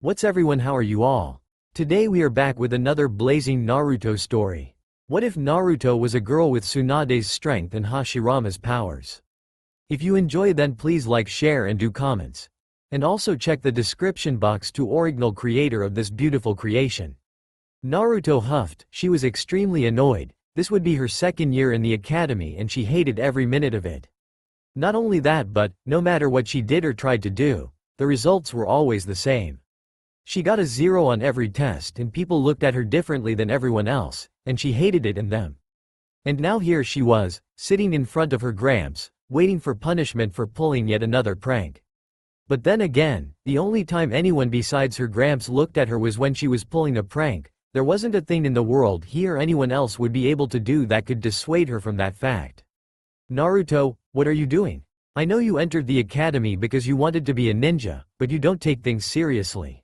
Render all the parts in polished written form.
What's everyone, how are you all? Today we are back with another blazing Naruto story. What if Naruto was a girl with Tsunade's strength and Hashirama's powers? If you enjoy, then please like, share and do comments. And also check the description box to original creator of this beautiful creation. Naruto huffed. She was extremely annoyed. This would be her second year in the academy and she hated every minute of it. Not only that, but no matter what she did or tried to do, the results were always the same. She got a 0 on every test and people looked at her differently than everyone else, and she hated it in them. And now here she was, sitting in front of her Gramps, waiting for punishment for pulling yet another prank. But then again, the only time anyone besides her Gramps looked at her was when she was pulling a prank. There wasn't a thing in the world he or anyone else would be able to do that could dissuade her from that fact. Naruto, what are you doing? I know you entered the academy because you wanted to be a ninja, but you don't take things seriously.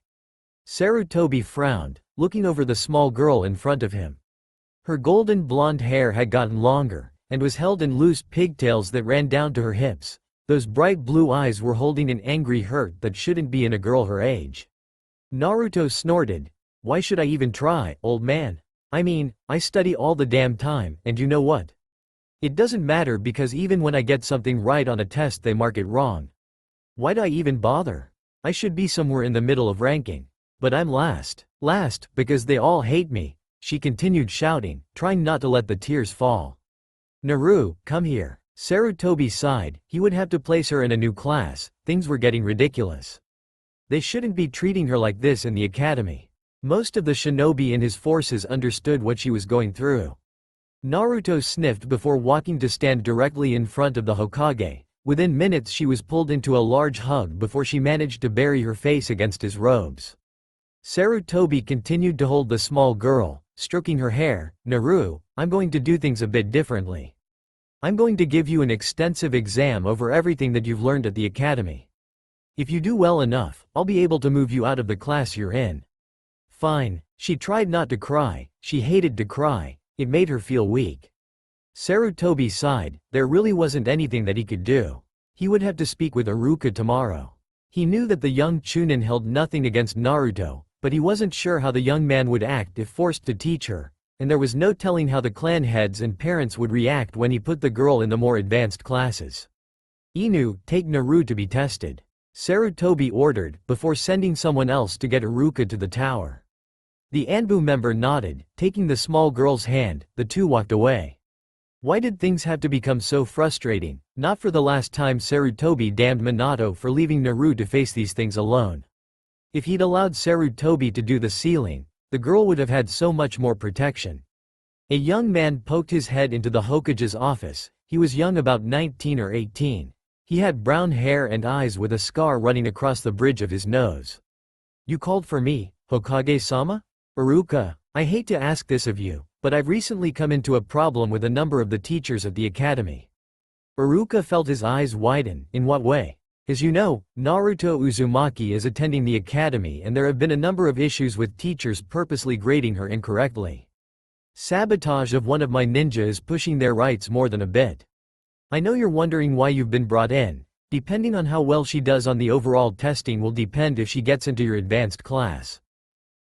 Sarutobi frowned, looking over the small girl in front of him. Her golden blonde hair had gotten longer, and was held in loose pigtails that ran down to her hips. Those bright blue eyes were holding an angry hurt that shouldn't be in a girl her age. Naruto snorted. Why should I even try, old man? I mean, I study all the damn time, and you know what? It doesn't matter because even when I get something right on a test they mark it wrong. Why'd I even bother? I should be somewhere in the middle of ranking. But I'm last because they all hate me, she continued shouting, trying not to let the tears fall. Naru, come here. Sarutobi sighed. He would have to place her in a new class. Things were getting ridiculous. They shouldn't be treating her like this in the academy. Most of the shinobi in his forces understood what she was going through. Naruto sniffed before walking to stand directly in front of the Hokage. Within minutes she was pulled into a large hug before she managed to bury her face against his robes. Sarutobi continued to hold the small girl, stroking her hair. Naru, I'm going to do things a bit differently. I'm going to give you an extensive exam over everything that you've learned at the academy. If you do well enough, I'll be able to move you out of the class you're in. Fine. She tried not to cry. She hated to cry. It made her feel weak. Sarutobi sighed. There really wasn't anything that he could do. He would have to speak with Aruka tomorrow. He knew that the young Chunin held nothing against Naruto, but he wasn't sure how the young man would act if forced to teach her, and there was no telling how the clan heads and parents would react when he put the girl in the more advanced classes. Inu, take Naru to be tested. Sarutobi ordered, before sending someone else to get Aruka to the tower. The Anbu member nodded, taking the small girl's hand. The two walked away. Why did things have to become so frustrating? Not for the last time Sarutobi damned Minato for leaving Naru to face these things alone. If he'd allowed Sarutobi to do the sealing, the girl would have had so much more protection. A young man poked his head into the Hokage's office. He was young, about 19 or 18. He had brown hair and eyes with a scar running across the bridge of his nose. You called for me, Hokage-sama? Aruka, I hate to ask this of you, but I've recently come into a problem with a number of the teachers at the academy. Aruka felt his eyes widen. In what way? As you know, Naruto Uzumaki is attending the academy and there have been a number of issues with teachers purposely grading her incorrectly. Sabotage of one of my ninja is pushing their rights more than a bit. I know you're wondering why you've been brought in. Depending on how well she does on the overall testing will depend if she gets into your advanced class.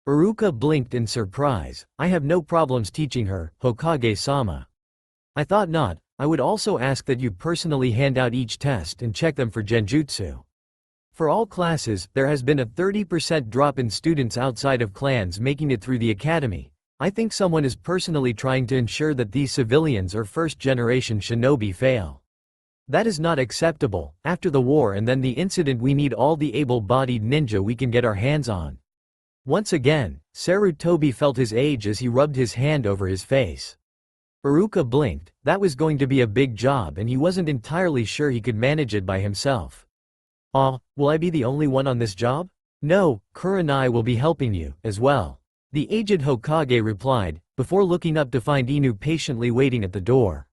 Aruka blinked in surprise. I have no problems teaching her, Hokage-sama. I thought not. I would also ask that you personally hand out each test and check them for genjutsu. For all classes, there has been a 30% drop in students outside of clans making it through the academy. I think someone is personally trying to ensure that these civilians or first-generation shinobi fail. That is not acceptable. After the war and then the incident, we need all the able-bodied ninja we can get our hands on. Once again, Sarutobi felt his age as he rubbed his hand over his face. Aruka blinked. That was going to be a big job and he wasn't entirely sure he could manage it by himself. Will I be the only one on this job? No, Kurenai will be helping you, as well. The aged Hokage replied, before looking up to find Inu patiently waiting at the door.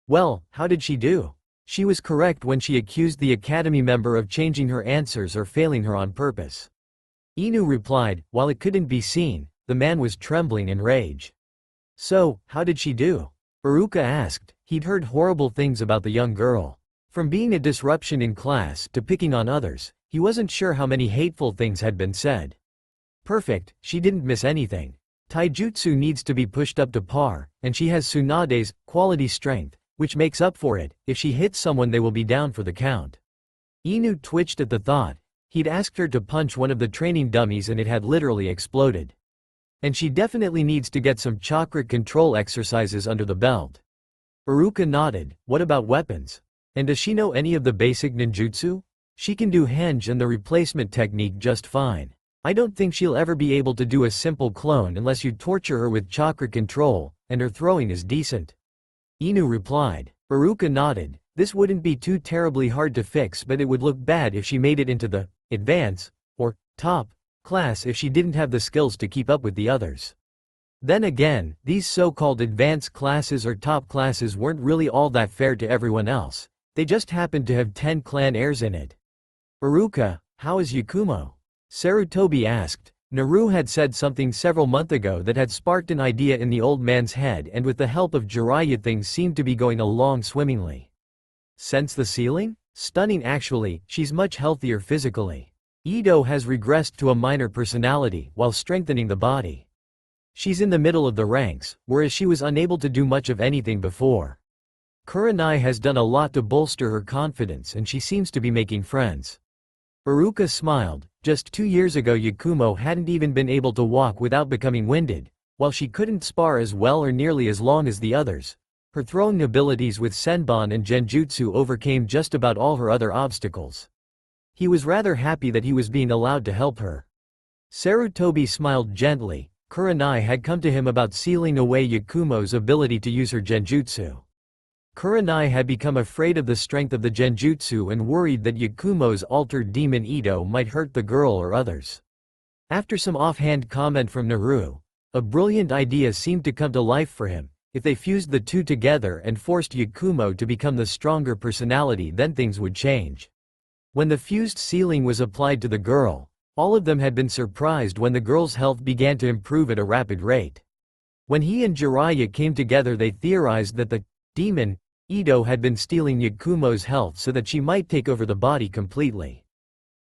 Well, how did she do? She was correct when she accused the academy member of changing her answers or failing her on purpose. Inu replied, while it couldn't be seen, the man was trembling in rage. So, how did she do? Aruka asked. He'd heard horrible things about the young girl. From being a disruption in class to picking on others, he wasn't sure how many hateful things had been said. Perfect, she didn't miss anything. Taijutsu needs to be pushed up to par, and she has Tsunade's quality strength, which makes up for it. If she hits someone they will be down for the count. Inu twitched at the thought. He'd asked her to punch one of the training dummies and it had literally exploded. And she definitely needs to get some chakra control exercises under the belt. Aruka nodded. What about weapons? And does she know any of the basic ninjutsu? She can do henge and the replacement technique just fine. I don't think she'll ever be able to do a simple clone unless you torture her with chakra control, and her throwing is decent. Inu replied. Aruka nodded. This wouldn't be too terribly hard to fix, but it would look bad if she made it into the advance or top class if she didn't have the skills to keep up with the others. Then again, these so-called advanced classes or top classes weren't really all that fair to everyone else. They just happened to have 10 clan heirs in it. Aruka, how is Yakumo? Sarutobi asked. Naru had said something several months ago that had sparked an idea in the old man's head, and with the help of Jiraiya things seemed to be going along swimmingly. Sense the ceiling? Stunning actually, she's much healthier physically. Ito has regressed to a minor personality while strengthening the body. She's in the middle of the ranks, whereas she was unable to do much of anything before. Kurenai has done a lot to bolster her confidence and she seems to be making friends. Aruka smiled. Just 2 years ago Yakumo hadn't even been able to walk without becoming winded, while she couldn't spar as well or nearly as long as the others. Her throwing abilities with Senbon and Genjutsu overcame just about all her other obstacles. He was rather happy that he was being allowed to help her. Sarutobi smiled gently. Kurenai had come to him about sealing away Yakumo's ability to use her Genjutsu. Kurenai had become afraid of the strength of the Genjutsu and worried that Yakumo's altered demon Ito might hurt the girl or others. After some offhand comment from Naru, a brilliant idea seemed to come to life for him. If they fused the two together and forced Yakumo to become the stronger personality, then things would change. When the fused sealing was applied to the girl, all of them had been surprised when the girl's health began to improve at a rapid rate. When he and Jiraiya came together they theorized that the demon Ito had been stealing Yakumo's health so that she might take over the body completely.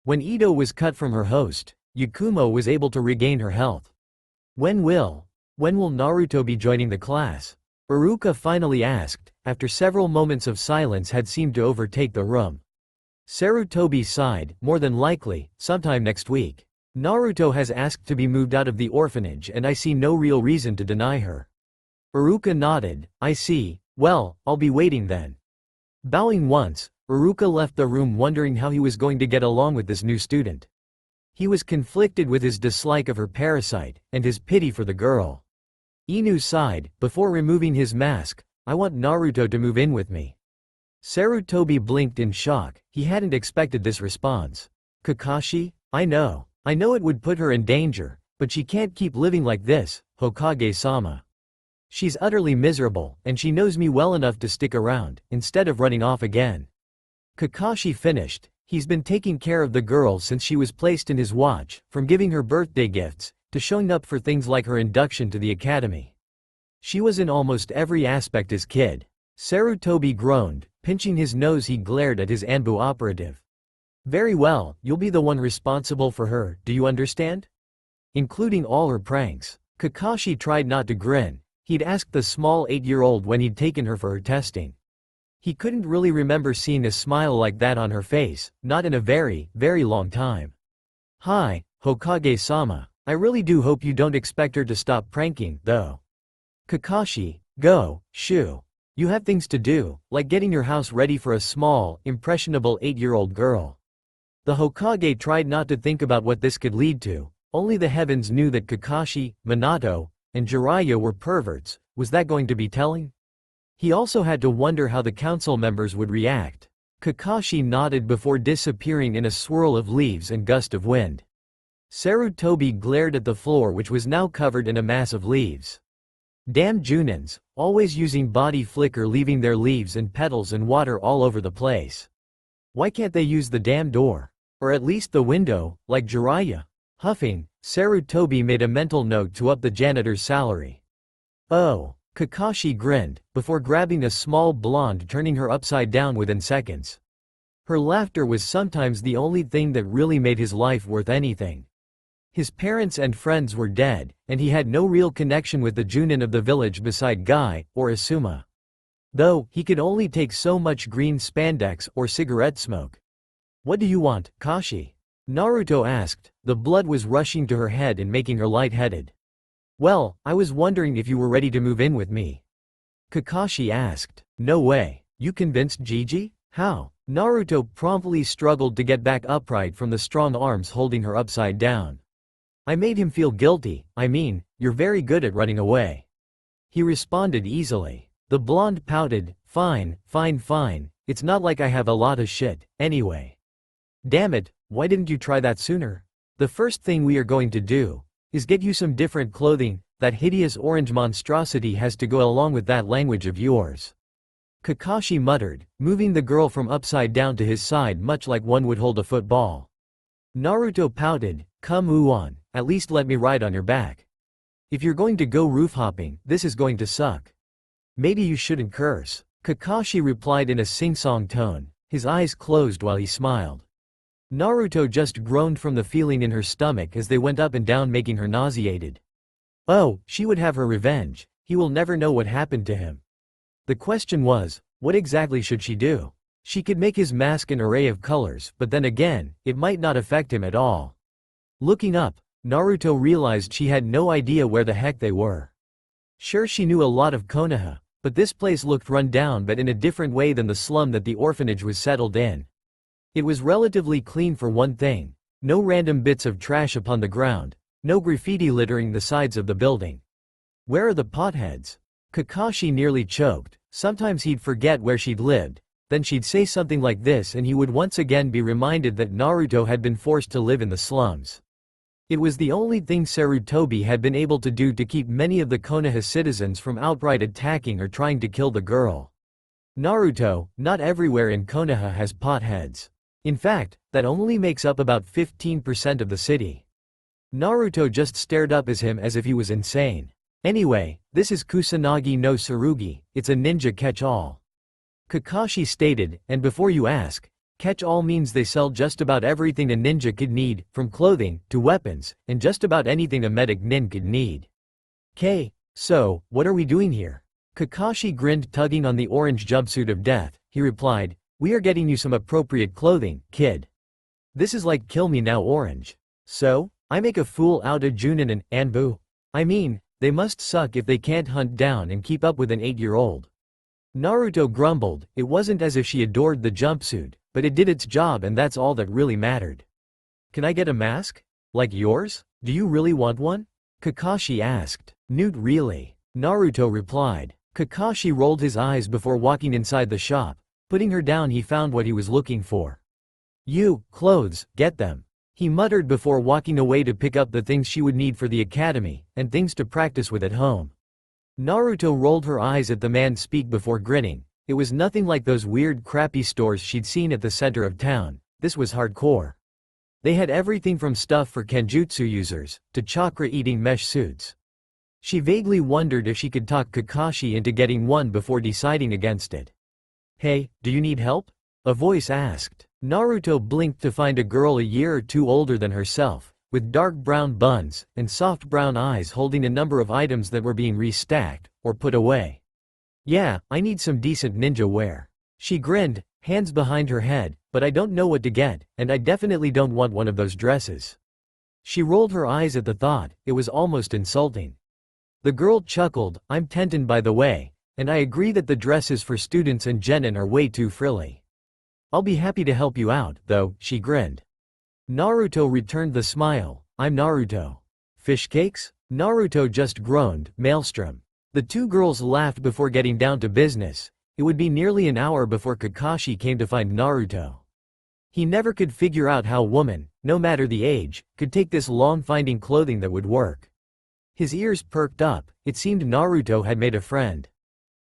When Ito was cut from her host, Yakumo was able to regain her health. When will Naruto be joining the class? Aruka finally asked, after several moments of silence had seemed to overtake the room. Sarutobi sighed. More than likely, sometime next week. Naruto has asked to be moved out of the orphanage and I see no real reason to deny her. Aruka nodded. I see. Well, I'll be waiting then. Bowing once, Aruka left the room wondering how he was going to get along with this new student. He was conflicted with his dislike of her parasite, and his pity for the girl. Inu sighed. Before removing his mask, I want Naruto to move in with me. Sarutobi blinked in shock. He hadn't expected this response. Kakashi? I know it would put her in danger, but she can't keep living like this, Hokage-sama. She's utterly miserable, and she knows me well enough to stick around, instead of running off again. Kakashi finished. He's been taking care of the girl since she was placed in his watch, from giving her birthday gifts, to showing up for things like her induction to the academy. She was in almost every aspect his kid. Sarutobi groaned. Pinching his nose he glared at his Anbu operative. Very well, you'll be the one responsible for her, do you understand? Including all her pranks. Kakashi tried not to grin. He'd asked the small 8-year-old when he'd taken her for her testing. He couldn't really remember seeing a smile like that on her face, not in a very, very long time. Hi, Hokage-sama. I really do hope you don't expect her to stop pranking, though. Kakashi, go, shoo. You have things to do, like getting your house ready for a small, impressionable 8-year-old girl. The Hokage tried not to think about what this could lead to. Only the heavens knew that Kakashi, Minato, and Jiraiya were perverts. Was that going to be telling? He also had to wonder how the council members would react. Kakashi nodded before disappearing in a swirl of leaves and gust of wind. Sarutobi glared at the floor, which was now covered in a mass of leaves. Damn Junins, always using body flicker, leaving their leaves and petals and water all over the place. Why can't they use the damn door? Or at least the window, like Jiraiya? Huffing, Sarutobi made a mental note to up the janitor's salary. Oh, Kakashi grinned, before grabbing a small blonde, turning her upside down within seconds. Her laughter was sometimes the only thing that really made his life worth anything. His parents and friends were dead, and he had no real connection with the Junin of the village beside Guy or Asuma. Though, he could only take so much green spandex or cigarette smoke. "What do you want, Kashi?" Naruto asked. The blood was rushing to her head and making her lightheaded. "Well, I was wondering if you were ready to move in with me." Kakashi asked. "No way. You convinced Gigi? How?" Naruto promptly struggled to get back upright from the strong arms holding her upside down. "I made him feel guilty. I mean, you're very good at running away." He responded easily. The blonde pouted. Fine, fine, fine. It's not like I have a lot of shit, anyway." "Damn it, why didn't you try that sooner? The first thing we are going to do is get you some different clothing. That hideous orange monstrosity has to go along with that language of yours." Kakashi muttered, moving the girl from upside down to his side much like one would hold a football. Naruto pouted. "Come on, at least let me ride on your back. If you're going to go roof hopping, this is going to suck." "Maybe you shouldn't curse," Kakashi replied in a sing-song tone, his eyes closed while he smiled. Naruto just groaned from the feeling in her stomach as they went up and down making her nauseated. Oh, she would have her revenge. He will never know what happened to him. The question was, what exactly should she do? She could make his mask an array of colors, but then again, it might not affect him at all. Looking up, Naruto realized she had no idea where the heck they were. Sure, she knew a lot of Konoha, but this place looked run down but in a different way than the slum that the orphanage was settled in. It was relatively clean for one thing. No random bits of trash upon the ground. No graffiti littering the sides of the building. Where are the potheads? Kakashi nearly choked. Sometimes he'd forget where she'd lived, then she'd say something like this and he would once again be reminded that Naruto had been forced to live in the slums. It was the only thing Sarutobi had been able to do to keep many of the Konoha citizens from outright attacking or trying to kill the girl. Naruto, not everywhere in Konoha has potheads. In fact, that only makes up about 15% of the city. Naruto just stared up at him as if he was insane. Anyway, this is Kusanagi no Tsurugi, it's a ninja catch-all. Kakashi stated, and before you ask, catch-all means they sell just about everything a ninja could need, from clothing, to weapons, and just about anything a medic nin could need. So, what are we doing here? Kakashi grinned, tugging on the orange jumpsuit of death. He replied, we are getting you some appropriate clothing, kid. This is like Kill Me Now Orange. So, I make a fool out of Junin and Anbu? I mean, they must suck if they can't hunt down and keep up with an 8-year-old. Naruto grumbled. It wasn't as if she adored the jumpsuit, but it did its job and that's all that really mattered. Can I get a mask? Like yours? Do you really want one? Kakashi asked. Newt, really? Naruto replied. Kakashi rolled his eyes before walking inside the shop. Putting her down, he found what he was looking for. Clothes, get them. He muttered before walking away to pick up the things she would need for the academy, and things to practice with at home. Naruto rolled her eyes at the man speak before grinning. It was nothing like those weird crappy stores she'd seen at the center of town. This was hardcore. They had everything from stuff for Kenjutsu users, to chakra-eating mesh suits. She vaguely wondered if she could talk Kakashi into getting one before deciding against it. Hey, do you need help? A voice asked. Naruto blinked to find a girl a year or two older than herself, with dark brown buns, and soft brown eyes holding a number of items that were being restacked, or put away. Yeah, I need some decent ninja wear. She grinned, hands behind her head, but I don't know what to get, and I definitely don't want one of those dresses. She rolled her eyes at the thought, it was almost insulting. The girl chuckled, I'm Tenten by the way, and I agree that the dresses for students and genin are way too frilly. I'll be happy to help you out, though, she grinned. Naruto returned the smile, I'm Naruto. Fish cakes? Naruto just groaned, maelstrom. The two girls laughed before getting down to business. It would be nearly an hour before Kakashi came to find Naruto. He never could figure out how a woman, no matter the age, could take this long finding clothing that would work. His ears perked up, it seemed Naruto had made a friend.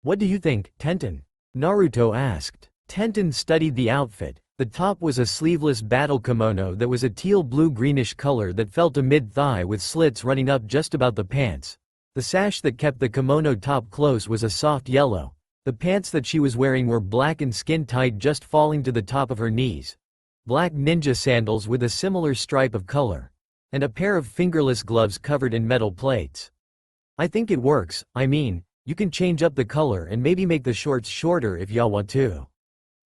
What do you think, Tenten? Naruto asked. Tenten studied the outfit. The top was a sleeveless battle kimono that was a teal blue-greenish color that fell to mid-thigh with slits running up just about the pants. The sash that kept the kimono top close was a soft yellow. The pants that she was wearing were black and skin-tight, just falling to the top of her knees. Black ninja sandals with a similar stripe of color. and a pair of fingerless gloves covered in metal plates. I think it works. I mean, you can change up the color and maybe make the shorts shorter if y'all want to.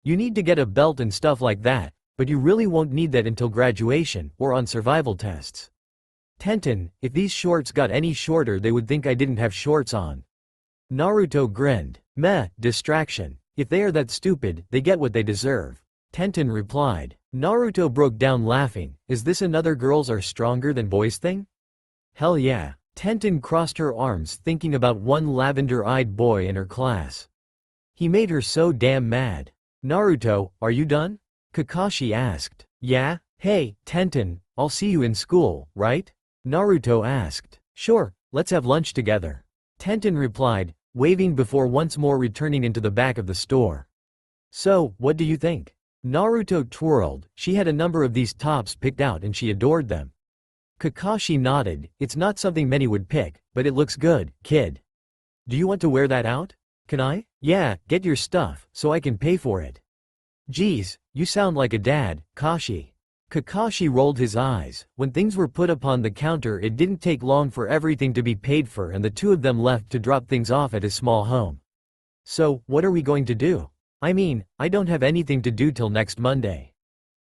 You need to get a belt and stuff like that, but you really won't need that until graduation or on survival tests. Tenten, if these shorts got any shorter they would think I didn't have shorts on. Naruto grinned. Meh, distraction. If they are that stupid, they get what they deserve. Tenten replied. Naruto broke down laughing. Is this another girls are stronger than boys thing? Hell yeah. Tenten crossed her arms thinking about one lavender-eyed boy in her class. He made her so damn mad. Naruto, are you done? Kakashi asked. Yeah? Hey, Tenten, I'll see you in school, right? Naruto asked. Sure, let's have lunch together. Tenten replied, waving before once more returning into the back of the store. So, what do you think? Naruto twirled. She had a number of these tops picked out and she adored them. Kakashi nodded. It's not something many would pick, but it looks good, kid. Do you want to wear that out? Can I? Yeah, get your stuff, so I can pay for it. Geez, you sound like a dad, Kashi. Kakashi rolled his eyes. When things were put upon the counter it didn't take long for everything to be paid for and the two of them left to drop things off at his small home. So, what are we going to do? I mean, I don't have anything to do till next Monday.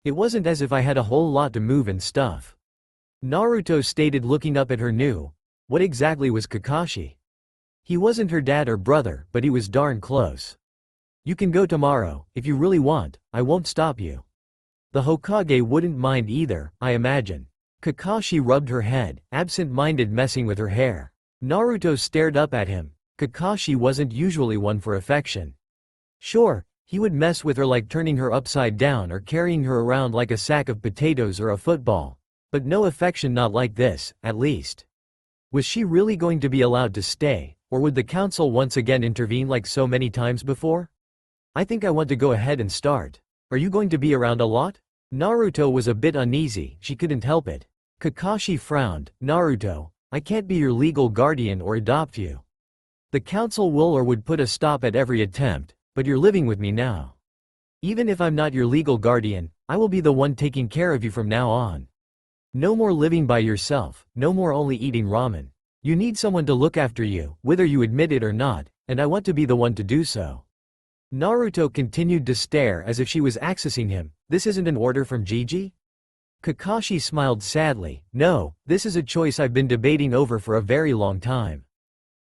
It wasn't as if I had a whole lot to move and stuff. Naruto stated looking up at her new. What exactly was Kakashi? He wasn't her dad or brother, but he was darn close. You can go tomorrow, if you really want, I won't stop you. The Hokage wouldn't mind either, I imagine. Kakashi rubbed her head, absent-minded messing with her hair. Naruto stared up at him. Kakashi wasn't usually one for affection. Sure, he would mess with her like turning her upside down or carrying her around like a sack of potatoes or a football. But no affection, not like this, at least. Was she really going to be allowed to stay, or would the council once again intervene like so many times before? I think I want to go ahead and start. Are you going to be around a lot? Naruto was a bit uneasy, she couldn't help it. Kakashi frowned. Naruto, I can't be your legal guardian or adopt you. The council will or would put a stop at every attempt, but you're living with me now. Even if I'm not your legal guardian, I will be the one taking care of you from now on. No more living by yourself, no more only eating ramen. You need someone to look after you, whether you admit it or not, and I want to be the one to do so. Naruto continued to stare as if she was accessing him. This isn't an order from Gigi? Kakashi smiled sadly. No, this is a choice I've been debating over for a very long time.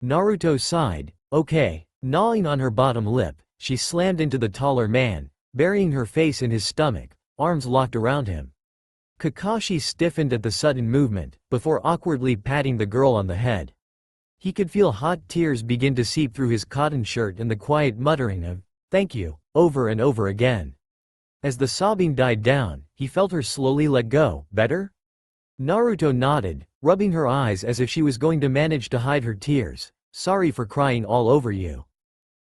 Naruto sighed. Okay. Gnawing on her bottom lip, she slammed into the taller man, burying her face in his stomach, arms locked around him. Kakashi stiffened at the sudden movement, before awkwardly patting the girl on the head. He could feel hot tears begin to seep through his cotton shirt and the quiet muttering of, "Thank you," over and over again. As the sobbing died down, he felt her slowly let go. Better? Naruto nodded, rubbing her eyes as if she was going to manage to hide her tears. Sorry for crying all over you.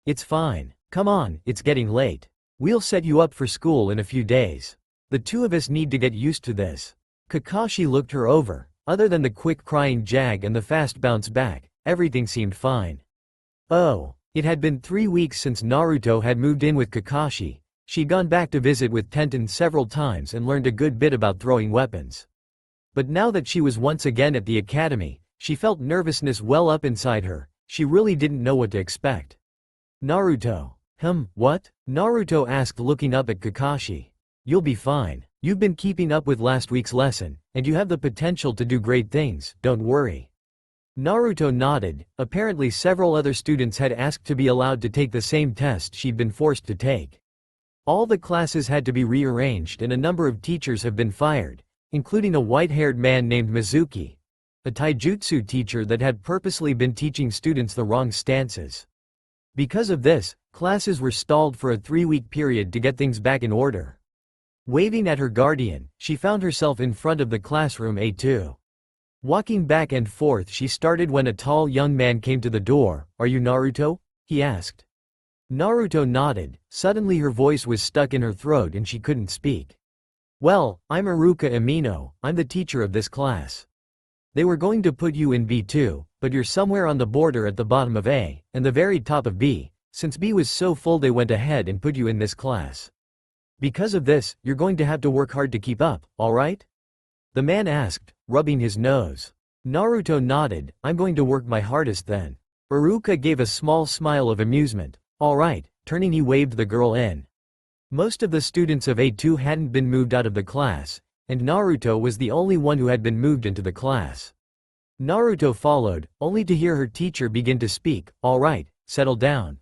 It's fine. Come on, it's getting late. We'll set you up for school in a few days. The two of us need to get used to this. Kakashi looked her over. Other than the quick crying jag and the fast bounce back, everything seemed fine. Oh, it had been 3 weeks since Naruto had moved in with Kakashi. She'd gone back to visit with Tenten several times and learned a good bit about throwing weapons. But now that she was once again at the academy, she felt nervousness well up inside her. She really didn't know what to expect. Naruto. What? Naruto asked looking up at Kakashi. You'll be fine. You've been keeping up with last week's lesson, and you have the potential to do great things, don't worry. Naruto nodded. Apparently several other students had asked to be allowed to take the same test she'd been forced to take. All the classes had to be rearranged and a number of teachers have been fired, including a white-haired man named Mizuki, a taijutsu teacher that had purposely been teaching students the wrong stances. Because of this, classes were stalled for a 3-week period to get things back in order. Waving at her guardian, she found herself in front of the classroom A2. Walking back and forth she started when a tall young man came to the door. Are you Naruto? He asked. Naruto nodded. Suddenly her voice was stuck in her throat and she couldn't speak. Well, I'm Aruka Amino, I'm the teacher of this class. They were going to put you in B2, but you're somewhere on the border at the bottom of A, and the very top of B. Since B was so full they went ahead and put you in this class. Because of this, you're going to have to work hard to keep up, alright? The man asked, rubbing his nose. Naruto nodded, I'm going to work my hardest then. Aruka gave a small smile of amusement. Alright, turning he waved the girl in. Most of the students of A2 hadn't been moved out of the class, and Naruto was the only one who had been moved into the class. Naruto followed, only to hear her teacher begin to speak. Alright, settle down.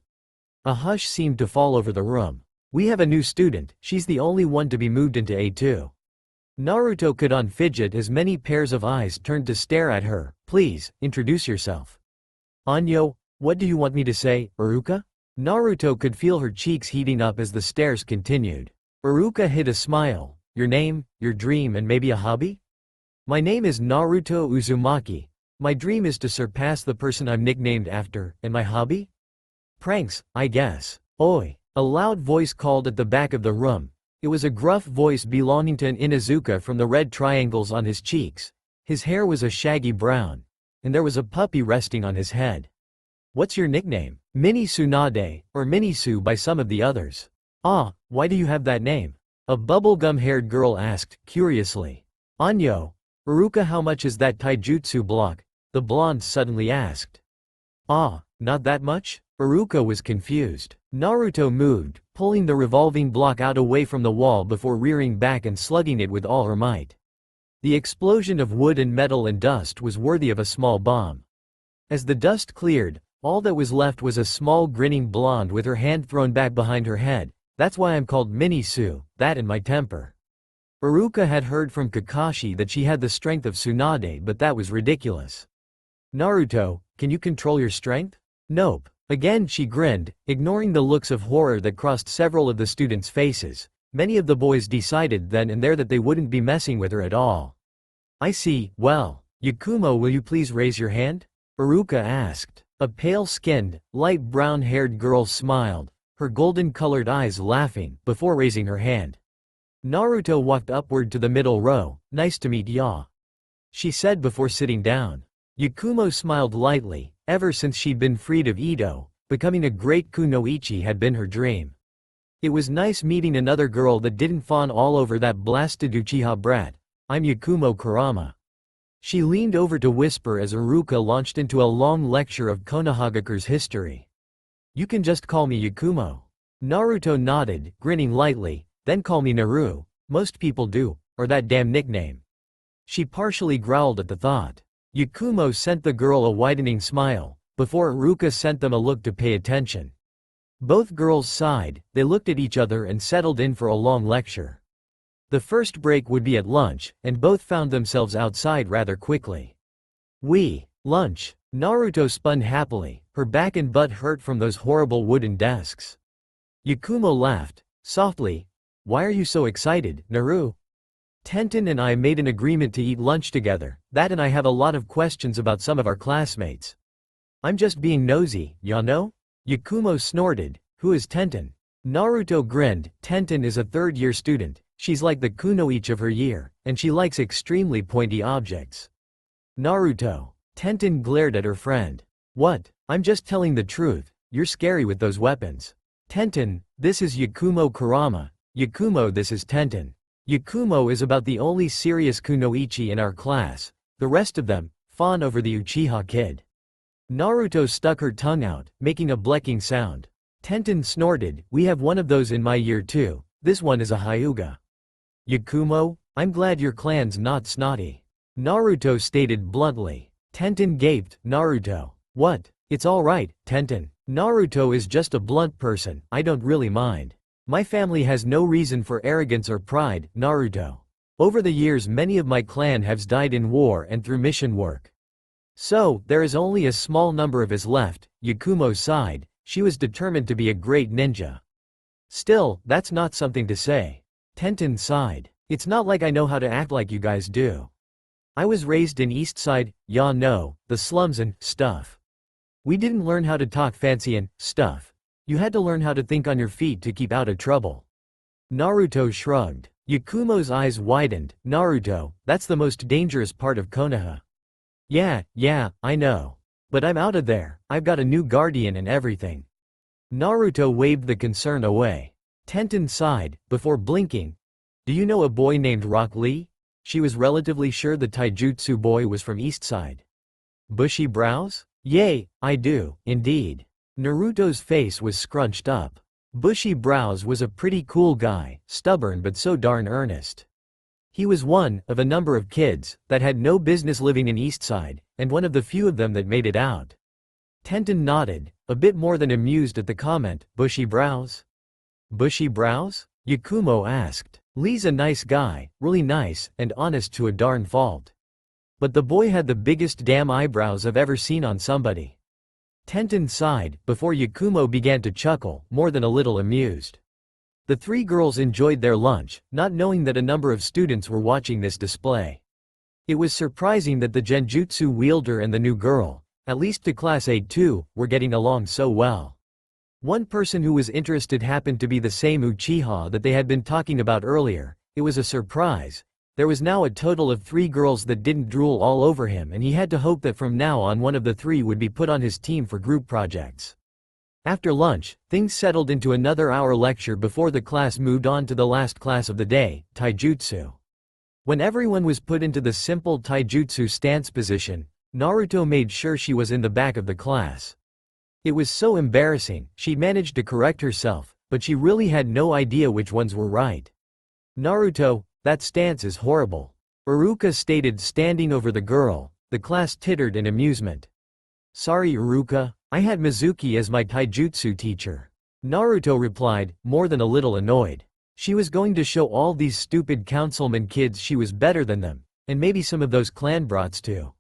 A hush seemed to fall over the room. We have a new student, she's the only one to be moved into A2. Naruto could unfidget as many pairs of eyes turned to stare at her. Please, introduce yourself. Anyo, what do you want me to say, Aruka? Naruto could feel her cheeks heating up as the stares continued. Aruka hid a smile. Your name, your dream and maybe a hobby? My name is Naruto Uzumaki. My dream is to surpass the person I'm nicknamed after, and my hobby? Pranks, I guess. Oi! A loud voice called at the back of the room. It was a gruff voice belonging to an Inuzuka from the red triangles on his cheeks. His hair was a shaggy brown. And there was a puppy resting on his head. What's your nickname? Mini Tsunade, or Minisu by some of the others. Ah, why do you have that name? A bubblegum-haired girl asked, curiously. Anyo. Aruka, how much is that taijutsu block? The blonde suddenly asked. Ah, not that much? Aruka was confused. Naruto moved, pulling the revolving block out away from the wall before rearing back and slugging it with all her might. The explosion of wood and metal and dust was worthy of a small bomb. As the dust cleared, all that was left was a small grinning blonde with her hand thrown back behind her head. That's why I'm called Minisu, that and my temper. Aruka had heard from Kakashi that she had the strength of Tsunade, but that was ridiculous. Naruto, can you control your strength? Nope. Again she grinned, ignoring the looks of horror that crossed several of the students' faces. Many of the boys decided then and there that they wouldn't be messing with her at all. I see, well. Yakumo, will you please raise your hand? Aruka asked. A pale-skinned, light brown-haired girl smiled, her golden-colored eyes laughing, before raising her hand. Naruto walked upward to the middle row. Nice to meet ya, she said before sitting down. Yakumo smiled lightly. Ever since she'd been freed of Ito, becoming a great kunoichi had been her dream. It was nice meeting another girl that didn't fawn all over that blasted Uchiha brat. I'm Yakumo Kurama. She leaned over to whisper as Aruka launched into a long lecture of Konohagakure's history. You can just call me Yakumo. Naruto nodded, grinning lightly. Then call me Naru. Most people do, or that damn nickname. She partially growled at the thought. Yakumo sent the girl a widening smile, before Aruka sent them a look to pay attention. Both girls sighed, they looked at each other and settled in for a long lecture. The first break would be at lunch, and both found themselves outside rather quickly. Lunch. Naruto spun happily, her back and butt hurt from those horrible wooden desks. Yakumo laughed, softly. Why are you so excited, Naru? Tenten and I made an agreement to eat lunch together, that and I have a lot of questions about some of our classmates. I'm just being nosy, ya know? Yakumo snorted. Who is Tenten? Naruto grinned. Tenten is a third-year student. She's like the kunoichi of her year, and she likes extremely pointy objects. Naruto. Tenten glared at her friend. What? I'm just telling the truth. You're scary with those weapons. Tenten, this is Yakumo Kurama. Yakumo, this is Tenten. Yakumo is about the only serious kunoichi in our class. The rest of them fawn over the Uchiha kid. Naruto stuck her tongue out, making a blecking sound. Tenten snorted. We have one of those in my year too. This one is a Hyuga. Yakumo, I'm glad your clan's not snotty. Naruto stated bluntly. Tenten gaped. Naruto. What? It's alright, Tenten. Naruto is just a blunt person, I don't really mind. My family has no reason for arrogance or pride, Naruto. Over the years many of my clan have died in war and through mission work. So, there is only a small number of us left. Yakumo sighed. She was determined to be a great ninja. Still, that's not something to say. Tenten sighed. It's not like I know how to act like you guys do. I was raised in East Side, ya know, the slums and stuff. We didn't learn how to talk fancy and stuff. You had to learn how to think on your feet to keep out of trouble. Naruto shrugged. Yakumo's eyes widened. Naruto, that's the most dangerous part of Konoha. Yeah, I know. But I'm out of there, I've got a new guardian and everything. Naruto waved the concern away. Tenten sighed, before blinking. Do you know a boy named Rock Lee? She was relatively sure the Taijutsu boy was from East Side. Bushy brows? Yay, I do, indeed. Naruto's face was scrunched up. Bushy brows was a pretty cool guy, stubborn but so darn earnest. He was one of a number of kids that had no business living in East Side, and one of the few of them that made it out. Tenten nodded, a bit more than amused at the comment. Bushy brows? Bushy brows? Yakumo asked. Lee's a nice guy, really nice, and honest to a darn fault. But the boy had the biggest damn eyebrows I've ever seen on somebody. Tenten sighed, before Yakumo began to chuckle, more than a little amused. The three girls enjoyed their lunch, not knowing that a number of students were watching this display. It was surprising that the genjutsu wielder and the new girl, at least to Class A2, were getting along so well. One person who was interested happened to be the same Uchiha that they had been talking about earlier. It was a surprise. There was now a total of 3 girls that didn't drool all over him, and he had to hope that from now on one of the 3 would be put on his team for group projects. After lunch, things settled into another hour lecture before the class moved on to the last class of the day, Taijutsu. When everyone was put into the simple Taijutsu stance position, Naruto made sure she was in the back of the class. It was so embarrassing. She managed to correct herself, but she really had no idea which ones were right. Naruto, that stance is horrible. Aruka stated, standing over the girl. The class tittered in amusement. Sorry Aruka, I had Mizuki as my taijutsu teacher. Naruto replied, more than a little annoyed. She was going to show all these stupid councilman kids she was better than them, and maybe some of those clan brats too.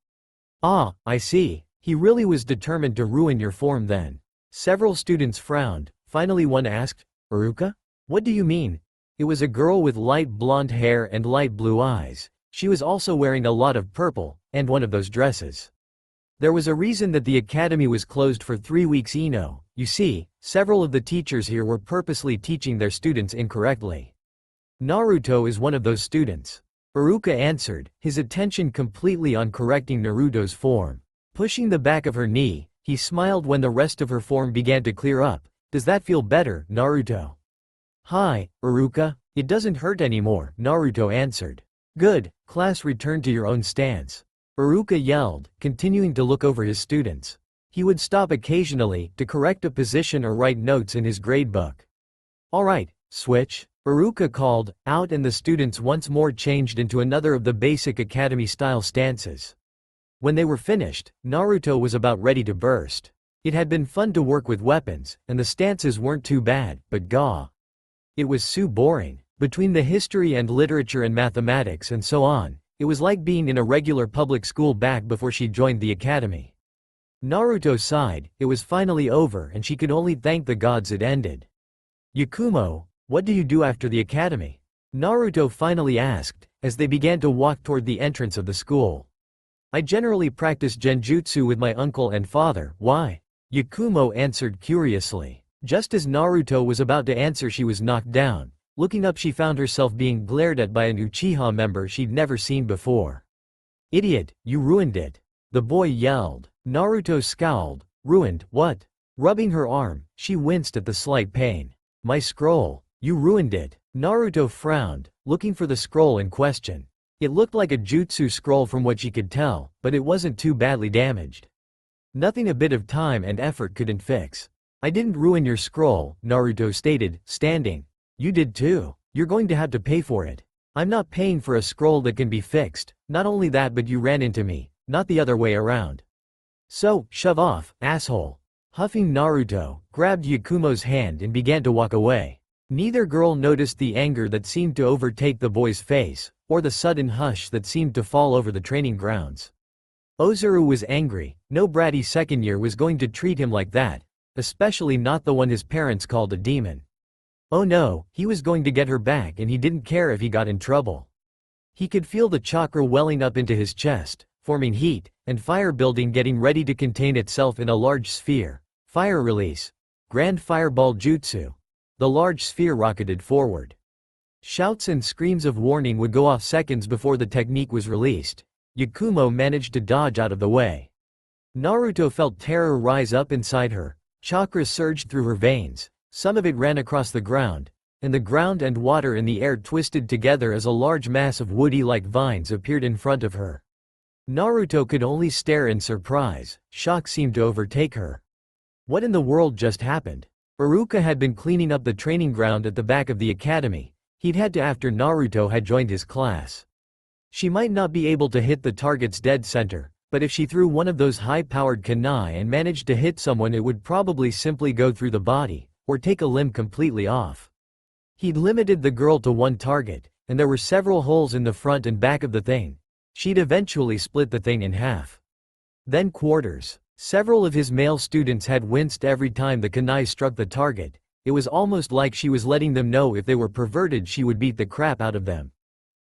Ah, I see. He really was determined to ruin your form then. Several students frowned. Finally one asked, Aruka? What do you mean? It was a girl with light blonde hair and light blue eyes. She was also wearing a lot of purple, and one of those dresses. There was a reason that the academy was closed for 3 weeks. You see, several of the teachers here were purposely teaching their students incorrectly. Naruto is one of those students. Aruka answered, his attention completely on correcting Naruto's form. Pushing the back of her knee, he smiled when the rest of her form began to clear up. Does that feel better, Naruto? Hi, Aruka. It doesn't hurt anymore, Naruto answered. Good, class, return to your own stance. Aruka yelled, continuing to look over his students. He would stop occasionally to correct a position or write notes in his gradebook. Alright, switch, Aruka called out, and the students once more changed into another of the basic academy-style stances. When they were finished, Naruto was about ready to burst. It had been fun to work with weapons, and the stances weren't too bad, but gah. It was so boring. Between the history and literature and mathematics and so on, it was like being in a regular public school back before she joined the academy. Naruto sighed. It was finally over and she could only thank the gods it ended. Yakumo, what do you do after the academy? Naruto finally asked, as they began to walk toward the entrance of the school. I generally practice genjutsu with my uncle and father. Why? Yakumo answered curiously. Just as Naruto was about to answer, she was knocked down. Looking up, she found herself being glared at by an Uchiha member she'd never seen before. Idiot, you ruined it. The boy yelled. Naruto scowled. Ruined, what? Rubbing her arm, she winced at the slight pain. My scroll. You ruined it. Naruto frowned, looking for the scroll in question. It looked like a jutsu scroll from what she could tell, but it wasn't too badly damaged. Nothing a bit of time and effort couldn't fix. I didn't ruin your scroll, Naruto stated, standing. You did too. You're going to have to pay for it. I'm not paying for a scroll that can be fixed. Not only that, but you ran into me, not the other way around. So, shove off, asshole. Huffing, Naruto grabbed Yakumo's hand and began to walk away. Neither girl noticed the anger that seemed to overtake the boy's face, or the sudden hush that seemed to fall over the training grounds. Ozuru was angry. No bratty second year was going to treat him like that, especially not the one his parents called a demon. Oh no, he was going to get her back, and he didn't care if he got in trouble. He could feel the chakra welling up into his chest, forming heat and fire building, getting ready to contain itself in a large sphere. Fire release. Grand Fireball Jutsu. The large sphere rocketed forward. Shouts and screams of warning would go off seconds before the technique was released. Yakumo managed to dodge out of the way. Naruto felt terror rise up inside her. Chakra surged through her veins. Some of it ran across the ground, and the ground and water in the air twisted together as a large mass of woody-like vines appeared in front of her. Naruto could only stare in surprise. Shock seemed to overtake her. What in the world just happened? Aruka had been cleaning up the training ground at the back of the academy. He'd had to after Naruto had joined his class. She might not be able to hit the target's dead center, but if she threw one of those high-powered kunai and managed to hit someone, it would probably simply go through the body, or take a limb completely off. He'd limited the girl to one target, and there were several holes in the front and back of the thing. She'd eventually split the thing in half. Then quarters. Several of his male students had winced every time the kunai struck the target. It was almost like she was letting them know if they were perverted she would beat the crap out of them.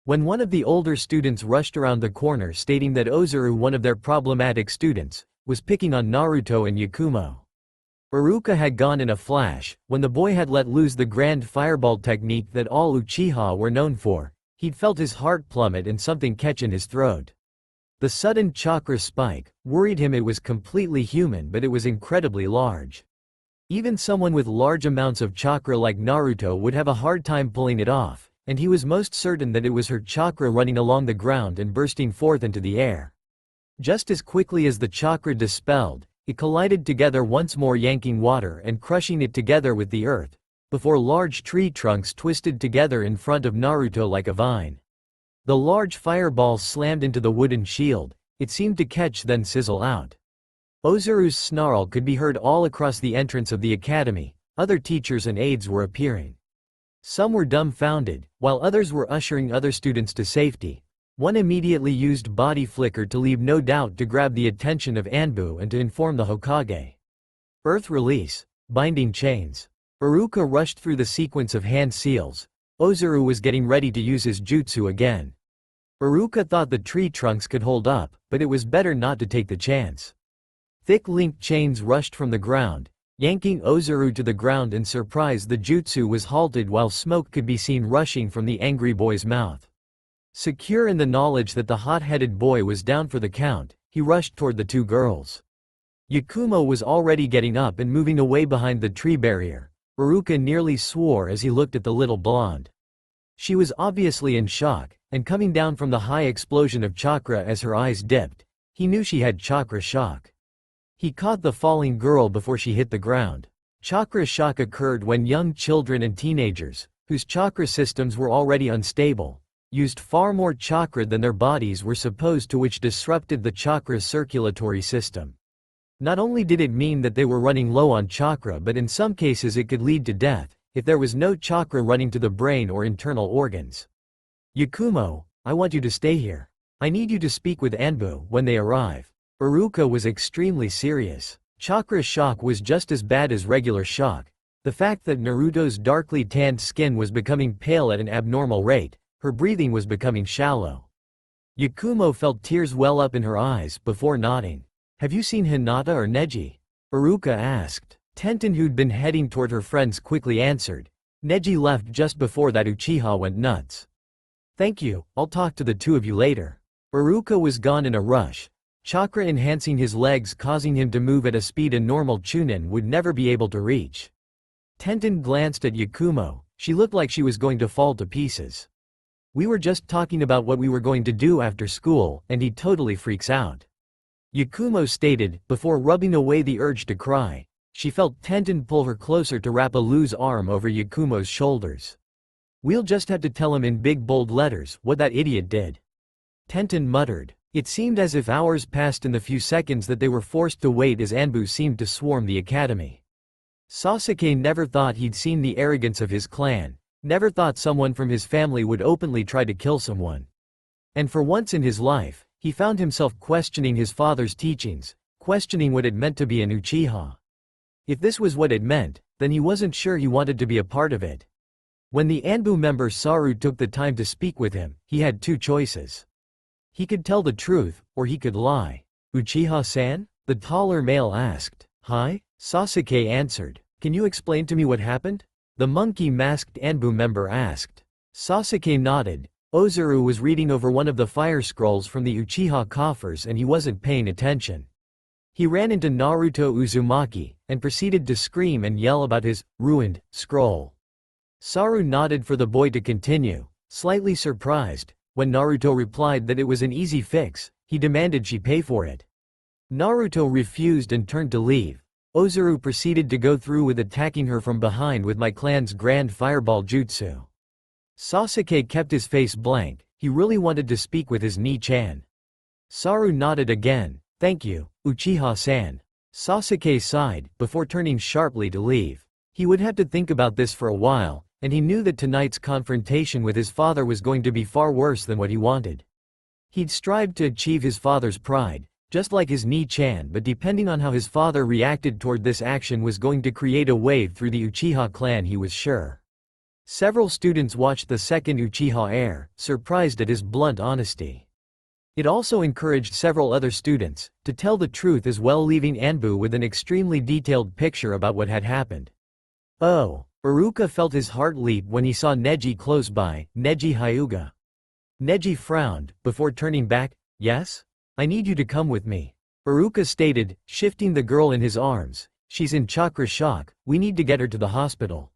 When one of the older students rushed around the corner stating that Ozuru, one of their problematic students, was picking on Naruto and Yakumo. Aruka had gone in a flash. When the boy had let loose the grand fireball technique that all Uchiha were known for, he'd felt his heart plummet and something catch in his throat. The sudden chakra spike worried him. It was completely human, but it was incredibly large. Even someone with large amounts of chakra like Naruto would have a hard time pulling it off, and he was most certain that it was her chakra running along the ground and bursting forth into the air. Just as quickly as the chakra dispelled, it collided together once more, yanking water and crushing it together with the earth, before large tree trunks twisted together in front of Naruto like a vine. The large fireball slammed into the wooden shield. It seemed to catch then sizzle out. Ozuru's snarl could be heard all across the entrance of the academy. Other teachers and aides were appearing. Some were dumbfounded, while others were ushering other students to safety. One immediately used body flicker to leave no doubt to grab the attention of Anbu and to inform the Hokage. Earth release. Binding chains. Aruka rushed through the sequence of hand seals. Ozuru was getting ready to use his jutsu again. Aruka thought the tree trunks could hold up, but it was better not to take the chance. Thick linked chains rushed from the ground, yanking Ozuru to the ground. In surprise, the jutsu was halted while smoke could be seen rushing from the angry boy's mouth. Secure in the knowledge that the hot-headed boy was down for the count, he rushed toward the two girls. Yakumo was already getting up and moving away behind the tree barrier. Aruka nearly swore as he looked at the little blonde. She was obviously in shock, and coming down from the high explosion of chakra as her eyes dipped, he knew she had chakra shock. He caught the falling girl before she hit the ground. Chakra shock occurred when young children and teenagers, whose chakra systems were already unstable, used far more chakra than their bodies were supposed to, which disrupted the chakra's circulatory system. Not only did it mean that they were running low on chakra, but in some cases it could lead to death, if there was no chakra running to the brain or internal organs. Yakumo, I want you to stay here. I need you to speak with Anbu when they arrive. Aruka was extremely serious. Chakra shock was just as bad as regular shock. The fact that Naruto's darkly tanned skin was becoming pale at an abnormal rate, her breathing was becoming shallow. Yakumo felt tears well up in her eyes before nodding. Have you seen Hinata or Neji? Aruka asked. Tenten, who'd been heading toward her friends, quickly answered. Neji left just before that. Uchiha went nuts. Thank you, I'll talk to the two of you later. Aruka was gone in a rush. Chakra enhancing his legs, causing him to move at a speed a normal Chunin would never be able to reach. Tenten glanced at Yakumo. She looked like she was going to fall to pieces. We were just talking about what we were going to do after school, and he totally freaks out. Yakumo stated, before rubbing away the urge to cry. She felt Tenten pull her closer to wrap a loose arm over Yakumo's shoulders. We'll just have to tell him in big bold letters what that idiot did. Tenten muttered. It seemed as if hours passed in the few seconds that they were forced to wait as Anbu seemed to swarm the academy. Sasuke never thought he'd seen the arrogance of his clan, never thought someone from his family would openly try to kill someone. And for once in his life, he found himself questioning his father's teachings, questioning what it meant to be an Uchiha. If this was what it meant, then he wasn't sure he wanted to be a part of it. When the Anbu member Saru took the time to speak with him, he had two choices. He could tell the truth, or he could lie. Uchiha-san? The taller male asked. Hi? Sasuke answered. Can you explain to me what happened? The monkey-masked Anbu member asked. Sasuke nodded. Ozuru was reading over one of the fire scrolls from the Uchiha coffers and he wasn't paying attention. He ran into Naruto Uzumaki, and proceeded to scream and yell about his ruined scroll. Saru nodded for the boy to continue, slightly surprised. When Naruto replied that it was an easy fix, he demanded she pay for it. Naruto refused and turned to leave. Ozuru proceeded to go through with attacking her from behind with my clan's grand fireball jutsu. Sasuke kept his face blank, he really wanted to speak with his Ni-chan. Saru nodded again, thank you, Uchiha-san. Sasuke sighed, before turning sharply to leave. He would have to think about this for a while, and he knew that tonight's confrontation with his father was going to be far worse than what he wanted. He'd strived to achieve his father's pride, just like his Ni-chan, but depending on how his father reacted toward this action was going to create a wave through the Uchiha clan, he was sure. Several students watched the second Uchiha heir, surprised at his blunt honesty. It also encouraged several other students to tell the truth as well, leaving Anbu with an extremely detailed picture about what had happened. Oh, Aruka felt his heart leap when he saw Neji close by. Neji Hyuga. Neji frowned, before turning back. Yes? I need you to come with me. Aruka stated, shifting the girl in his arms. She's in chakra shock, we need to get her to the hospital.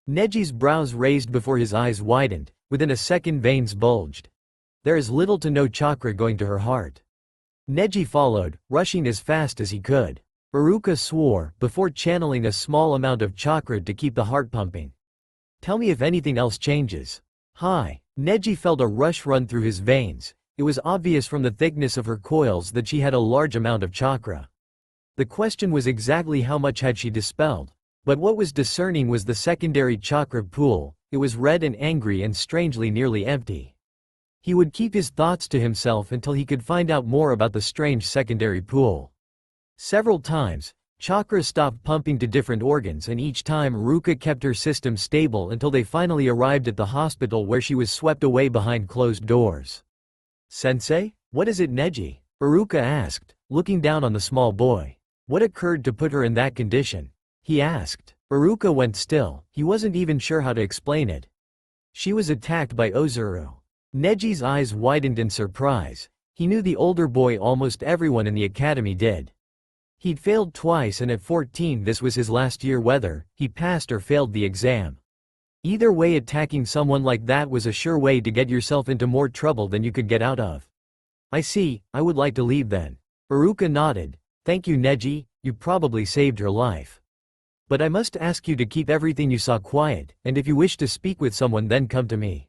Neji's brows raised before his eyes widened, within a second veins bulged. There is little to no chakra going to her heart. Neji followed, rushing as fast as he could. Aruka swore, before channeling a small amount of chakra to keep the heart pumping. Tell me if anything else changes. Hi. Neji felt a rush run through his veins. It was obvious from the thickness of her coils that she had a large amount of chakra. The question was exactly how much had she dispelled. But what was discerning was the secondary chakra pool. It was red and angry and strangely nearly empty. He would keep his thoughts to himself until he could find out more about the strange secondary pool. Several times, chakra stopped pumping to different organs, and each time Aruka kept her system stable until they finally arrived at the hospital, where she was swept away behind closed doors. Sensei? What is it, Neji? Aruka asked, looking down on the small boy. What occurred to put her in that condition? He asked. Aruka went still, he wasn't even sure how to explain it. She was attacked by Ozuru. Neji's eyes widened in surprise. He knew the older boy almost everyone in the academy did. He'd failed twice, and at 14 this was his last year, whether he passed or failed the exam. Either way, attacking someone like that was a sure way to get yourself into more trouble than you could get out of. I see, I would like to leave then. Aruka nodded. Thank you, Neji, you probably saved her life. But I must ask you to keep everything you saw quiet, and if you wish to speak with someone, then come to me.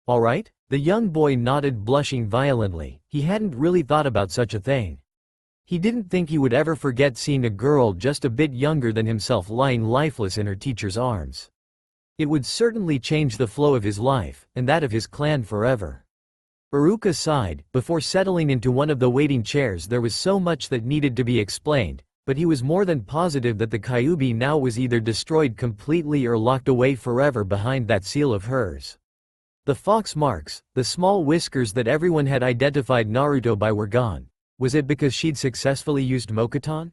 All right? The young boy nodded, blushing violently. He hadn't really thought about such a thing. He didn't think he would ever forget seeing a girl just a bit younger than himself lying lifeless in her teacher's arms. It would certainly change the flow of his life, and that of his clan forever. Aruka sighed, before settling into one of the waiting chairs. There was so much that needed to be explained, but he was more than positive that the Kyuubi now was either destroyed completely or locked away forever behind that seal of hers. The fox marks, the small whiskers that everyone had identified Naruto by, were gone. Was it because she'd successfully used Mokuton?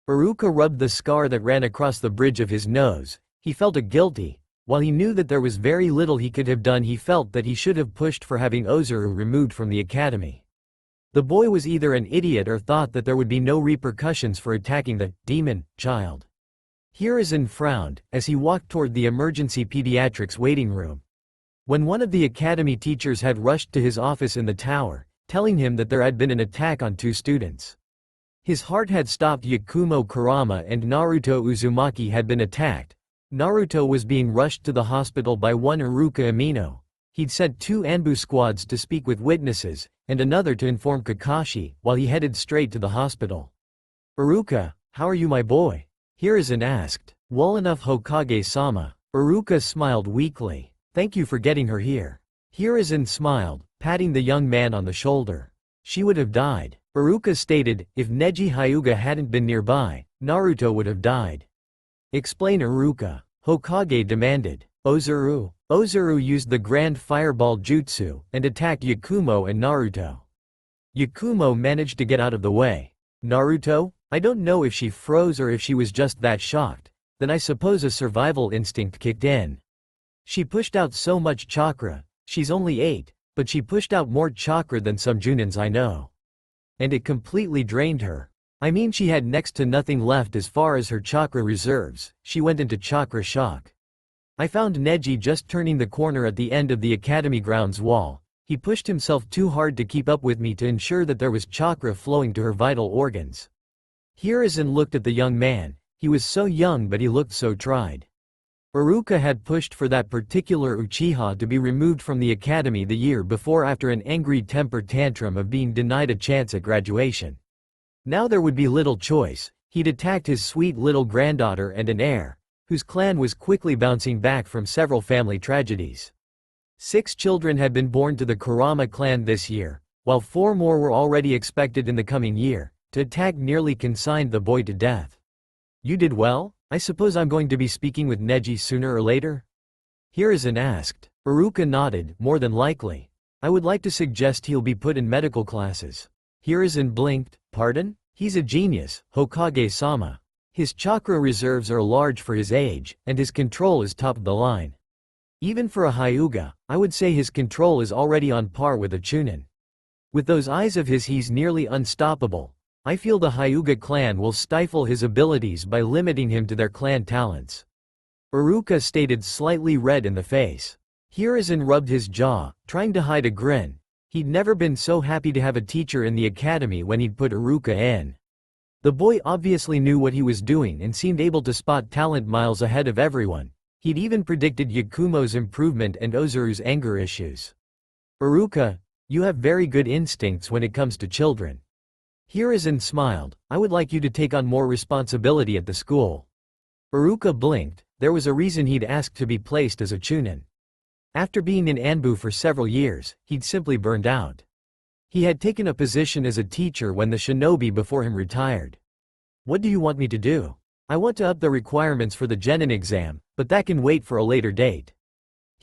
Aruka rubbed the scar that ran across the bridge of his nose. He felt guilty. While he knew that there was very little he could have done, he felt that he should have pushed for having Ozuru removed from the academy. The boy was either an idiot or thought that there would be no repercussions for attacking the demon child. Hiruzen frowned as he walked toward the emergency pediatrics waiting room. When one of the academy teachers had rushed to his office in the tower, telling him that there had been an attack on 2 students. His heart had stopped. Yakumo Kurama and Naruto Uzumaki had been attacked. Naruto was being rushed to the hospital by one Aruka Amino. He'd sent 2 Anbu squads to speak with witnesses, and another to inform Kakashi, while he headed straight to the hospital. Aruka, how are you, my boy? Hiruzen asked. Well enough, Hokage-sama. Aruka smiled weakly. Thank you for getting her here. Hiruzen smiled, patting the young man on the shoulder. She would have died. Aruka stated, if Neji Hyuga hadn't been nearby, Naruto would have died. Explain, Aruka. Hokage demanded. Ozuru. Ozuru used the grand fireball jutsu, and attacked Yakumo and Naruto. Yakumo managed to get out of the way. Naruto? I don't know if she froze or if she was just that shocked. Then I suppose a survival instinct kicked in. She pushed out so much chakra. She's only 8, but she pushed out more chakra than some Junins I know. And it completely drained her. I mean, she had next to nothing left as far as her chakra reserves. She went into chakra shock. I found Neji just turning the corner at the end of the academy grounds wall. He pushed himself too hard to keep up with me to ensure that there was chakra flowing to her vital organs. Hiruzen looked at the young man. He was so young but he looked so tried. Aruka had pushed for that particular Uchiha to be removed from the academy the year before after an angry temper tantrum of being denied a chance at graduation. Now there would be little choice. He'd attacked his sweet little granddaughter and an heir, whose clan was quickly bouncing back from several family tragedies. 6 children had been born to the Kurama clan this year, while 4 more were already expected in the coming year. To attack nearly consigned the boy to death. You did well? I suppose I'm going to be speaking with Neji sooner or later? Hiruzen asked. Aruka nodded, more than likely. I would like to suggest he'll be put in medical classes. Hiruzen blinked. Pardon? He's a genius, Hokage-sama. His chakra reserves are large for his age, and his control is top of the line. Even for a Hyuga, I would say his control is already on par with a Chunin. With those eyes of his he's nearly unstoppable. I feel the Hyuga clan will stifle his abilities by limiting him to their clan talents. Aruka stated, slightly red in the face. Hiruzen rubbed his jaw, trying to hide a grin. He'd never been so happy to have a teacher in the academy when he'd put Aruka in. The boy obviously knew what he was doing and seemed able to spot talent miles ahead of everyone. He'd even predicted Yakumo's improvement and Ozuru's anger issues. Aruka, you have very good instincts when it comes to children. Hiruzen smiled. I would like you to take on more responsibility at the school. Aruka blinked. There was a reason he'd asked to be placed as a Chunin. After being in Anbu for several years, he'd simply burned out. He had taken a position as a teacher when the shinobi before him retired. What do you want me to do? I want to up the requirements for the genin exam, but that can wait for a later date.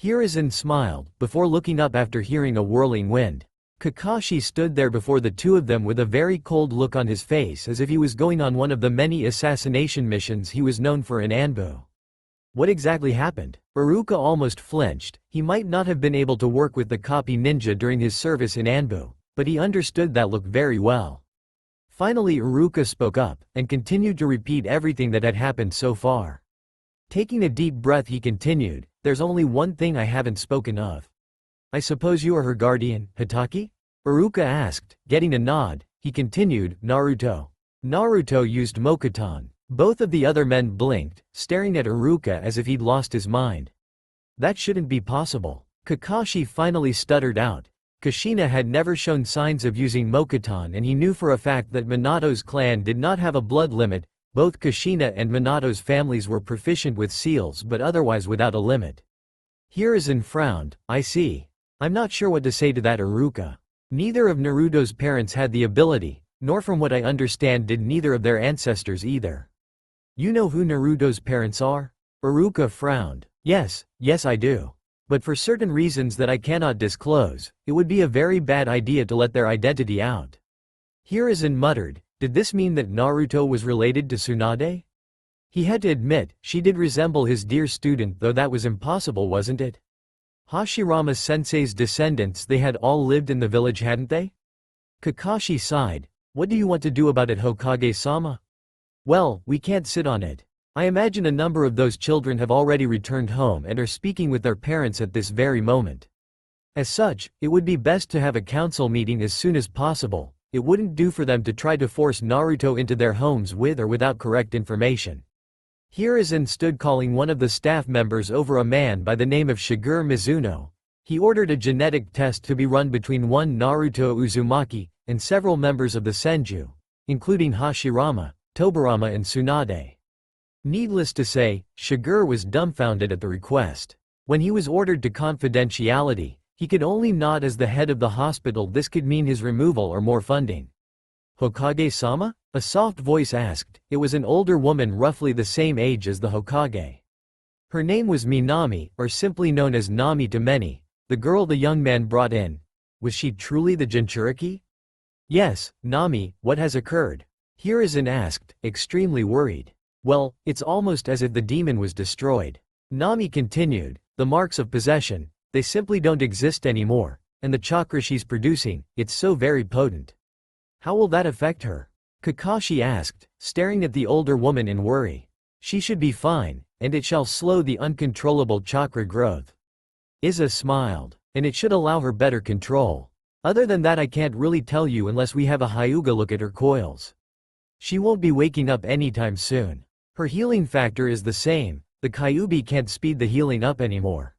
Hiruzen smiled, before looking up after hearing a whirling wind. Kakashi stood there before the two of them with a very cold look on his face as if he was going on one of the many assassination missions he was known for in Anbu. What exactly happened? Aruka almost flinched. He might not have been able to work with the copy ninja during his service in Anbu, but he understood that look very well. Finally Aruka spoke up, and continued to repeat everything that had happened so far. Taking a deep breath he continued, there's only one thing I haven't spoken of. I suppose you are her guardian, Hitaki? Aruka asked, getting a nod. He continued, Naruto. Naruto used Mokuton. Both of the other men blinked, staring at Aruka as if he'd lost his mind. That shouldn't be possible. Kakashi finally stuttered out. Kushina had never shown signs of using Mokuton and he knew for a fact that Minato's clan did not have a blood limit. Both Kushina and Minato's families were proficient with seals but otherwise without a limit. Hiruzen frowned. I see. I'm not sure what to say to that, Aruka. Neither of Naruto's parents had the ability, nor from what I understand did neither of their ancestors either. You know who Naruto's parents are? Aruka frowned. Yes I do. But for certain reasons that I cannot disclose, it would be a very bad idea to let their identity out. Hiruzen muttered, did this mean that Naruto was related to Tsunade? He had to admit, she did resemble his dear student, though that was impossible, wasn't it? Hashirama sensei's descendants, they had all lived in the village, hadn't they? Kakashi sighed. What do you want to do about it, Hokage-sama? Well, we can't sit on it. I imagine a number of those children have already returned home and are speaking with their parents at this very moment. As such, it would be best to have a council meeting as soon as possible. It wouldn't do for them to try to force Naruto into their homes with or without correct information. Hiruzen stood calling one of the staff members over, a man by the name of Shigeru Mizuno. He ordered a genetic test to be run between one Naruto Uzumaki and several members of the Senju, including Hashirama, Tobirama and Tsunade. Needless to say, Shigeru was dumbfounded at the request. When he was ordered to confidentiality, he could only nod as the head of the hospital. This could mean his removal or more funding. Hokage-sama? A soft voice asked. It was an older woman roughly the same age as the Hokage. Her name was Minami, or simply known as Nami to many, the girl the young man brought in. Was she truly the Jinchuriki? Yes, Nami, what has occurred? Hiruzen asked, extremely worried. Well, it's almost as if the demon was destroyed. Nami continued, the marks of possession, they simply don't exist anymore, and the chakra she's producing, it's so very potent. How will that affect her? Kakashi asked, staring at the older woman in worry. She should be fine, and it shall slow the uncontrollable chakra growth. Iza smiled, and it should allow her better control. Other than that I can't really tell you unless we have a Hyuga look at her coils. She won't be waking up anytime soon. Her healing factor is the same, the Kyuubi can't speed the healing up anymore.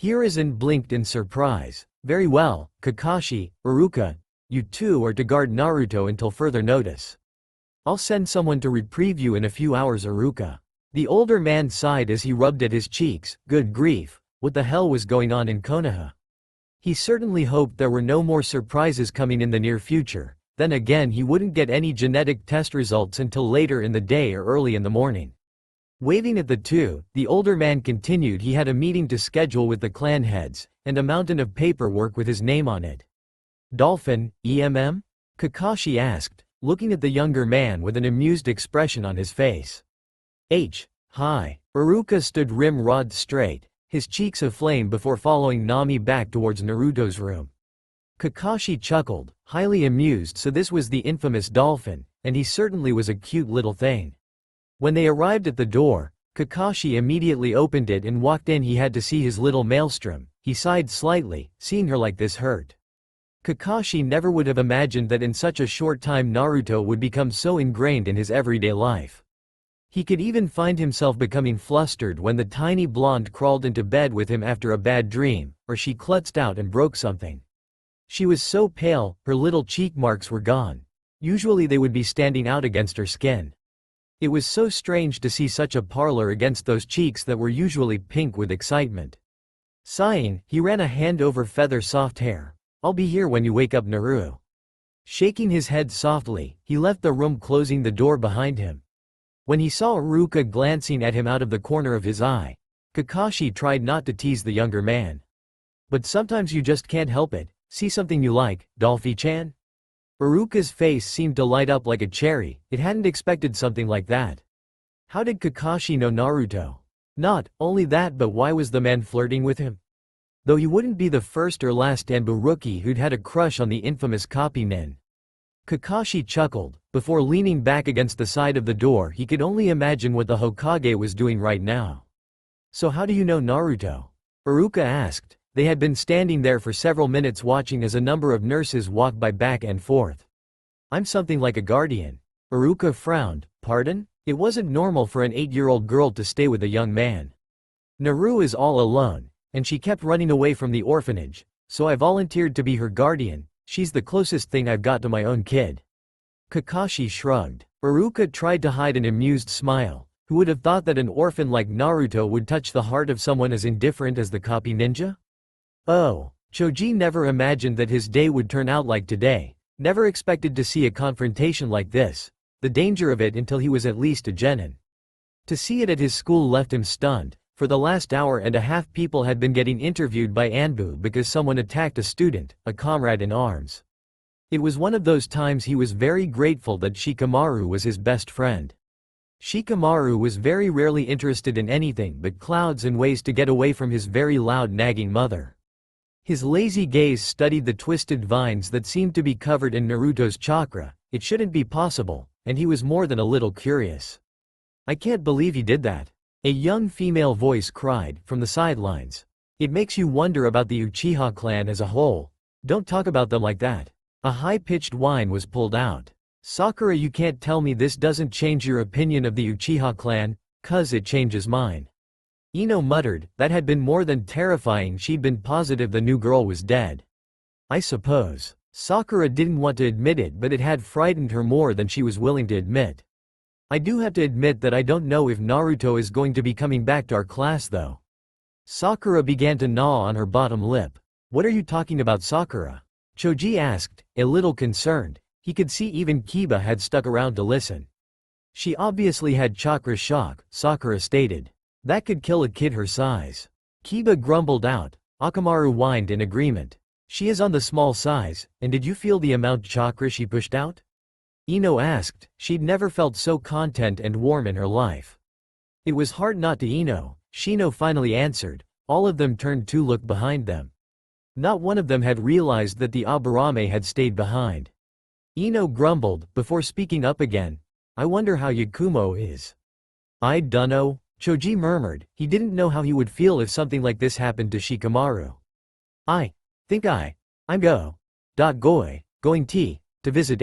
Hiruzen blinked in surprise. Very well, Kakashi, Aruka, you two are to guard Naruto until further notice. I'll send someone to reprieve you in a few hours, Aruka. The older man sighed as he rubbed at his cheeks. Good grief, what the hell was going on in Konoha? He certainly hoped there were no more surprises coming in the near future. Then again, he wouldn't get any genetic test results until later in the day or early in the morning. Waving at the two, the older man continued he had a meeting to schedule with the clan heads, and a mountain of paperwork with his name on it. Dolphin, EMM? Kakashi asked, looking at the younger man with an amused expression on his face. Hi. Aruka stood rim-rod straight, his cheeks aflame before following Nami back towards Naruto's room. Kakashi chuckled, highly amused, so this was the infamous Dolphin, and he certainly was a cute little thing. When they arrived at the door, Kakashi immediately opened it and walked in. He had to see his little maelstrom. He sighed slightly, seeing her like this hurt. Kakashi never would have imagined that in such a short time Naruto would become so ingrained in his everyday life. He could even find himself becoming flustered when the tiny blonde crawled into bed with him after a bad dream, or she klutzed out and broke something. She was so pale, her little cheek marks were gone. Usually they would be standing out against her skin. It was so strange to see such a pallor against those cheeks that were usually pink with excitement. Sighing, he ran a hand over feather soft hair. I'll be here when you wake up, Naru. Shaking his head softly, he left the room, closing the door behind him. When he saw Aruka glancing at him out of the corner of his eye, Kakashi tried not to tease the younger man. But sometimes you just can't help it. See something you like, Dolphy-chan? Aruka's face seemed to light up like a cherry. It hadn't expected something like that. How did Kakashi know Naruto? Not only that, but why was the man flirting with him? Though he wouldn't be the first or last Anbu rookie who'd had a crush on the infamous copy nin. Kakashi chuckled. Before leaning back against the side of the door, he could only imagine what the Hokage was doing right now. So how do you know Naruto? Aruka asked. They had been standing there for several minutes watching as a number of nurses walked by back and forth. I'm something like a guardian. Aruka frowned. Pardon? It wasn't normal for an 8-year-old girl to stay with a young man. Naru is all alone, and she kept running away from the orphanage, so I volunteered to be her guardian. She's the closest thing I've got to my own kid. Kakashi shrugged. Aruka tried to hide an amused smile. Who would have thought that an orphan like Naruto would touch the heart of someone as indifferent as the copy ninja? Oh, Choji never imagined that his day would turn out like today, never expected to see a confrontation like this, the danger of it until he was at least a genin. To see it at his school left him stunned. For the last hour and a half people had been getting interviewed by Anbu because someone attacked a student, a comrade in arms. It was one of those times he was very grateful that Shikamaru was his best friend. Shikamaru was very rarely interested in anything but clouds and ways to get away from his very loud nagging mother. His lazy gaze studied the twisted vines that seemed to be covered in Naruto's chakra. It shouldn't be possible, and he was more than a little curious. I can't believe he did that. A young female voice cried from the sidelines. It makes you wonder about the Uchiha clan as a whole. Don't talk about them like that. A high-pitched whine was pulled out. Sakura, you can't tell me this doesn't change your opinion of the Uchiha clan, 'cause it changes mine. Ino muttered. That had been more than terrifying. She'd been positive the new girl was dead. I suppose. Sakura didn't want to admit it, but it had frightened her more than she was willing to admit. I do have to admit that I don't know if Naruto is going to be coming back to our class though. Sakura began to gnaw on her bottom lip. What are you talking about, Sakura? Choji asked, a little concerned. He could see even Kiba had stuck around to listen. She obviously had chakra shock, Sakura stated. That could kill a kid her size. Kiba grumbled out. Akamaru whined in agreement. She is on the small size, and did you feel the amount chakra she pushed out? Ino asked. She'd never felt so content and warm in her life. It was hard not to Ino. Shino finally answered. All of them turned to look behind them. Not one of them had realized that the Aburame had stayed behind. Ino grumbled, before speaking up again. I wonder how Yakumo is. I dunno. Choji murmured. He didn't know how he would feel if something like this happened to Shikamaru. I think I'm going to visit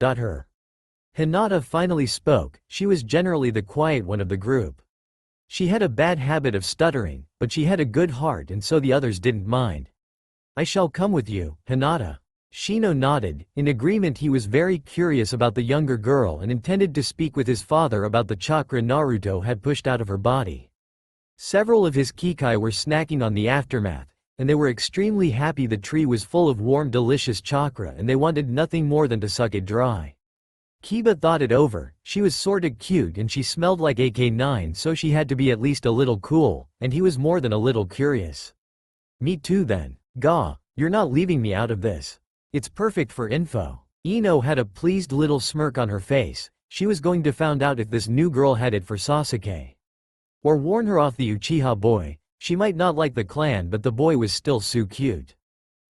her. Hinata finally spoke. She was generally the quiet one of the group. She had a bad habit of stuttering, but she had a good heart and so the others didn't mind. I shall come with you, Hinata. Shino nodded. In agreement. He was very curious about the younger girl and intended to speak with his father about the chakra Naruto had pushed out of her body. Several of his Kikai were snacking on the aftermath, and they were extremely happy. The tree was full of warm delicious chakra and they wanted nothing more than to suck it dry. Kiba thought it over. She was sorta cute and she smelled like AK-9, so she had to be at least a little cool, and he was more than a little curious. Me too then. Gah, you're not leaving me out of this. It's perfect for info. Ino had a pleased little smirk on her face. She was going to find out if this new girl had it for Sasuke. Or warn her off the Uchiha boy. She might not like the clan but the boy was still so cute.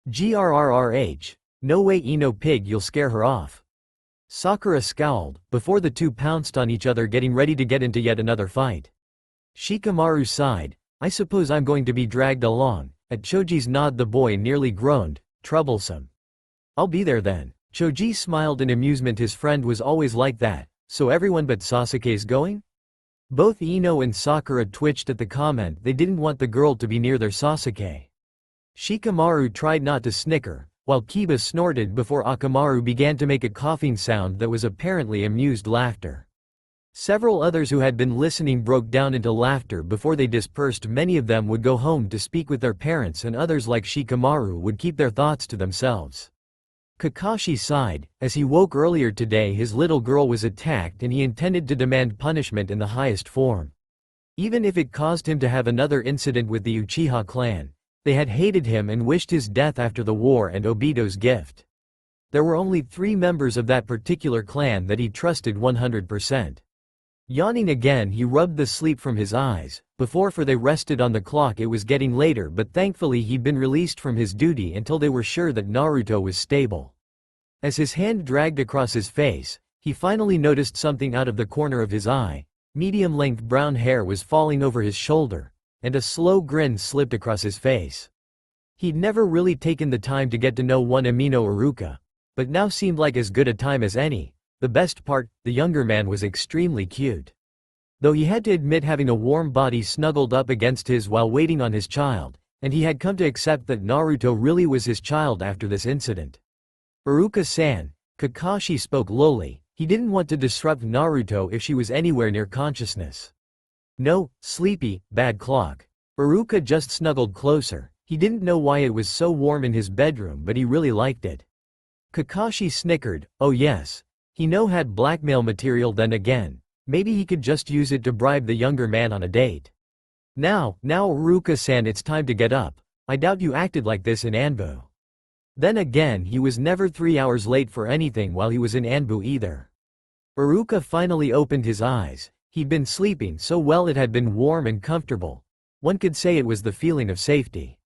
Grrrh. No way Ino pig, you'll scare her off. Sakura scowled, before the two pounced on each other getting ready to get into yet another fight. Shikamaru sighed. I suppose I'm going to be dragged along. At Choji's nod the boy nearly groaned. Troublesome. I'll be there then. Choji smiled in amusement. His friend was always like that. So everyone but Sasuke's going? Both Ino and Sakura twitched at the comment. They didn't want the girl to be near their Sasuke. Shikamaru tried not to snicker, while Kiba snorted before Akamaru began to make a coughing sound that was apparently amused laughter. Several others who had been listening broke down into laughter before they dispersed. Many of them would go home to speak with their parents and others like Shikamaru would keep their thoughts to themselves. Kakashi sighed. As he woke earlier today his little girl was attacked and he intended to demand punishment in the highest form. Even if it caused him to have another incident with the Uchiha clan. They had hated him and wished his death after the war and Obito's gift. There were only 3 members of that particular clan that he trusted 100%. Yawning again he rubbed the sleep from his eyes, for they rested on the clock. It was getting later but thankfully he'd been released from his duty until they were sure that Naruto was stable. As his hand dragged across his face, he finally noticed something out of the corner of his eye. Medium-length brown hair was falling over his shoulder, and a slow grin slipped across his face. He'd never really taken the time to get to know one Amino Aruka, but now seemed like as good a time as any. The best part, the younger man was extremely cute. Though he had to admit having a warm body snuggled up against his while waiting on his child, and he had come to accept that Naruto really was his child after this incident. Aruka-san, Kakashi spoke lowly. He didn't want to disrupt Naruto if she was anywhere near consciousness. No, sleepy, bad clock. Aruka just snuggled closer. He didn't know why it was so warm in his bedroom but he really liked it. Kakashi snickered. Oh yes. He had blackmail material. Then again, maybe he could just use it to bribe the younger man on a date. Now Aruka-san, it's time to get up. I doubt you acted like this in Anbu. Then again, he was never 3 hours late for anything while he was in Anbu either. Aruka finally opened his eyes. He'd been sleeping so well it had been warm and comfortable. One could say it was the feeling of safety.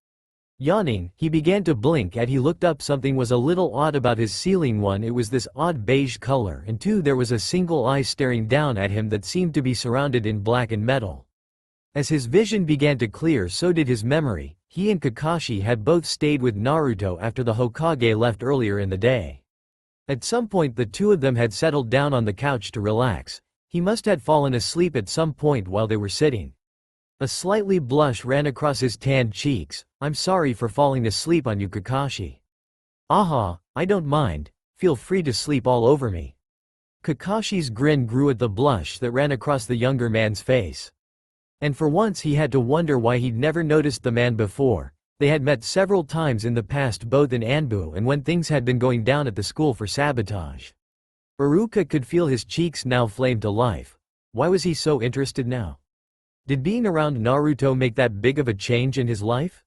Yawning, he began to blink. As he looked up, something was a little odd about his ceiling. 1, it was this odd beige color, and 2, there was a single eye staring down at him that seemed to be surrounded in black and metal. As his vision began to clear, so did his memory. He and Kakashi had both stayed with Naruto after the Hokage left earlier in the day. At some point the two of them had settled down on the couch to relax. He must have fallen asleep at some point while they were sitting. A slightly blush ran across his tanned cheeks. I'm sorry for falling asleep on you, Kakashi. Aha, I don't mind. Feel free to sleep all over me. Kakashi's grin grew at the blush that ran across the younger man's face. And for once he had to wonder why he'd never noticed the man before. They had met several times in the past, both in Anbu and when things had been going down at the school for sabotage. Aruka could feel his cheeks now flamed to life. Why was he so interested now? Did being around Naruto make that big of a change in his life?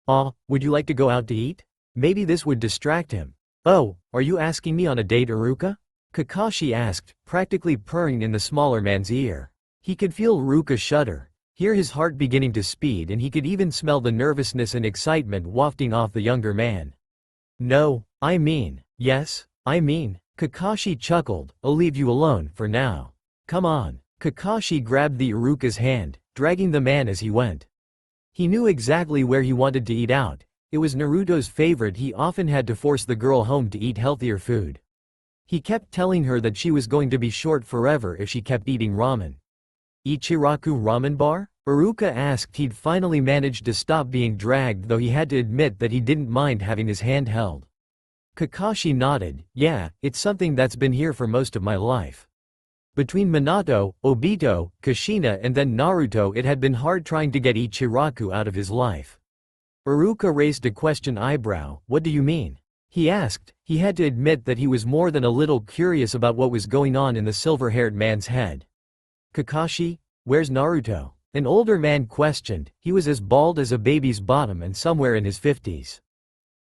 Would you like to go out to eat? Maybe this would distract him. Oh, are you asking me on a date, Aruka? Kakashi asked, practically purring in the smaller man's ear. He could feel Aruka shudder, hear his heart beginning to speed, and he could even smell the nervousness and excitement wafting off the younger man. No, I mean, yes, I mean, Kakashi chuckled, I'll leave you alone for now. Come on. Kakashi grabbed the Aruka's hand, dragging the man as he went. He knew exactly where he wanted to eat out. It was Naruto's favorite. He often had to force the girl home to eat healthier food. He kept telling her that she was going to be short forever if she kept eating ramen. Ichiraku ramen bar? Aruka asked. He'd finally managed to stop being dragged, though he had to admit that he didn't mind having his hand held. Kakashi nodded. Yeah, it's something that's been here for most of my life. Between Minato, Obito, Kushina and then Naruto, it had been hard trying to get Ichiraku out of his life. Aruka raised a question eyebrow. What do you mean? He asked. He had to admit that he was more than a little curious about what was going on in the silver-haired man's head. Kakashi, where's Naruto? An older man questioned. He was as bald as a baby's bottom and somewhere in his 50s.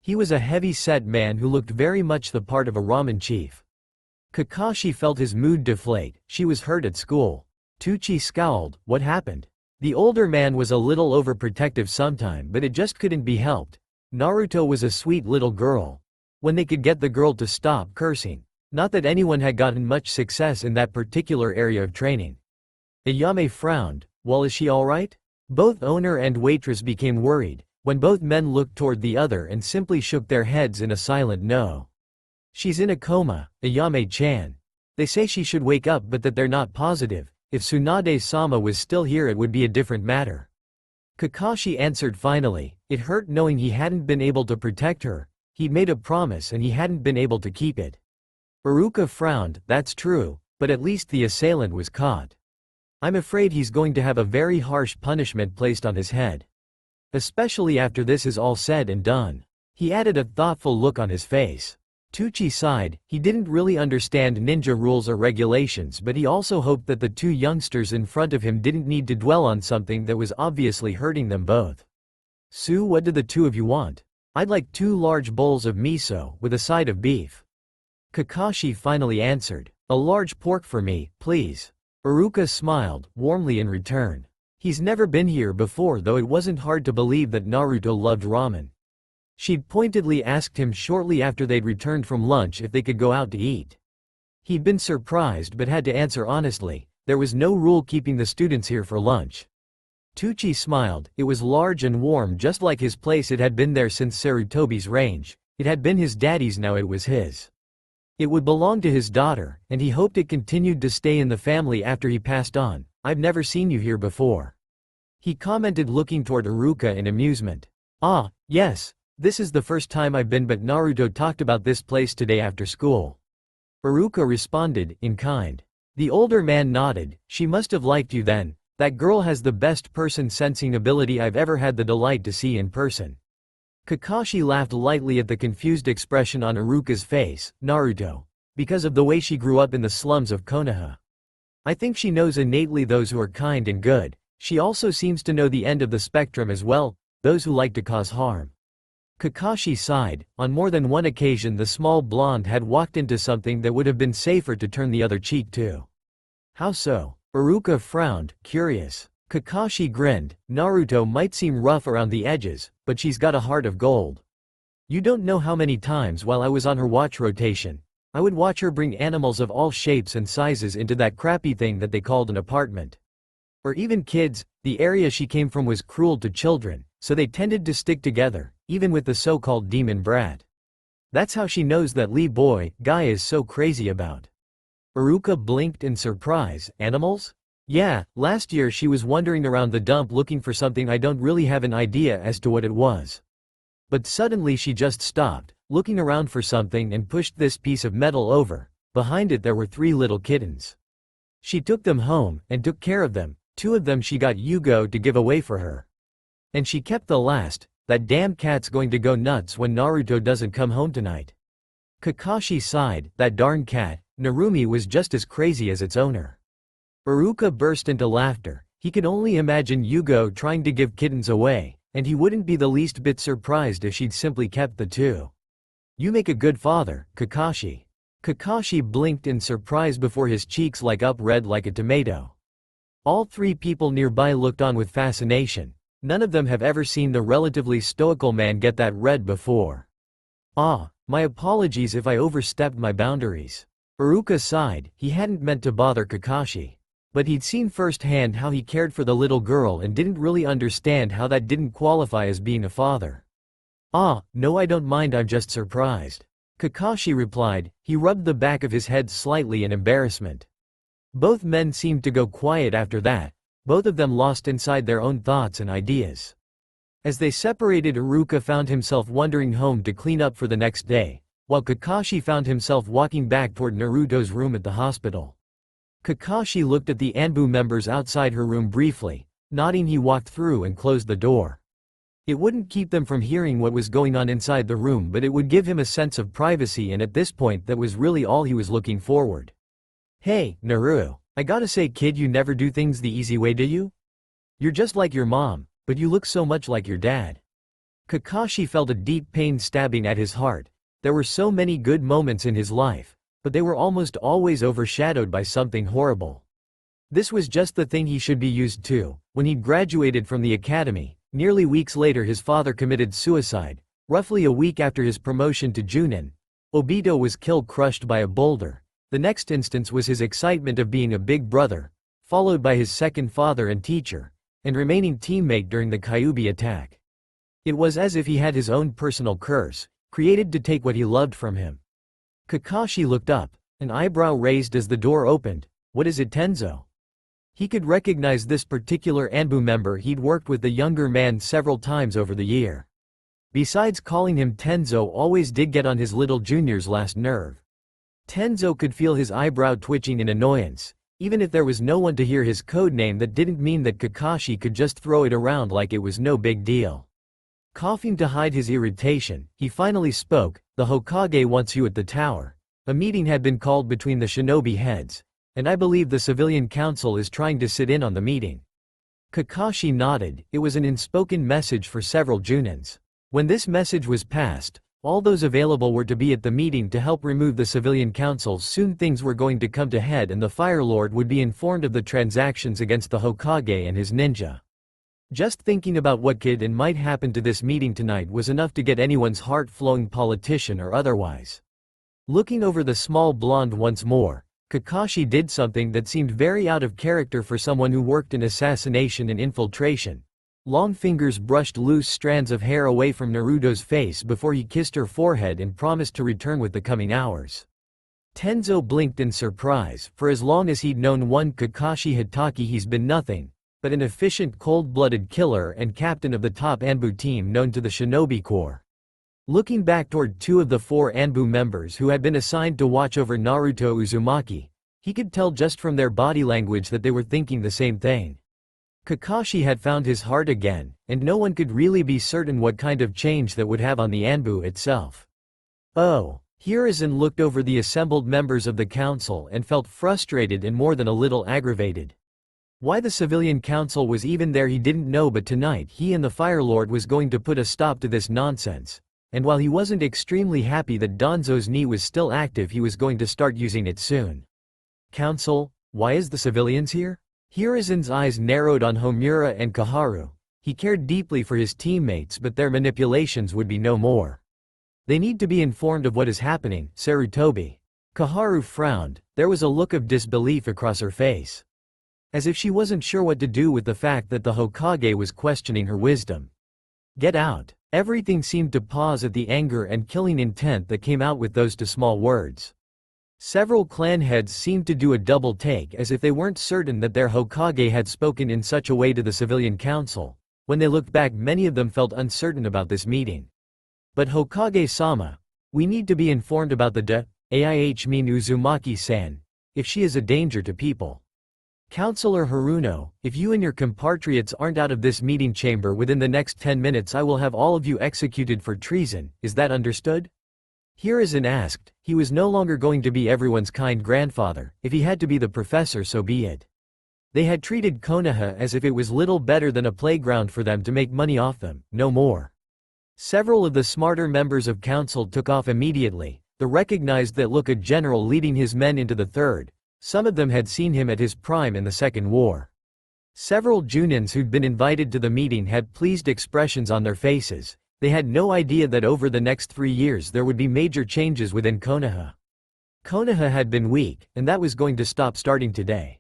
He was a heavy-set man who looked very much the part of a ramen chief. Kakashi felt his mood deflate. She was hurt at school. Tucci scowled. What happened? The older man was a little overprotective sometime, but it just couldn't be helped. Naruto was a sweet little girl. When they could get the girl to stop cursing. Not that anyone had gotten much success in that particular area of training. Ayame frowned. Well, is she alright? Both owner and waitress became worried, when both men looked toward the other and simply shook their heads in a silent no. She's in a coma, Ayame-chan. They say she should wake up, but that they're not positive. If Tsunade-sama was still here, it would be a different matter. Kakashi answered finally. It hurt knowing he hadn't been able to protect her. He'd made a promise and he hadn't been able to keep it. Aruka frowned. That's true, but at least the assailant was caught. I'm afraid he's going to have a very harsh punishment placed on his head. Especially after this is all said and done. He added, a thoughtful look on his face. Tucci sighed. He didn't really understand ninja rules or regulations, but he also hoped that the two youngsters in front of him didn't need to dwell on something that was obviously hurting them both. Sue, what do the two of you want? I'd like 2 large bowls of miso, with a side of beef. Kakashi finally answered. A large pork for me, please. Aruka smiled, warmly in return. He's never been here before, though it wasn't hard to believe that Naruto loved ramen. She'd pointedly asked him shortly after they'd returned from lunch if they could go out to eat. He'd been surprised but had to answer honestly. There was no rule keeping the students here for lunch. Tucci smiled. It was large and warm, just like his place. It had been there since Sarutobi's range. It had been his daddy's, now it was his. It would belong to his daughter, and he hoped it continued to stay in the family after he passed on. I've never seen you here before. He commented, looking toward Aruka in amusement. Ah, yes. This is the first time I've been, but Naruto talked about this place today after school. Aruka responded, in kind. The older man nodded. She must have liked you then. That girl has the best person-sensing ability I've ever had the delight to see in person. Kakashi laughed lightly at the confused expression on Aruka's face. Naruto. Because of the way she grew up in the slums of Konoha. I think she knows innately those who are kind and good. She also seems to know the end of the spectrum as well, those who like to cause harm. Kakashi sighed. On more than one occasion the small blonde had walked into something that would have been safer to turn the other cheek to. How so? Aruka frowned, curious. Kakashi grinned. Naruto might seem rough around the edges, but she's got a heart of gold. You don't know how many times while I was on her watch rotation, I would watch her bring animals of all shapes and sizes into that crappy thing that they called an apartment. Or even kids. The area she came from was cruel to children, so they tended to stick together, even with the so-called demon brat. That's how she knows that Lee boy, guy is so crazy about. Aruka blinked in surprise. Animals? Yeah, last year she was wandering around the dump looking for something. I don't really have an idea as to what it was. But suddenly she just stopped, looking around for something, and pushed this piece of metal over. Behind it there were 3 little kittens. She took them home, and took care of them. 2 of them she got Yugo to give away for her. And she kept the last. That damn cat's going to go nuts when Naruto doesn't come home tonight. Kakashi sighed. That darn cat, Narumi, was just as crazy as its owner. Aruka burst into laughter. He could only imagine Yugo trying to give kittens away, and he wouldn't be the least bit surprised if she'd simply kept the 2. You make a good father, Kakashi. Kakashi blinked in surprise before his cheeks lighted up red like a tomato. All 3 people nearby looked on with fascination. None of them have ever seen the relatively stoical man get that red before. Ah, my apologies if I overstepped my boundaries. Aruka sighed. He hadn't meant to bother Kakashi. But he'd seen firsthand how he cared for the little girl and didn't really understand how that didn't qualify as being a father. "Ah, no, I don't mind, I'm just surprised," Kakashi replied. He rubbed the back of his head slightly in embarrassment. Both men seemed to go quiet after that, both of them lost inside their own thoughts and ideas. As they separated, Aruka found himself wandering home to clean up for the next day, while Kakashi found himself walking back toward Naruto's room at the hospital. Kakashi looked at the Anbu members outside her room briefly. Nodding, he walked through and closed the door. It wouldn't keep them from hearing what was going on inside the room, but it would give him a sense of privacy, and at this point that was really all he was looking forward. "Hey, Naru, I gotta say kid, you never do things the easy way, do you? You're just like your mom, but you look so much like your dad." Kakashi felt a deep pain stabbing at his heart. There were so many good moments in his life, but they were almost always overshadowed by something horrible. This was just the thing he should be used to. When he graduated from the academy, nearly weeks later his father committed suicide. Roughly a week after his promotion to Junin, Obito was killed, crushed by a boulder. The next instance was his excitement of being a big brother, followed by his second father and teacher, and remaining teammate during the Kyuubi attack. It was as if he had his own personal curse, created to take what he loved from him. Kakashi looked up, an eyebrow raised as the door opened. "What is it, Tenzo?" He could recognize this particular Anbu member. He'd worked with the younger man several times over the year. Besides, calling him Tenzo always did get on his little junior's last nerve. Tenzo could feel his eyebrow twitching in annoyance. Even if there was no one to hear his code name, that didn't mean that Kakashi could just throw it around like it was no big deal. Coughing to hide his irritation, he finally spoke. "The Hokage wants you at the tower. A meeting had been called between the shinobi heads, and I believe the civilian council is trying to sit in on the meeting." Kakashi nodded. It was an unspoken message for several Junins. When this message was passed, all those available were to be at the meeting to help remove the civilian council. Soon things were going to come to head, and the Fire Lord would be informed of the transactions against the Hokage and his ninja. Just thinking about what could and might happen to this meeting tonight was enough to get anyone's heart flowing, politician or otherwise. Looking over the small blonde once more, Kakashi did something that seemed very out of character for someone who worked in assassination and infiltration. Long fingers brushed loose strands of hair away from Naruto's face before he kissed her forehead and promised to return with the coming hours. Tenzo blinked in surprise. For as long as he'd known one Kakashi Hitaki, he's been nothing but an efficient, cold-blooded killer and captain of the top Anbu team known to the Shinobi Corps. Looking back toward two of the four Anbu members who had been assigned to watch over Naruto Uzumaki, he could tell just from their body language that they were thinking the same thing. Kakashi had found his heart again, and no one could really be certain what kind of change that would have on the Anbu itself. Oh, Hiruzen looked over the assembled members of the council and felt frustrated and more than a little aggravated. Why the civilian council was even there he didn't know, but tonight he and the Fire Lord was going to put a stop to this nonsense. And while he wasn't extremely happy that Danzo's knee was still active, he was going to start using it soon. "Council, why is the civilians here?" Hiruzen's eyes narrowed on Homura and Kaharu. He cared deeply for his teammates, but their manipulations would be no more. "They need to be informed of what is happening, Sarutobi." Kaharu frowned. There was a look of disbelief across her face, as if she wasn't sure what to do with the fact that the Hokage was questioning her wisdom. "Get out." Everything seemed to pause at the anger and killing intent that came out with those two small words. Several clan heads seemed to do a double take, as if they weren't certain that their Hokage had spoken in such a way to the civilian council. When they looked back, many of them felt uncertain about this meeting. "But Hokage-sama, we need to be informed about the AIH mean Uzumaki-san, if she is a danger to people." "Counselor Haruno, if you and your compatriots aren't out of this meeting chamber within the next 10 minutes, I will have all of you executed for treason, is that understood?" Hiruzen asked. He was no longer going to be everyone's kind grandfather. If he had to be the professor, so be it. They had treated Konoha as if it was little better than a playground for them to make money off them, no more. Several of the smarter members of council took off immediately. They recognized that look, a general leading his men into the third. Some of them had seen him at his prime in the Second War. Several Junins who'd been invited to the meeting had pleased expressions on their faces. They had no idea that over the next 3 years there would be major changes within Konoha. Konoha had been weak, and that was going to stop starting today.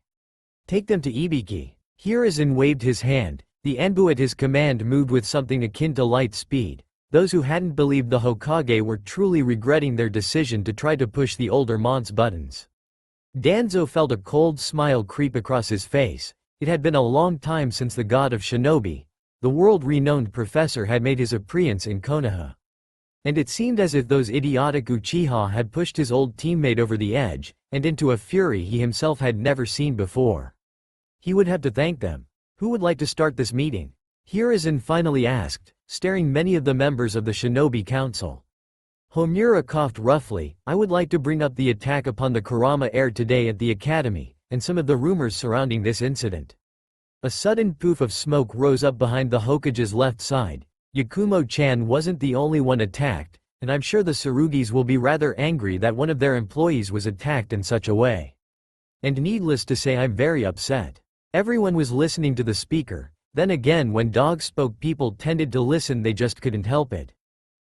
Take them to Ibiki. Hiruzen waved his hand. The Anbu at his command moved with something akin to light speed. Those who hadn't believed the Hokage were truly regretting their decision to try to push the older Mont's buttons. Danzo felt a cold smile creep across his face. It had been a long time since the god of shinobi, the world-renowned professor, had made his appearance in Konoha. And it seemed as if those idiotic Uchiha had pushed his old teammate over the edge, and into a fury he himself had never seen before. He would have to thank them. Who would like to start this meeting? Hiruzen finally asked, staring many of the members of the Shinobi Council. Homura coughed roughly. I would like to bring up the attack upon the Kurama heir today at the academy, and some of the rumors surrounding this incident. A sudden poof of smoke rose up behind the Hokage's left side. Yakumo-chan wasn't the only one attacked, and I'm sure the Tsurugis will be rather angry that one of their employees was attacked in such a way. And needless to say, I'm very upset. Everyone was listening to the speaker. Then again, when dogs spoke, people tended to listen, they just couldn't help it.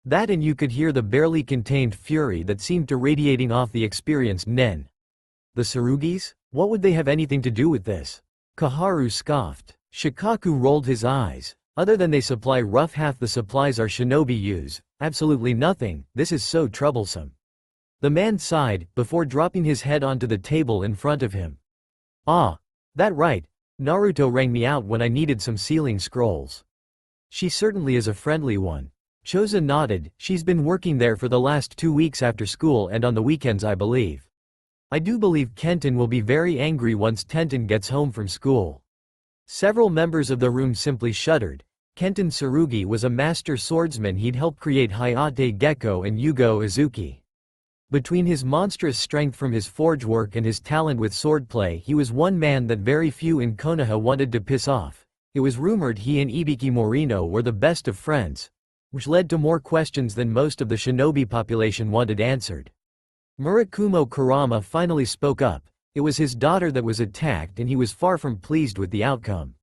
That, and you could hear the barely contained fury that seemed to radiating off the experienced Nen. The Tsurugis? What would they have anything to do with this? Kaharu scoffed. Shikaku rolled his eyes. Other than they supply rough half the supplies our shinobi use, absolutely nothing. This is so troublesome. The man sighed, before dropping his head onto the table in front of him. Ah. That right. Naruto rang me out when I needed some sealing scrolls. She certainly is a friendly one. Choza nodded. She's been working there for the last 2 weeks after school and on the weekends, I believe. I do believe Kenten will be very angry once Tenten gets home from school. Several members of the room simply shuddered. Kenten Tsurugi was a master swordsman. He'd helped create Hayate Gecko and Yugo Uzuki. Between his monstrous strength from his forge work and his talent with swordplay, he was one man that very few in Konoha wanted to piss off. It was rumored he and Ibiki Morino were the best of friends, which led to more questions than most of the shinobi population wanted answered. Murakumo Kurama finally spoke up. It was his daughter that was attacked, and he was far from pleased with the outcome.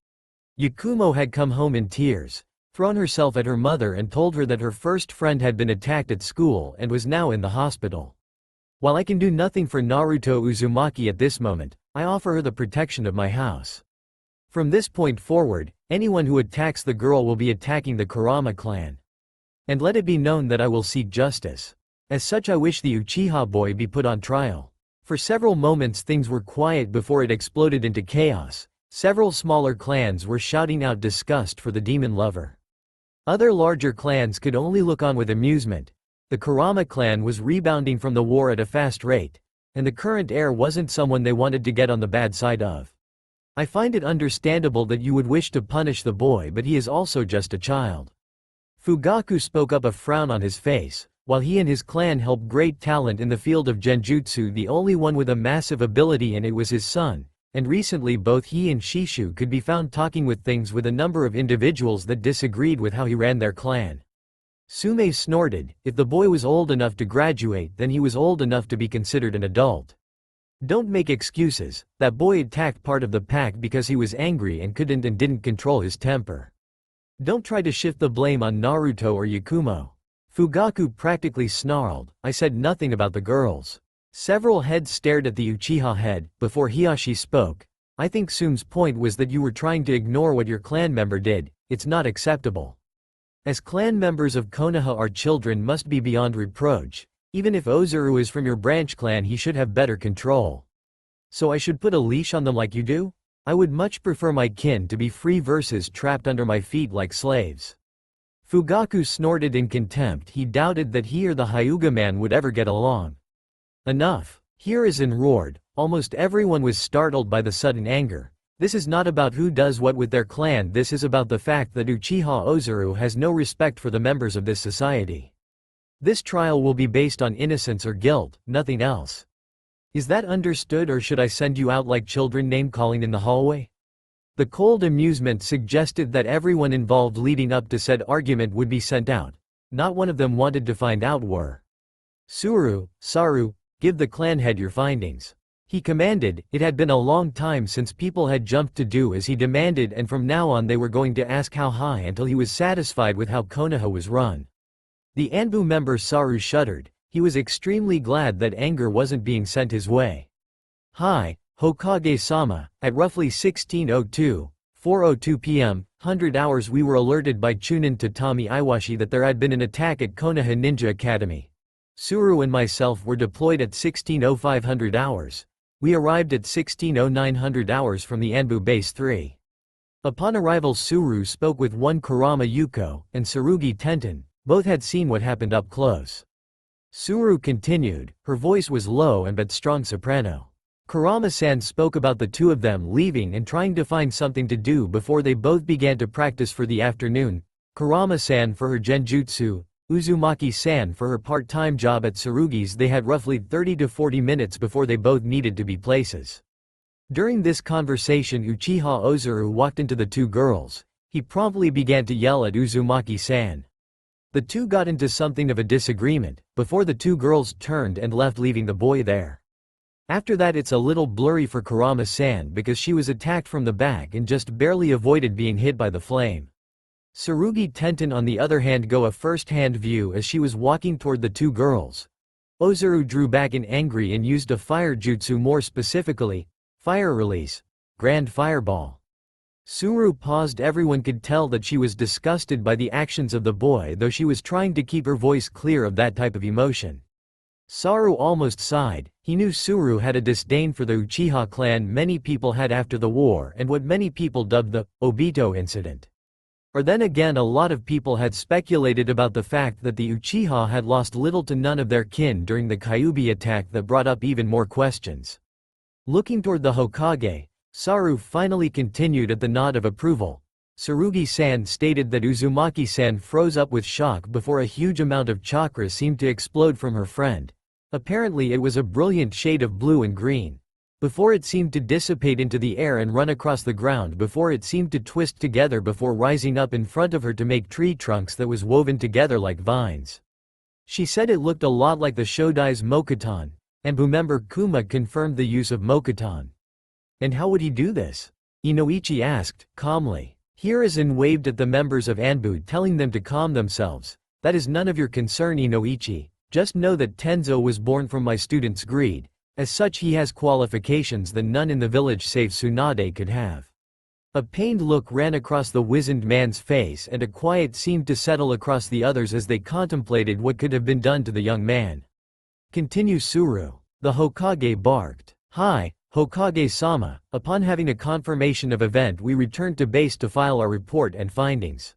Yakumo had come home in tears, thrown herself at her mother, and told her that her first friend had been attacked at school and was now in the hospital. While I can do nothing for Naruto Uzumaki at this moment, I offer her the protection of my house. From this point forward, anyone who attacks the girl will be attacking the Kurama clan. And let it be known that I will seek justice. As such, I wish the Uchiha boy be put on trial. For several moments things were quiet before it exploded into chaos. Several smaller clans were shouting out disgust for the demon lover. Other larger clans could only look on with amusement. The Kurama clan was rebounding from the war at a fast rate, and the current heir wasn't someone they wanted to get on the bad side of. I find it understandable that you would wish to punish the boy, but he is also just a child. Fugaku spoke up, a frown on his face. While he and his clan held great talent in the field of genjutsu, the only one with a massive ability in it was his son, and recently both he and Shishu could be found talking with things with a number of individuals that disagreed with how he ran their clan. Sume snorted. If the boy was old enough to graduate, then he was old enough to be considered an adult. Don't make excuses. That boy attacked part of the pack because he was angry and didn't control his temper. Don't try to shift the blame on Naruto or Yakumo. Fugaku practically snarled. I said nothing about the girls. Several heads stared at the Uchiha head, before Hiashi spoke. I think Sume's point was that you were trying to ignore what your clan member did. It's not acceptable. As clan members of Konoha, our children must be beyond reproach. Even if Ozuru is from your branch clan, he should have better control. So I should put a leash on them like you do? I would much prefer my kin to be free versus trapped under my feet like slaves. Fugaku snorted in contempt. He doubted that he or the Hyuga man would ever get along. Enough. Hiruzen roared. Almost everyone was startled by the sudden anger. This is not about who does what with their clan, this is about the fact that Uchiha Ozuru has no respect for the members of this society. This trial will be based on innocence or guilt, nothing else. Is that understood, or should I send you out like children name-calling in the hallway? The cold amusement suggested that everyone involved leading up to said argument would be sent out. Not one of them wanted to find out were. Saru, give the clan head your findings. He commanded. It had been a long time since people had jumped to do as he demanded, and from now on they were going to ask how high until he was satisfied with how Konoha was run. The Anbu member Saru shuddered. He was extremely glad that anger wasn't being sent his way. Hi, Hokage-sama, at roughly 16:02 p.m., 100 hours we were alerted by Chunin Tatami Iwashi that there had been an attack at Konoha Ninja Academy. Suru and myself were deployed at 16:05 hours. We arrived at 16:09 hours from the Anbu Base 3. Upon arrival Suru spoke with one Kurama Yuko and Tsurugi Tenten, both had seen what happened up close. Suru continued, her voice was low and but strong soprano. Kurama-san spoke about the two of them leaving and trying to find something to do before they both began to practice for the afternoon, Kurama-san for her genjutsu, Uzumaki-san for her part-time job at Tsurugi's. They had roughly 30 to 40 minutes before they both needed to be places. During this conversation Uchiha Ozuru walked into the two girls. He promptly began to yell at Uzumaki-san. The two got into something of a disagreement, before the two girls turned and left leaving the boy there. After that it's a little blurry for Kurama-san because she was attacked from the back and just barely avoided being hit by the flame. Tsurugi Tenten on the other hand got a first-hand view as she was walking toward the two girls. Ozuru drew back in angry and used a fire jutsu, more specifically, fire release, grand fireball. Suru paused. Everyone could tell that she was disgusted by the actions of the boy, though she was trying to keep her voice clear of that type of emotion. Saru almost sighed. He knew Suru had a disdain for the Uchiha clan many people had after the war and what many people dubbed the Obito incident. Or then again a lot of people had speculated about the fact that the Uchiha had lost little to none of their kin during the Kyuubi attack that brought up even more questions. Looking toward the Hokage, Saru finally continued at the nod of approval. Tsurugi-san stated that Uzumaki-san froze up with shock before a huge amount of chakra seemed to explode from her friend. Apparently it was a brilliant shade of blue and green. Before it seemed to dissipate into the air and run across the ground, before it seemed to twist together before rising up in front of her to make tree trunks that was woven together like vines. She said it looked a lot like the Shodai's Mokuton, and Anbu member Kuma confirmed the use of Mokuton. And how would he do this? Inoichi asked, calmly. Hiruzen waved at the members of Anbu, telling them to calm themselves. That is none of your concern, Inoichi. Just know that Tenzo was born from my student's greed. As such he has qualifications that none in the village save Tsunade could have. A pained look ran across the wizened man's face and a quiet seemed to settle across the others as they contemplated what could have been done to the young man. Continue Suru. The Hokage barked. Hi, Hokage-sama, upon having a confirmation of event we returned to base to file our report and findings.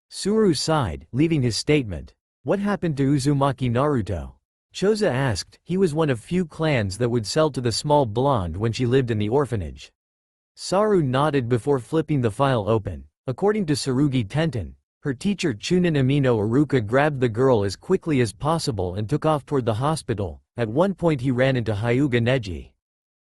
Suru sighed, leaving his statement. What happened to Uzumaki Naruto? Choza asked. He was one of few clans that would sell to the small blonde when she lived in the orphanage. Saru nodded before flipping the file open. According to Tsurugi Tenten, her teacher Chunin Amino Aruka grabbed the girl as quickly as possible and took off toward the hospital. At one point he ran into Hyuga Neji.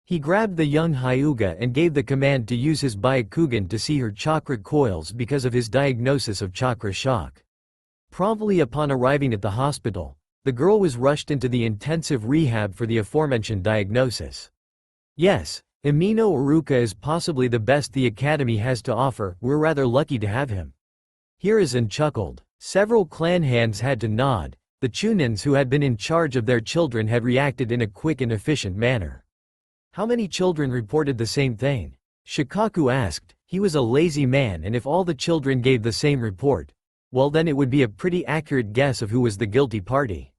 He grabbed the young Hyuga and gave the command to use his Byakugan to see her chakra coils because of his diagnosis of chakra shock. Promptly upon arriving at the hospital, the girl was rushed into the intensive rehab for the aforementioned diagnosis. Yes, Amino Aruka is possibly the best the academy has to offer. We're rather lucky to have him. Hiruzen chuckled. Several clan hands had to nod. The Chunins who had been in charge of their children had reacted in a quick and efficient manner. How many children reported the same thing? Shikaku asked. He was a lazy man, and if all the children gave the same report, well then it would be a pretty accurate guess of who was the guilty party.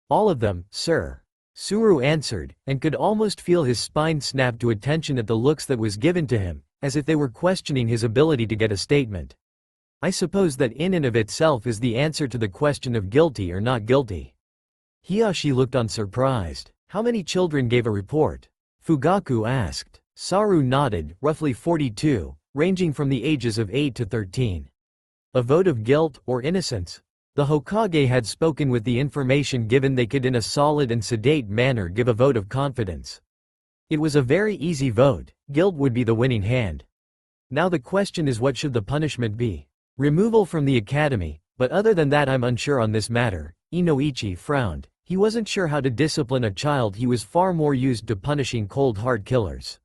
All of them, sir. Suru answered, and could almost feel his spine snap to attention at the looks that was given to him, as if they were questioning his ability to get a statement. I suppose that in and of itself is the answer to the question of guilty or not guilty. Hiyashi looked on surprised. How many children gave a report? Fugaku asked. Saru nodded, roughly 42, ranging from the ages of 8 to 13. A vote of guilt or innocence? The Hokage had spoken with the information given. They could in a solid and sedate manner give a vote of confidence. It was a very easy vote. Guilt would be the winning hand. Now the question is, what should the punishment be? Removal from the academy, but other than that I'm unsure on this matter. Inoichi frowned. He wasn't sure how to discipline a child. He was far more used to punishing cold hard killers.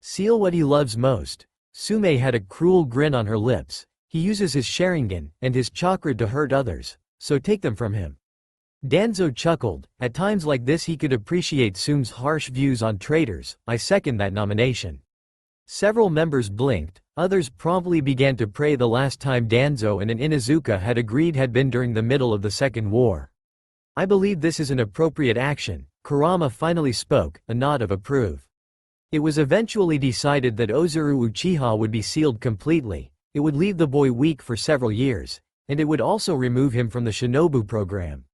Seal what he loves most. Sume had a cruel grin on her lips. He uses his Sharingan and his chakra to hurt others, so take them from him. Danzo chuckled. At times like this he could appreciate Tsume's harsh views on traitors. I second that nomination. Several members blinked, others promptly began to pray. The last time Danzo and an Inuzuka had agreed had been during the middle of the Second War. I believe this is an appropriate action. Kurama finally spoke, a nod of approve. It was eventually decided that Ozuru Uchiha would be sealed completely. It would leave the boy weak for several years, and it would also remove him from the Shinobu program.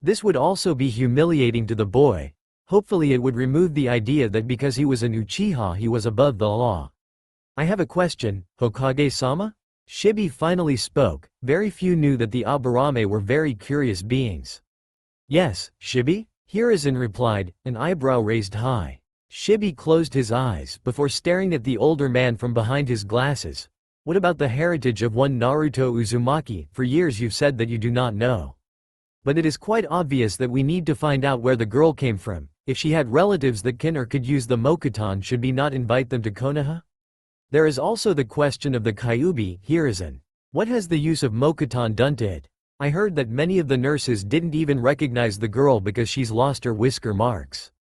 This would also be humiliating to the boy. Hopefully it would remove the idea that because he was an Uchiha he was above the law. I have a question, Hokage-sama? Shibi finally spoke. Very few knew that the Aburame were very curious beings. Yes, Shibi? Hiruzen replied, an eyebrow raised high. Shibi closed his eyes before staring at the older man from behind his glasses. What about the heritage of one Naruto Uzumaki? For years you've said that you do not know. But it is quite obvious that we need to find out where the girl came from. If she had relatives that can or could use the Mokuton, should we not invite them to Konoha? There is also the question of the Kyuubi, Hiruzen. What has the use of Mokuton done to it? I heard that many of the nurses didn't even recognize the girl because she's lost her whisker marks.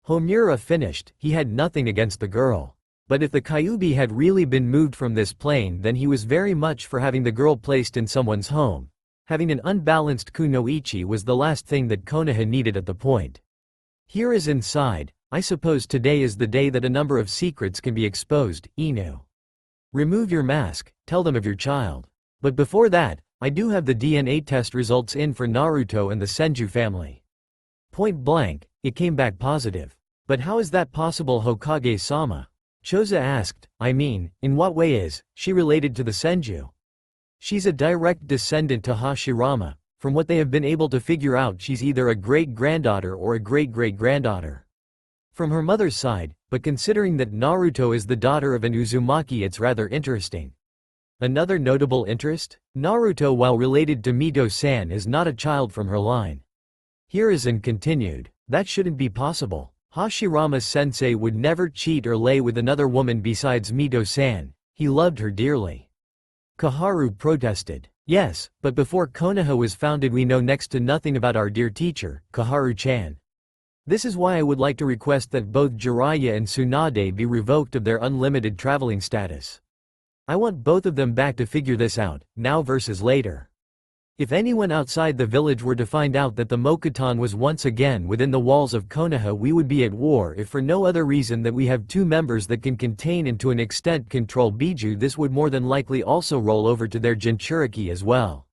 Homura finished. He had nothing against the girl. But if the Kyuubi had really been moved from this plane, then he was very much for having the girl placed in someone's home. Having an unbalanced kunoichi was the last thing that Konoha needed at the point. Hiruzen sighed. I suppose today is the day that a number of secrets can be exposed, Inu. Remove your mask, tell them of your child. But before that, I do have the DNA test results in for Naruto and the Senju family. Point blank, it came back positive. But how is that possible, Hokage-sama? Choza asked. I mean, in what way is she related to the Senju? She's a direct descendant to Hashirama. From what they have been able to figure out, she's either a great-granddaughter or a great-great-granddaughter. From her mother's side, but considering that Naruto is the daughter of an Uzumaki, it's rather interesting. Another notable interest? Naruto, while related to Mito-san, is not a child from her line. Hiruzen continued. That shouldn't be possible. Hashirama-sensei would never cheat or lay with another woman besides Mito-san. He loved her dearly. Kaharu protested. Yes, but before Konoha was founded we know next to nothing about our dear teacher, Kaharu-chan. This is why I would like to request that both Jiraiya and Tsunade be revoked of their unlimited traveling status. I want both of them back to figure this out, now versus later. If anyone outside the village were to find out that the Mokuton was once again within the walls of Konoha, we would be at war, if for no other reason that we have two members that can contain and to an extent control Biju. This would more than likely also roll over to their Jinchuriki as well.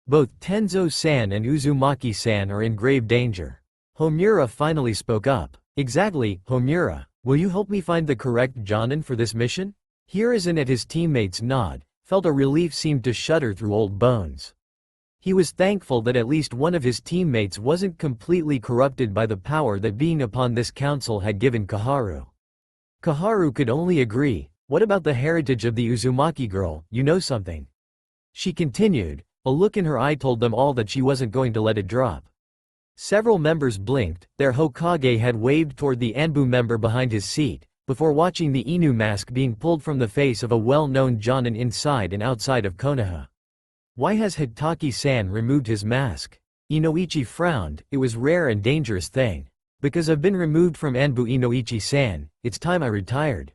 Both Tenzo-san and Uzumaki-san are in grave danger. Homura finally spoke up. Exactly, Homura. Will you help me find the correct Jonin for this mission? Hiruzen, at his teammates' nod, felt a relief seemed to shudder through old bones. He was thankful that at least one of his teammates wasn't completely corrupted by the power that being upon this council had given Kaharu. Kaharu could only agree. What about the heritage of the Uzumaki girl? You know something? She continued. A look in her eye told them all that she wasn't going to let it drop. Several members blinked. Their Hokage had waved toward the Anbu member behind his seat, before watching the Inu mask being pulled from the face of a well-known Jonin inside and outside of Konoha. Why has Hitaki-san removed his mask? Inoichi frowned. It was rare and dangerous thing. Because I've been removed from Anbu, Inoichi-san, it's time I retired.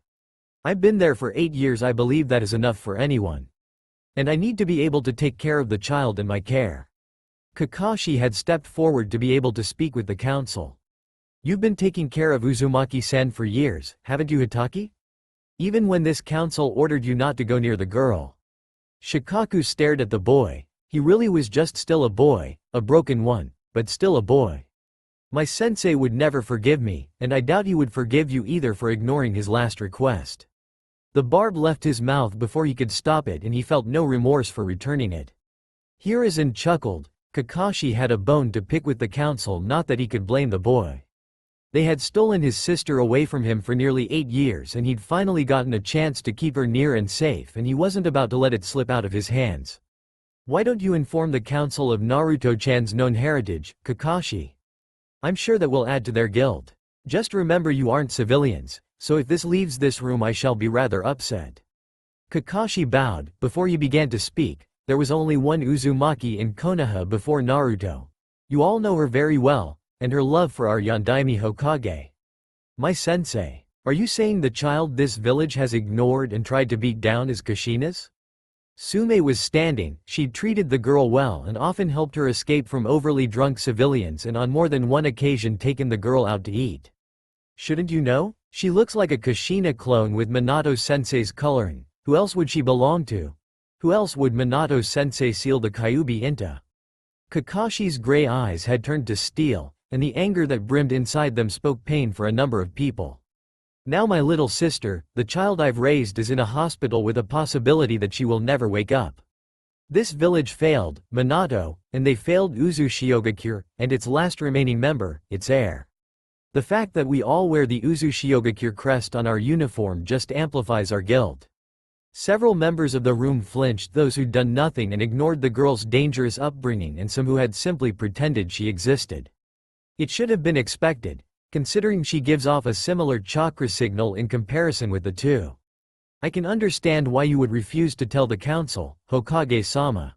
I've been there for 8 years. I believe that is enough for anyone. And I need to be able to take care of the child in my care. Kakashi had stepped forward to be able to speak with the council. You've been taking care of Uzumaki-san for years, haven't you, Hitaki? Even when this council ordered you not to go near the girl. Shikaku stared at the boy. He really was just still a boy, a broken one, but still a boy. My sensei would never forgive me, and I doubt he would forgive you either for ignoring his last request. The barb left his mouth before he could stop it, and he felt no remorse for returning it. Hiruzen chuckled. Kakashi had a bone to pick with the council, not that he could blame the boy. They had stolen his sister away from him for nearly 8 years, and he'd finally gotten a chance to keep her near and safe, and he wasn't about to let it slip out of his hands. Why don't you inform the council of Naruto-chan's known heritage, Kakashi? I'm sure that will add to their guilt. Just remember you aren't civilians, so if this leaves this room I shall be rather upset. Kakashi bowed. Before he began to speak, there was only one Uzumaki in Konoha before Naruto. You all know her very well, and her love for our Yondaime Hokage. My sensei, are you saying the child this village has ignored and tried to beat down is Kushina's? Sume was standing. She'd treated the girl well and often helped her escape from overly drunk civilians and on more than one occasion taken the girl out to eat. Shouldn't you know? She looks like a Kushina clone with Minato-sensei's coloring. Who else would she belong to? Who else would Minato-sensei seal the Kyuubi into? Kakashi's gray eyes had turned to steel, and the anger that brimmed inside them spoke pain for a number of people. Now my little sister, the child I've raised, is in a hospital with a possibility that she will never wake up. This village failed, Minato, and they failed Uzushiogakure, and its last remaining member, its heir. The fact that we all wear the Uzushiogakure crest on our uniform just amplifies our guilt. Several members of the room flinched, those who'd done nothing and ignored the girl's dangerous upbringing and some who had simply pretended she existed. It should have been expected, considering she gives off a similar chakra signal in comparison with the two. I can understand why you would refuse to tell the council, Hokage-sama.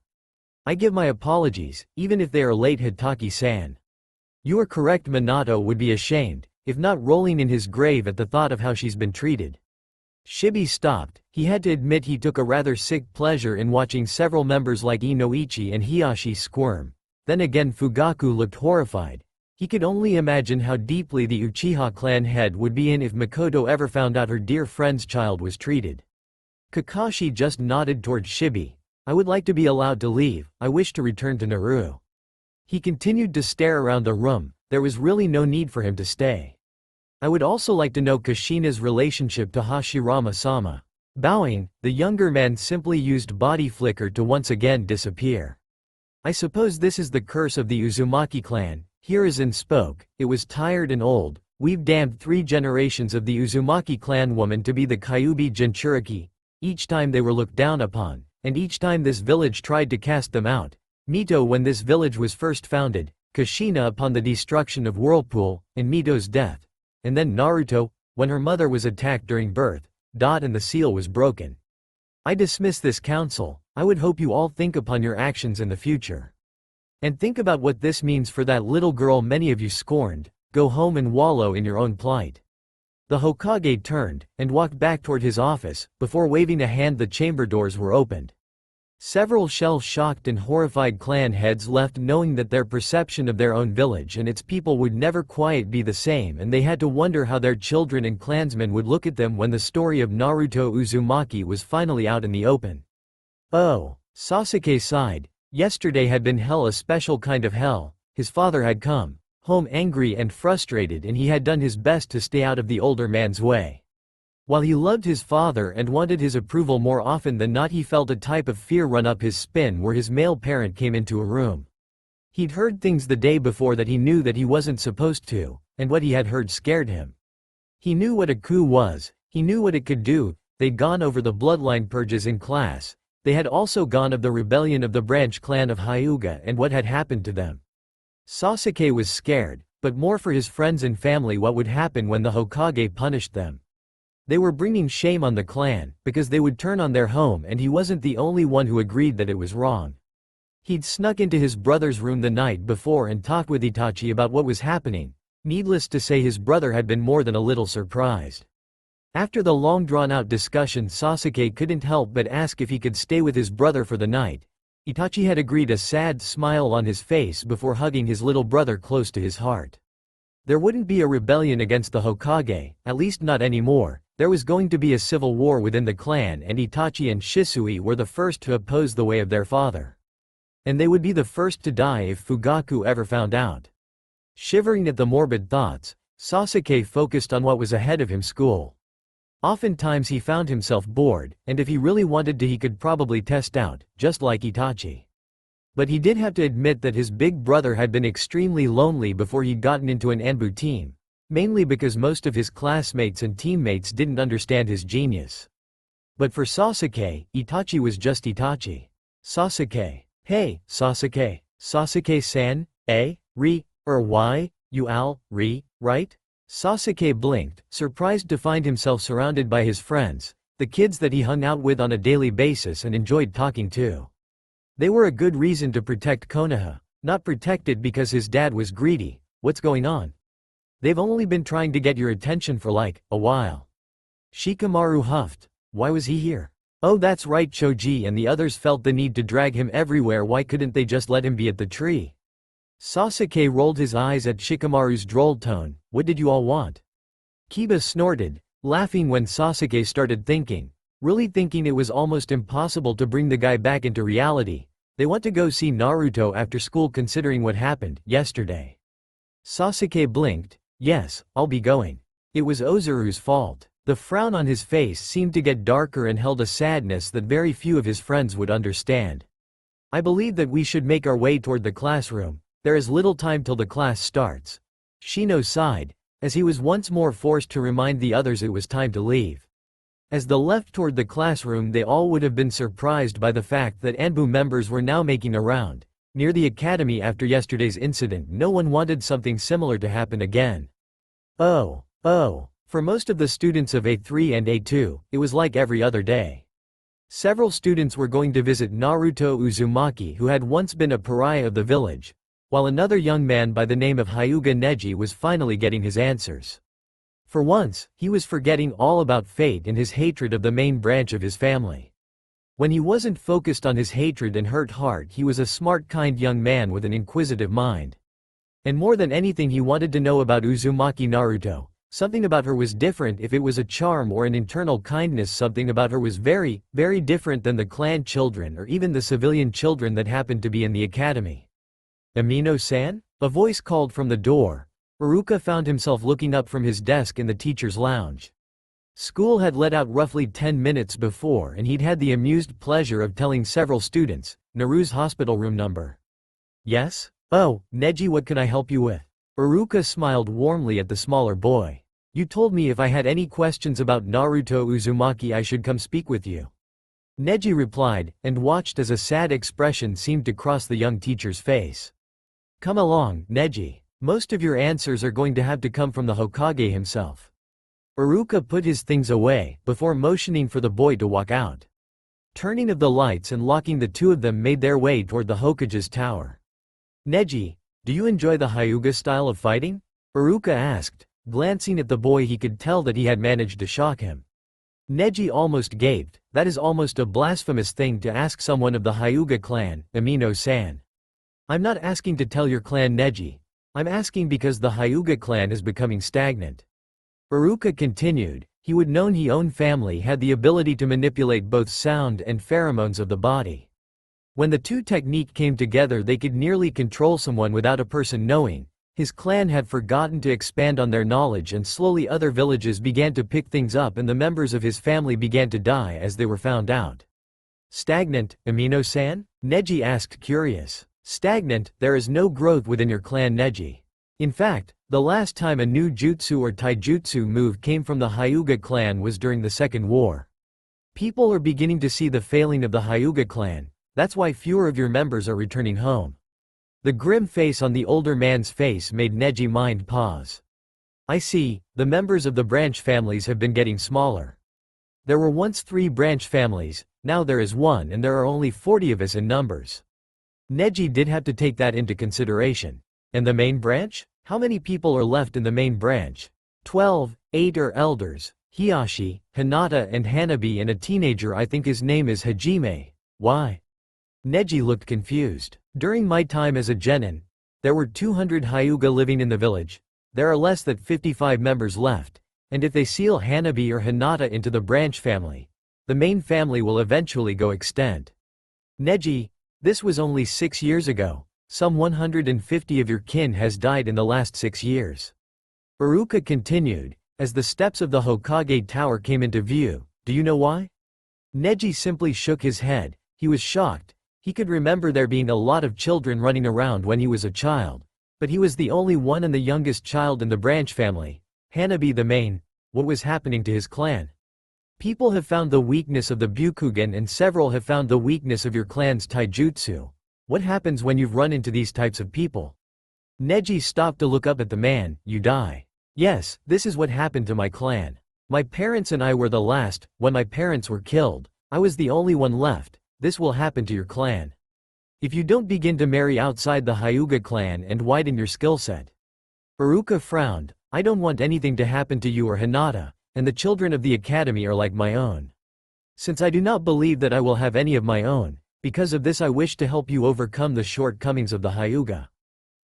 I give my apologies, even if they are late, Hitaki-san. You are correct. Minato would be ashamed, if not rolling in his grave at the thought of how she's been treated. Shibi stopped. He had to admit he took a rather sick pleasure in watching several members like Inoichi and Hiashi squirm. Then again Fugaku looked horrified. He could only imagine how deeply the Uchiha clan head would be in if Makoto ever found out her dear friend's child was treated. Kakashi just nodded toward Shibi. I would like to be allowed to leave. I wish to return to Naru. He continued to stare around the room. There was really no need for him to stay. I would also like to know Kushina's relationship to Hashirama-sama. Bowing, the younger man simply used body flicker to once again disappear. I suppose this is the curse of the Uzumaki clan. Hiruzen spoke. It was tired and old. We've damned 3 generations of the Uzumaki clan woman to be the Kyuubi Jinchuriki. Each time they were looked down upon, and each time this village tried to cast them out. Mito when this village was first founded, Kushina upon the destruction of Whirlpool, and Mito's death. And then Naruto, when her mother was attacked during birth, and the seal was broken. I dismiss this council. I would hope you all think upon your actions in the future. And think about what this means for that little girl many of you scorned. Go home and wallow in your own plight. The Hokage turned, and walked back toward his office. Before waving a hand, the chamber doors were opened. Several shell-shocked and horrified clan heads left, knowing that their perception of their own village and its people would never quite be the same, and they had to wonder how their children and clansmen would look at them when the story of Naruto Uzumaki was finally out in the open. Oh, Sasuke sighed. Yesterday had been hell, a special kind of hell. His father had come home angry and frustrated, and he had done his best to stay out of the older man's way. While he loved his father and wanted his approval more often than not, he felt a type of fear run up his spine where his male parent came into a room. He'd heard things the day before that he knew that he wasn't supposed to, and what he had heard scared him. He knew what a coup was, he knew what it could do. They'd gone over the bloodline purges in class. They had also gone of the rebellion of the branch clan of Hyuga and what had happened to them. Sasuke was scared, but more for his friends and family. What would happen when the Hokage punished them? They were bringing shame on the clan, because they would turn on their home, and he wasn't the only one who agreed that it was wrong. He'd snuck into his brother's room the night before and talked with Itachi about what was happening. Needless to say, his brother had been more than a little surprised. After the long drawn-out discussion, Sasuke couldn't help but ask if he could stay with his brother for the night. Itachi had agreed, a sad smile on his face before hugging his little brother close to his heart. There wouldn't be a rebellion against the Hokage, at least not anymore. There was going to be a civil war within the clan, and Itachi and Shisui were the first to oppose the way of their father. And they would be the first to die if Fugaku ever found out. Shivering at the morbid thoughts, Sasuke focused on what was ahead of him: school. Oftentimes he found himself bored, and if he really wanted to he could probably test out, just like Itachi. But he did have to admit that his big brother had been extremely lonely before he'd gotten into an Anbu team, mainly because most of his classmates and teammates didn't understand his genius. But for Sasuke, Itachi was just Itachi. Sasuke. Hey, Sasuke. Sasuke-san, why, you right? Sasuke blinked, surprised to find himself surrounded by his friends, the kids that he hung out with on a daily basis and enjoyed talking to. They were a good reason to protect Konoha. Not protected because his dad was greedy. What's going on? They've only been trying to get your attention for like, a while. Shikamaru huffed. Why was he here? Oh, that's right, Choji and the others felt the need to drag him everywhere. Why couldn't they just let him be at the tree? Sasuke rolled his eyes at Shikamaru's droll tone. What did you all want? Kiba snorted, laughing when Sasuke started thinking. Really thinking it was almost impossible to bring the guy back into reality. They want to go see Naruto after school considering what happened yesterday. Sasuke blinked. Yes, I'll be going. It was Ozuru's fault. The frown on his face seemed to get darker and held a sadness that very few of his friends would understand. I believe that we should make our way toward the classroom. There is little time till the class starts. Shino sighed, as he was once more forced to remind the others it was time to leave. As they left toward the classroom, they all would have been surprised by the fact that Anbu members were now making a round. Near the academy after yesterday's incident, no one wanted something similar to happen again. Oh. For most of the students of A3 and A2, it was like every other day. Several students were going to visit Naruto Uzumaki, who had once been a pariah of the village, while another young man by the name of Hyuga Neji was finally getting his answers. For once, he was forgetting all about fate and his hatred of the main branch of his family. When he wasn't focused on his hatred and hurt heart, he was a smart, kind young man with an inquisitive mind. And more than anything, he wanted to know about Uzumaki Naruto. Something about her was different. If it was a charm or an internal kindness, something about her was very, very different than the clan children or even the civilian children that happened to be in the academy. Amino-san? A voice called from the door. Aruka found himself looking up from his desk in the teacher's lounge. School had let out roughly 10 minutes before and he'd had the amused pleasure of telling several students, Naru's hospital room number. Yes? Oh, Neji, what can I help you with? Aruka smiled warmly at the smaller boy. You told me if I had any questions about Naruto Uzumaki I should come speak with you. Neji replied, and watched as a sad expression seemed to cross the young teacher's face. Come along, Neji. Most of your answers are going to have to come from the Hokage himself. Aruka put his things away, before motioning for the boy to walk out. Turning of the lights and locking, the two of them made their way toward the Hokage's tower. Neji, do you enjoy the Hyuga style of fighting? Aruka asked, glancing at the boy. He could tell that he had managed to shock him. Neji almost gaped. That is almost a blasphemous thing to ask someone of the Hyuga clan, Amino-san. I'm not asking to tell your clan, Neji. I'm asking because the Hyuga clan is becoming stagnant. Aruka continued. He would known his own family had the ability to manipulate both sound and pheromones of the body. When the two techniques came together, they could nearly control someone without a person knowing. His clan had forgotten to expand on their knowledge, and slowly other villages began to pick things up and the members of his family began to die as they were found out. Stagnant, Amino-san? Neji asked, curious. Stagnant, there is no growth within your clan, Neji. In fact, the last time a new jutsu or taijutsu move came from the Hyuga clan was during the Second War. People are beginning to see the failing of the Hyuga clan. That's why fewer of your members are returning home. The grim face on the older man's face made Neji mind pause. I see, the members of the branch families have been getting smaller. There were once 3 branch families, now there is 1 and there are only 40 of us in numbers. Neji did have to take that into consideration. And the main branch? How many people are left in the main branch? 12, 8 are elders, Hiyashi, Hinata and Hanabi, and a teenager. I think his name is Hajime. Why? Neji looked confused. During my time as a genin, there were 200 Hyuga living in the village. There are less than 55 members left, and if they seal Hanabi or Hinata into the branch family, the main family will eventually go extinct. Neji, this was only 6 years ago. Some 150 of your kin has died in the last 6 years. Aruka continued, as the steps of the Hokage tower came into view. Do you know why? Neji simply shook his head. He was shocked. He could remember there being a lot of children running around when he was a child, but he was the only one and the youngest child in the branch family. Hanabi the main. What was happening to his clan? People have found the weakness of the Byakugan and several have found the weakness of your clan's taijutsu. What happens when you've run into these types of people? Neji stopped to look up at the man. You die. Yes, this is what happened to my clan. My parents and I were the last. When my parents were killed, I was the only one left. This will happen to your clan. If you don't begin to marry outside the Hyuga clan and widen your skill set. Aruka frowned. I don't want anything to happen to you or Hinata, and the children of the academy are like my own. Since I do not believe that I will have any of my own, because of this I wish to help you overcome the shortcomings of the Hyuga.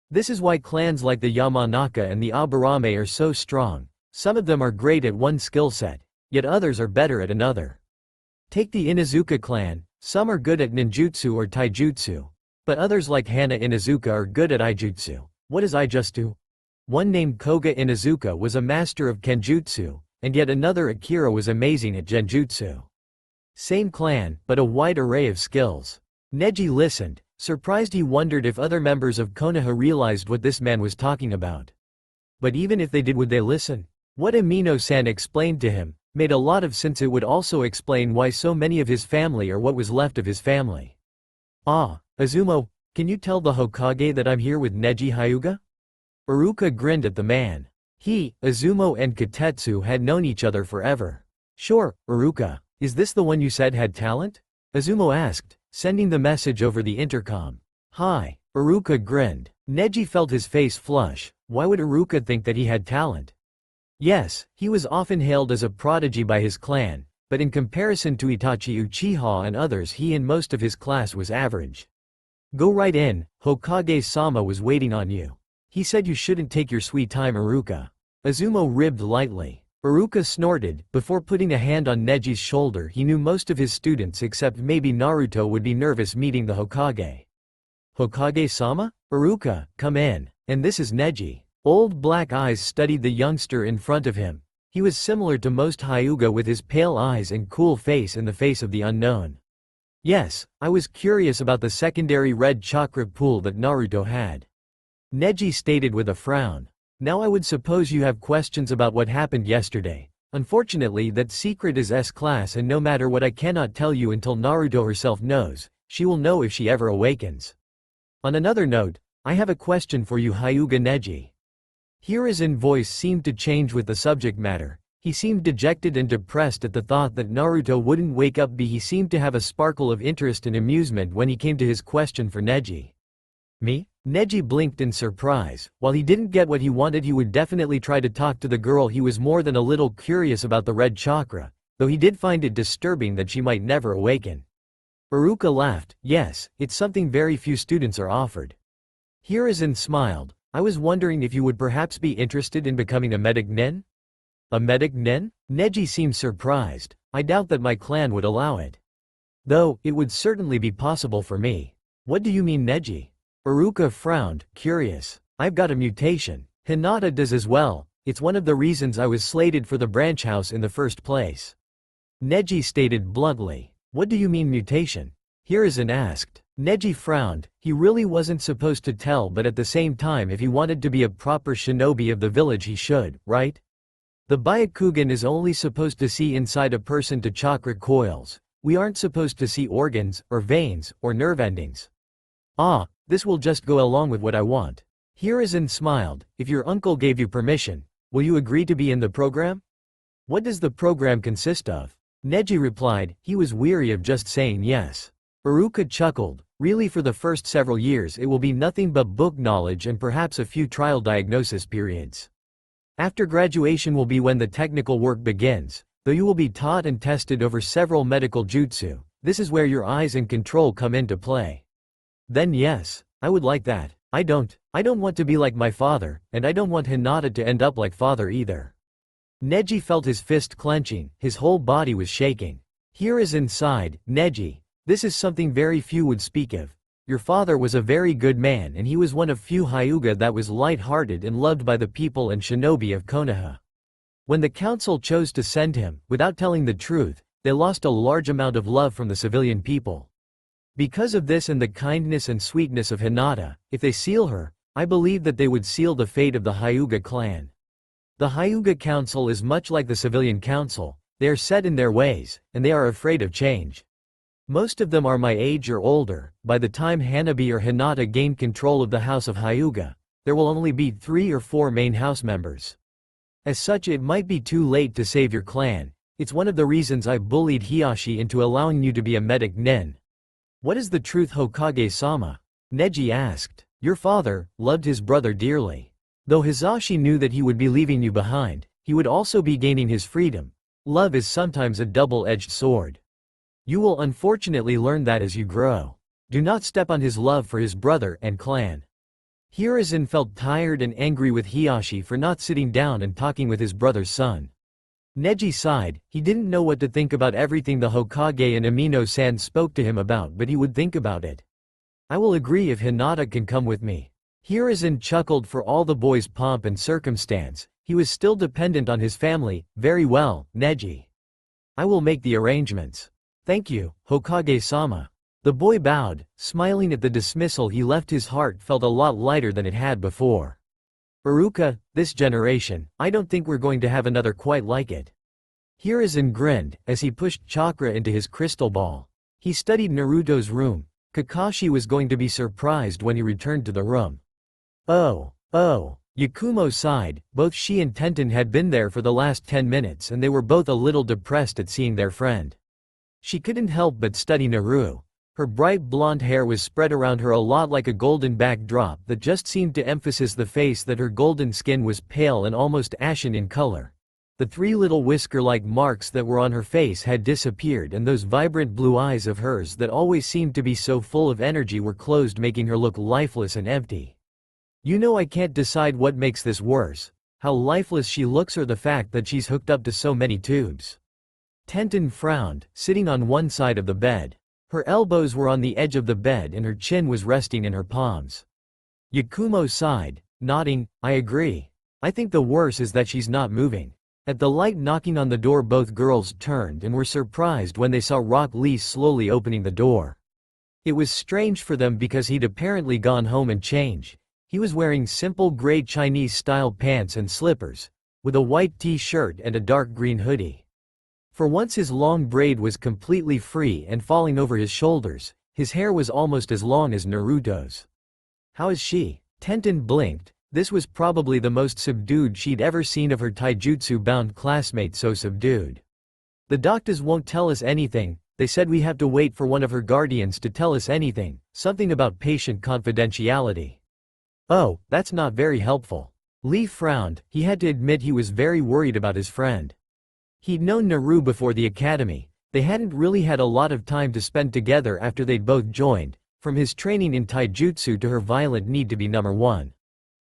This is why clans like the Yamanaka and the Aburame are so strong. Some of them are great at one skill set, yet others are better at another. Take the Inuzuka clan, some are good at ninjutsu or taijutsu, but others like Hana Inuzuka are good at ijutsu. What is ijutsu? One named Koga Inuzuka was a master of kenjutsu, and yet another Akira was amazing at genjutsu. Same clan, but a wide array of skills. Neji listened, surprised. He wondered if other members of Konoha realized what this man was talking about. But even if they did, would they listen? What Amino-san explained to him made a lot of sense. It would also explain why so many of his family, or what was left of his family. Ah, Azumo, can you tell the Hokage that I'm here with Neji Hyuga? Aruka grinned at the man. He, Azumo and Katetsu had known each other forever. Sure, Aruka, is this the one you said had talent? Azumo asked, sending the message over the intercom. Hi, Aruka grinned. Neji felt his face flush. Why would Aruka think that he had talent? Yes, he was often hailed as a prodigy by his clan, but in comparison to Itachi Uchiha and others, he and most of his class was average. Go right in, Hokage-sama was waiting on you. He said you shouldn't take your sweet time, Aruka. Azumo ribbed lightly. Aruka snorted. Before putting a hand on Neji's shoulder, he knew most of his students except maybe Naruto would be nervous meeting the Hokage. Hokage-sama? Aruka, come in. And this is Neji. Old black eyes studied the youngster in front of him. He was similar to most Hyuga with his pale eyes and cool face in the face of the unknown. Yes, I was curious about the secondary red chakra pool that Naruto had. Neji stated with a frown. Now I would suppose you have questions about what happened yesterday. Unfortunately, that secret is S-class, and no matter what I cannot tell you until Naruto herself knows. She will know if she ever awakens. On another note, I have a question for you, Hyuga Neji. Hiruzen voice seemed to change with the subject matter. He seemed dejected and depressed at the thought that Naruto wouldn't wake up. He seemed to have a sparkle of interest and amusement when he came to his question for Neji. Me? Neji blinked in surprise. While he didn't get what he wanted, he would definitely try to talk to the girl. He was more than a little curious about the red chakra, though he did find it disturbing that she might never awaken. Aruka laughed. Yes, it's something very few students are offered. Hiruzen smiled. I was wondering if you would perhaps be interested in becoming a medic nin? A medic nin? Neji seemed surprised. I doubt that my clan would allow it. Though, it would certainly be possible for me. What do you mean, Neji? Aruka frowned, curious. I've got a mutation. Hinata does as well. It's one of the reasons I was slated for the branch house in the first place. Neji stated bluntly. What do you mean mutation? Hiruzen asked. Neji frowned. He really wasn't supposed to tell, but at the same time, if he wanted to be a proper shinobi of the village, he should, right? The Byakugan is only supposed to see inside a person to chakra coils. We aren't supposed to see organs, or veins, or nerve endings. Ah, this will just go along with what I want. Hiruzen smiled. If your uncle gave you permission, will you agree to be in the program? What does the program consist of? Neji replied. He was weary of just saying yes. Aruka chuckled. Really, for the first several years it will be nothing but book knowledge and perhaps a few trial diagnosis periods. After graduation will be when the technical work begins, though you will be taught and tested over several medical jutsu. This is where your eyes and control come into play. Then yes, I would like that. I don't want to be like my father, and I don't want Hinata to end up like father either. Neji felt his fist clenching, his whole body was shaking. Hiruzen sighed. Neji, this is something very few would speak of. Your father was a very good man, and he was one of few Hyuga that was light-hearted and loved by the people and shinobi of Konoha. When the council chose to send him, without telling the truth, they lost a large amount of love from the civilian people. Because of this and the kindness and sweetness of Hinata, if they seal her, I believe that they would seal the fate of the Hyuga clan. The Hyuga council is much like the civilian council. They are set in their ways, and they are afraid of change. Most of them are my age or older. By the time Hanabi or Hinata gain control of the house of Hyuga, there will only be 3 or 4 main house members. As such, it might be too late to save your clan. It's one of the reasons I bullied Hiyashi into allowing you to be a medic nin. What is the truth, Hokage-sama? Neji asked. Your father loved his brother dearly. Though Hisashi knew that he would be leaving you behind, he would also be gaining his freedom. Love is sometimes a double-edged sword. You will unfortunately learn that as you grow. Do not step on his love for his brother and clan. Hiruzen felt tired and angry with Hisashi for not sitting down and talking with his brother's son. Neji sighed. He didn't know what to think about everything the Hokage and Amino-san spoke to him about, but he would think about it. I will agree if Hinata can come with me. Hiruzen chuckled for all the boy's pomp and circumstance. He was still dependent on his family. Very well, Neji. I will make the arrangements. Thank you, Hokage-sama. The boy bowed, smiling at the dismissal. He left. His heart felt a lot lighter than it had before. Aruka, this generation, I don't think we're going to have another quite like it. Hiruzen grinned, as he pushed Chakra into his crystal ball. He studied Naruto's room. Kakashi was going to be surprised when he returned to the room. Oh. Yakumo sighed. Both she and Tenten had been there for the last 10 minutes and they were both a little depressed at seeing their friend. She couldn't help but study Naru. Her bright blonde hair was spread around her a lot like a golden backdrop that just seemed to emphasize the face. That her golden skin was pale and almost ashen in color. The 3 little whisker-like marks that were on her face had disappeared and those vibrant blue eyes of hers that always seemed to be so full of energy were closed, making her look lifeless and empty. You know, I can't decide what makes this worse, how lifeless she looks or the fact that she's hooked up to so many tubes. Tenten frowned, sitting on one side of the bed. Her elbows were on the edge of the bed and her chin was resting in her palms. Yakumo sighed, nodding, I agree. I think the worst is that she's not moving. At the light knocking on the door, both girls turned and were surprised when they saw Rock Lee slowly opening the door. It was strange for them because he'd apparently gone home and changed. He was wearing simple gray Chinese-style pants and slippers, with a white t-shirt and a dark green hoodie. For once his long braid was completely free and falling over his shoulders. His hair was almost as long as Naruto's. How is she? Tenten blinked. This was probably the most subdued she'd ever seen of her taijutsu-bound classmate, so subdued. The doctors won't tell us anything. They said we have to wait for one of her guardians to tell us anything, something about patient confidentiality. Oh, that's not very helpful. Lee frowned. He had to admit he was very worried about his friend. He'd known Naru before the academy. They hadn't really had a lot of time to spend together after they'd both joined, from his training in taijutsu to her violent need to be number one.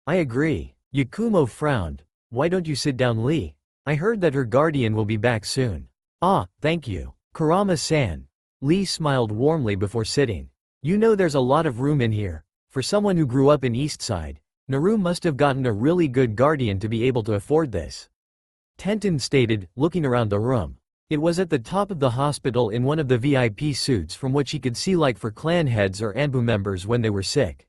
I agree. Yakumo frowned. Why don't you sit down, Lee? I heard that her guardian will be back soon. Ah, thank you. Kurama-san. Lee smiled warmly before sitting. You know, there's a lot of room in here. For someone who grew up in Eastside, Naru must have gotten a really good guardian to be able to afford this. Tenten stated, looking around the room. It was at the top of the hospital in one of the VIP suites, from what she could see, like for clan heads or Anbu members when they were sick.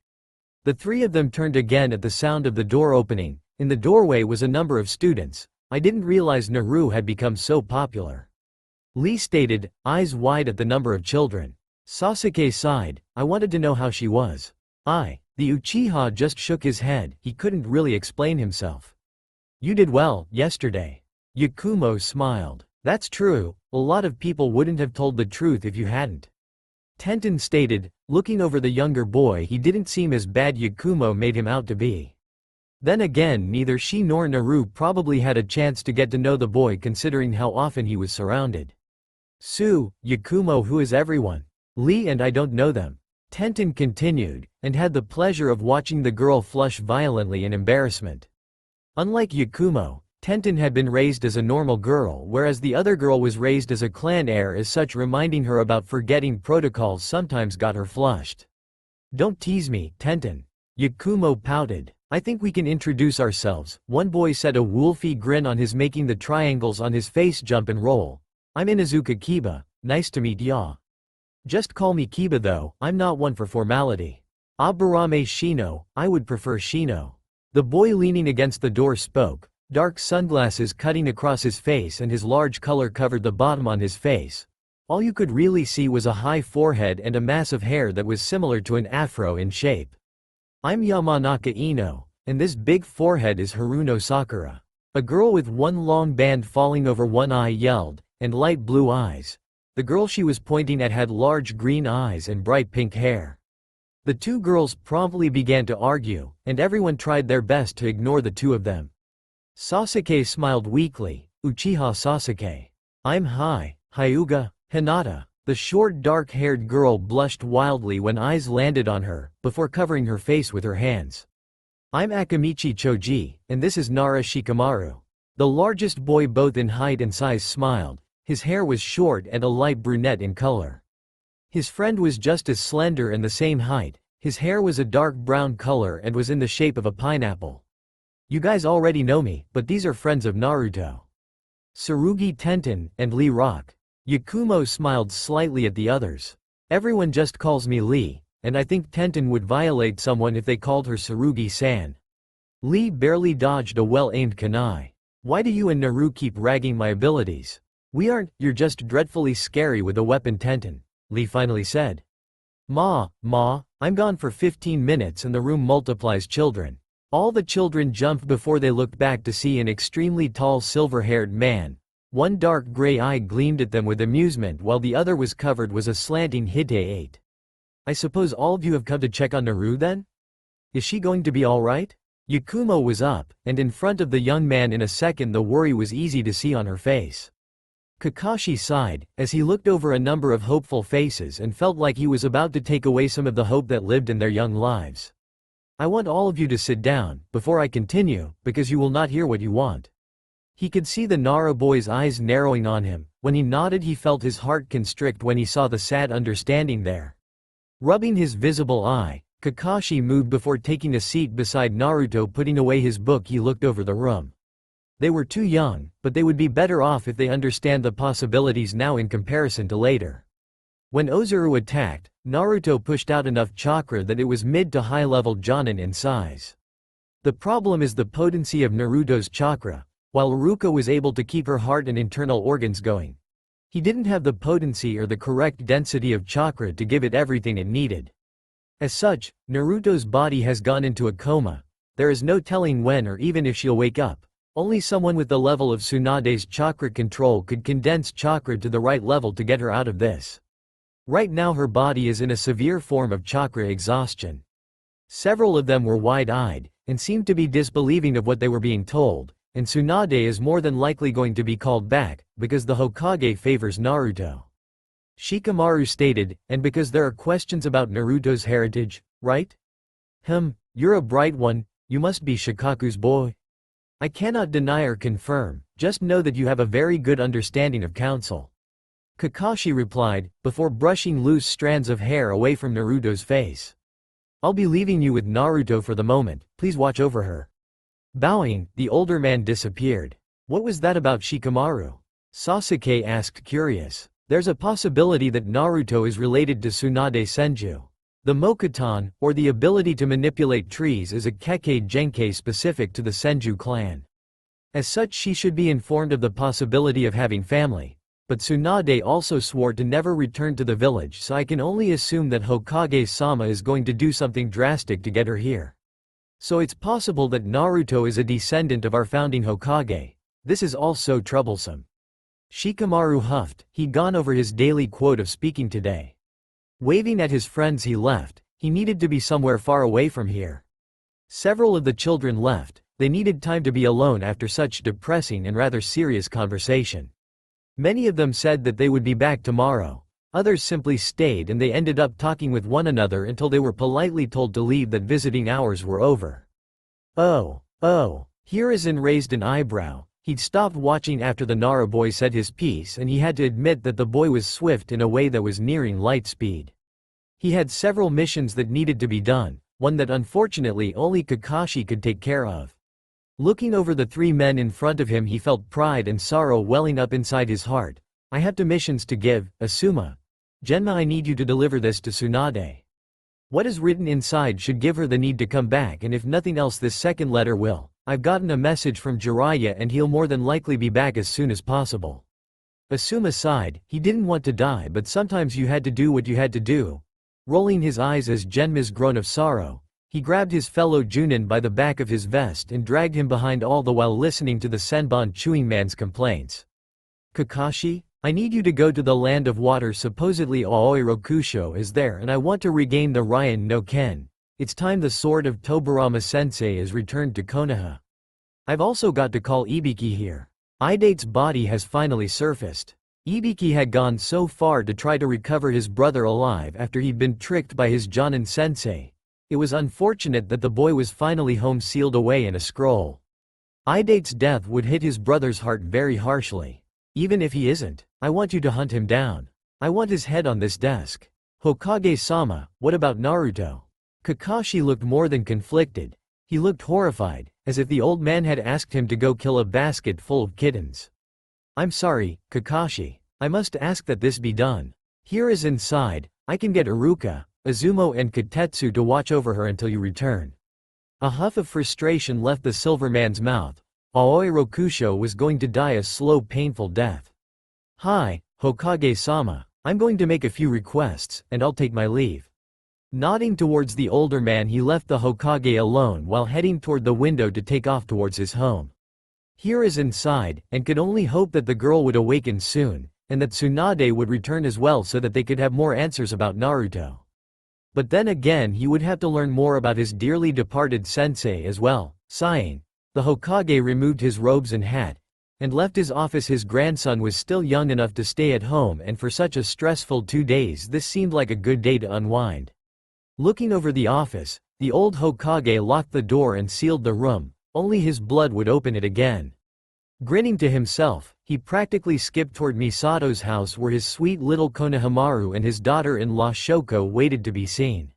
The 3 of them turned again at the sound of the door opening. In the doorway was a number of students. I didn't realize Naru had become so popular. Lee stated, eyes wide at the number of children. Sasuke sighed. I wanted to know how she was. The Uchiha just shook his head. He couldn't really explain himself. You did well yesterday. Yakumo smiled. That's true. A lot of people wouldn't have told the truth if you hadn't. Tenten stated, looking over the younger boy. He didn't seem as bad Yakumo made him out to be. Then again, neither she nor Naru probably had a chance to get to know the boy, considering how often he was surrounded. Yakumo, who is everyone? Lee and I don't know them. Tenten continued, and had the pleasure of watching the girl flush violently in embarrassment. Unlike Yakumo, Tenten had been raised as a normal girl, whereas the other girl was raised as a clan heir. As such, reminding her about forgetting protocols sometimes got her flushed. Don't tease me, Tenten. Yakumo pouted. I think we can introduce ourselves, one boy said, a wolfy grin on his, making the triangles on his face jump and roll. I'm Inuzuka Kiba, nice to meet ya. Just call me Kiba though, I'm not one for formality. Aburame Shino, I would prefer Shino. The boy leaning against the door spoke, dark sunglasses cutting across his face and his large color covered the bottom on his face. All you could really see was a high forehead and a mass of hair that was similar to an afro in shape. I'm Yamanaka Ino, and this big forehead is Haruno Sakura. A girl with one long band falling over one eye yelled, and light blue eyes. The girl she was pointing at had large green eyes and bright pink hair. The two girls promptly began to argue, and everyone tried their best to ignore the two of them. Sasuke smiled weakly. Uchiha Sasuke. I'm Hyuga, Hinata. The short dark-haired girl blushed wildly when eyes landed on her, before covering her face with her hands. I'm Akamichi Choji, and this is Nara Shikamaru. The largest boy both in height and size smiled. His hair was short and a light brunette in color. His friend was just as slender and the same height. His hair was a dark brown color and was in the shape of a pineapple. You guys already know me, but these are friends of Naruto. Tsurugi Tenten and Lee Rock. Yakumo smiled slightly at the others. Everyone just calls me Lee, and I think Tenten would violate someone if they called her Tsurugi-san. Lee barely dodged a well-aimed kunai. Why do you and Naru keep ragging my abilities? We aren't, you're just dreadfully scary with a weapon, Tenten, Lee finally said. Ma, I'm gone for 15 minutes and the room multiplies children. All the children jumped before they looked back to see an extremely tall silver-haired man. One dark gray eye gleamed at them with amusement while the other was covered with a slanting hite. I suppose all of you have come to check on Naru then? Is she going to be alright? Yakumo was up, and in front of the young man in a second the worry was easy to see on her face. Kakashi sighed, as he looked over a number of hopeful faces and felt like he was about to take away some of the hope that lived in their young lives. I want all of you to sit down, before I continue, because you will not hear what you want. He could see the Nara boy's eyes narrowing on him. When he nodded he felt his heart constrict when he saw the sad understanding there. Rubbing his visible eye, Kakashi moved before taking a seat beside Naruto. Putting away his book he looked over the room. They were too young, but they would be better off if they understand the possibilities now in comparison to later. When Ozuru attacked, Naruto pushed out enough chakra that it was mid to high-level Jonin in size. The problem is the potency of Naruto's chakra. While Aruka was able to keep her heart and internal organs going, he didn't have the potency or the correct density of chakra to give it everything it needed. As such, Naruto's body has gone into a coma. There is no telling when or even if she'll wake up. Only someone with the level of Tsunade's chakra control could condense chakra to the right level to get her out of this. Right now her body is in a severe form of chakra exhaustion. Several of them were wide-eyed, and seemed to be disbelieving of what they were being told, and Tsunade is more than likely going to be called back, because the Hokage favors Naruto. Shikamaru stated, and because there are questions about Naruto's heritage, right? You're a bright one, you must be Shikaku's boy. I cannot deny or confirm, just know that you have a very good understanding of counsel. Kakashi replied, before brushing loose strands of hair away from Naruto's face. I'll be leaving you with Naruto for the moment, please watch over her. Bowing, the older man disappeared. What was that about Shikamaru? Sasuke asked, curious. There's a possibility that Naruto is related to Tsunade Senju. The Mokuton, or the ability to manipulate trees, is a Kekkei Genkei specific to the Senju clan. As such she should be informed of the possibility of having family. But Tsunade also swore to never return to the village, so I can only assume that Hokage-sama is going to do something drastic to get her here. So it's possible that Naruto is a descendant of our founding Hokage. This is all so troublesome. Shikamaru huffed. He'd gone over his daily quote of speaking today. Waving at his friends he left. He needed to be somewhere far away from here. Several of the children left. They needed time to be alone after such depressing and rather serious conversation. Many of them said that they would be back tomorrow. Others simply stayed and they ended up talking with one another until they were politely told to leave, that visiting hours were over. Oh, Hiruzen raised an eyebrow. He'd stopped watching after the Nara boy said his piece, and he had to admit that the boy was swift in a way that was nearing light speed. He had several missions that needed to be done, one that unfortunately only Kakashi could take care of. Looking over the three men in front of him he felt pride and sorrow welling up inside his heart. I have two missions to give, Asuma. Genma, I need you to deliver this to Tsunade. What is written inside should give her the need to come back, and if nothing else this second letter will. I've gotten a message from Jiraiya and he'll more than likely be back as soon as possible. Asuma sighed. He didn't want to die, but sometimes you had to do what you had to do. Rolling his eyes as Genma's groan of sorrow, he grabbed his fellow Junin by the back of his vest and dragged him behind, all the while listening to the Senbon chewing man's complaints. Kakashi? I need you to go to the land of water. Supposedly Aoi Rokusho is there and I want to regain the Ryan no Ken. It's time the sword of Tobirama-sensei is returned to Konoha. I've also got to call Ibiki here. Idate's body has finally surfaced. Ibiki had gone so far to try to recover his brother alive after he'd been tricked by his Jonin-sensei. It was unfortunate that the boy was finally home sealed away in a scroll. Idate's death would hit his brother's heart very harshly. Even if he isn't, I want you to hunt him down. I want his head on this desk. Hokage-sama, what about Naruto? Kakashi looked more than conflicted. He looked horrified, as if the old man had asked him to go kill a basket full of kittens. I'm sorry, Kakashi. I must ask that this be done. Here is inside. I can get Aruka, Izumo and Katetsu to watch over her until you return. A huff of frustration left the silver man's mouth. Aoi Rokusho was going to die a slow painful death. Hi, Hokage-sama. I'm going to make a few requests, and I'll take my leave. Nodding towards the older man, he left the Hokage alone while heading toward the window to take off towards his home. Here is inside, and could only hope that the girl would awaken soon, and that Tsunade would return as well so that they could have more answers about Naruto. But then again he would have to learn more about his dearly departed sensei as well. Sighing, the Hokage removed his robes and hat, and left his office. His grandson was still young enough to stay at home, and for such a stressful 2 days this seemed like a good day to unwind. Looking over the office, the old Hokage locked the door and sealed the room. Only his blood would open it again. Grinning to himself, he practically skipped toward Misato's house where his sweet little Konohamaru and his daughter-in-law Shoko waited to be seen.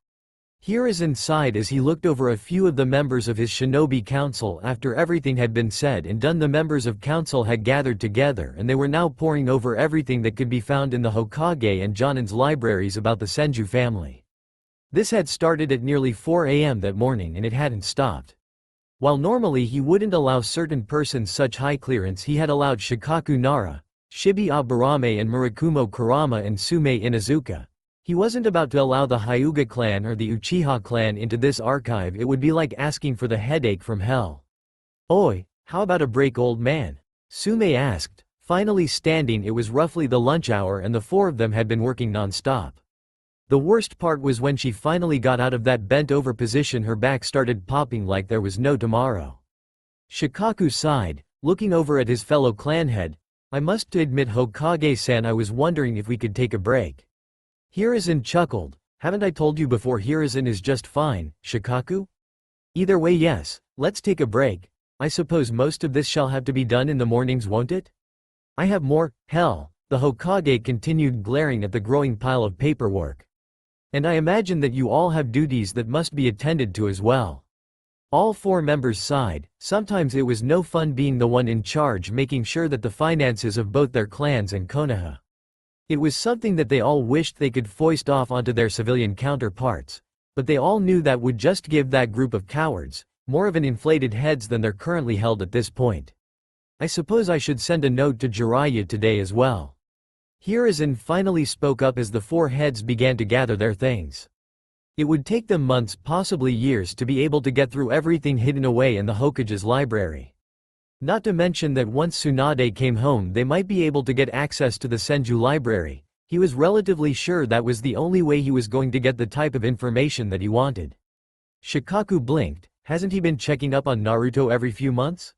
Here is inside. As he looked over a few of the members of his shinobi council after everything had been said and done, the members of council had gathered together and they were now poring over everything that could be found in the Hokage and Jonin's libraries about the Senju family. This had started at nearly 4 a.m. that morning and it hadn't stopped. While normally he wouldn't allow certain persons such high clearance, he had allowed Shikaku Nara, Shibi Aburame and Murakumo Kurama and Sume Inuzuka. He wasn't about to allow the Hyuga clan or the Uchiha clan into this archive. It would be like asking for the headache from hell. Oi, how about a break, old man? Sume asked, finally standing. It was roughly the lunch hour and the 4 of them had been working non-stop. The worst part was when she finally got out of that bent-over position, her back started popping like there was no tomorrow. Shikaku sighed, looking over at his fellow clanhead. I must admit, Hokage-san, I was wondering if we could take a break. Hiruzen chuckled. Haven't I told you before? Hiruzen is just fine, Shikaku? Either way, yes, let's take a break. I suppose most of this shall have to be done in the mornings, won't it? I have more. Hell, the Hokage continued, glaring at the growing pile of paperwork. And I imagine that you all have duties that must be attended to as well. All 4 members sighed. Sometimes it was no fun being the one in charge, making sure that the finances of both their clans and Konoha. It was something that they all wished they could foist off onto their civilian counterparts, but they all knew that would just give that group of cowards more of an inflated heads than they're currently held at this point. I suppose I should send a note to Jiraiya today as well. Hiruzen finally spoke up as the 4 heads began to gather their things. It would take them months, possibly years, to be able to get through everything hidden away in the Hokage's library. Not to mention that once Tsunade came home they might be able to get access to the Senju library. He was relatively sure that was the only way he was going to get the type of information that he wanted. Shikaku blinked. Hasn't he been checking up on Naruto every few months?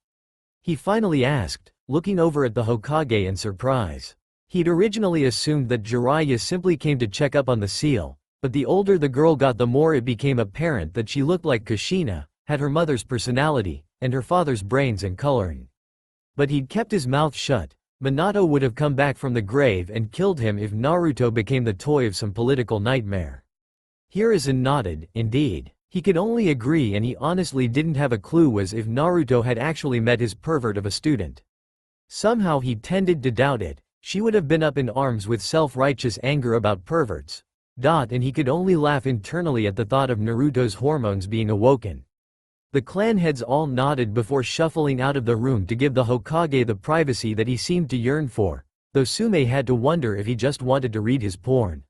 He finally asked, looking over at the Hokage in surprise. He'd originally assumed that Jiraiya simply came to check up on the seal, but the older the girl got the more it became apparent that she looked like Kushina, had her mother's personality, and her father's brains and coloring. But he'd kept his mouth shut. Minato would have come back from the grave and killed him if Naruto became the toy of some political nightmare. Hiruzen nodded. Indeed. He could only agree, and he honestly didn't have a clue as if Naruto had actually met his pervert of a student. Somehow he tended to doubt it. She would have been up in arms with self-righteous anger about perverts. And he could only laugh internally at the thought of Naruto's hormones being awoken. The clan heads all nodded before shuffling out of the room to give the Hokage the privacy that he seemed to yearn for, though Sume had to wonder if he just wanted to read his porn.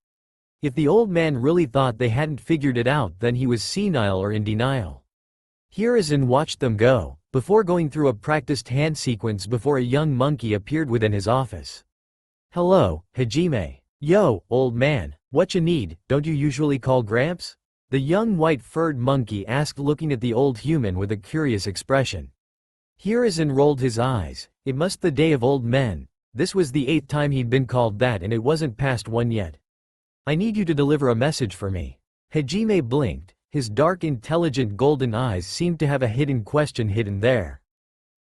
If the old man really thought they hadn't figured it out, then he was senile or in denial. Hiruzen watched them go, before going through a practiced hand sequence before a young monkey appeared within his office. Hello, Hajime. Yo, old man, what you need, don't you usually call Gramps? The young white-furred monkey asked, looking at the old human with a curious expression. Hiruzen rolled his eyes. It must the day of old men. This was the 8th time he'd been called that, and it wasn't past 1 yet. I need you to deliver a message for me. Hajime blinked. His dark, intelligent golden eyes seemed to have a hidden question hidden there.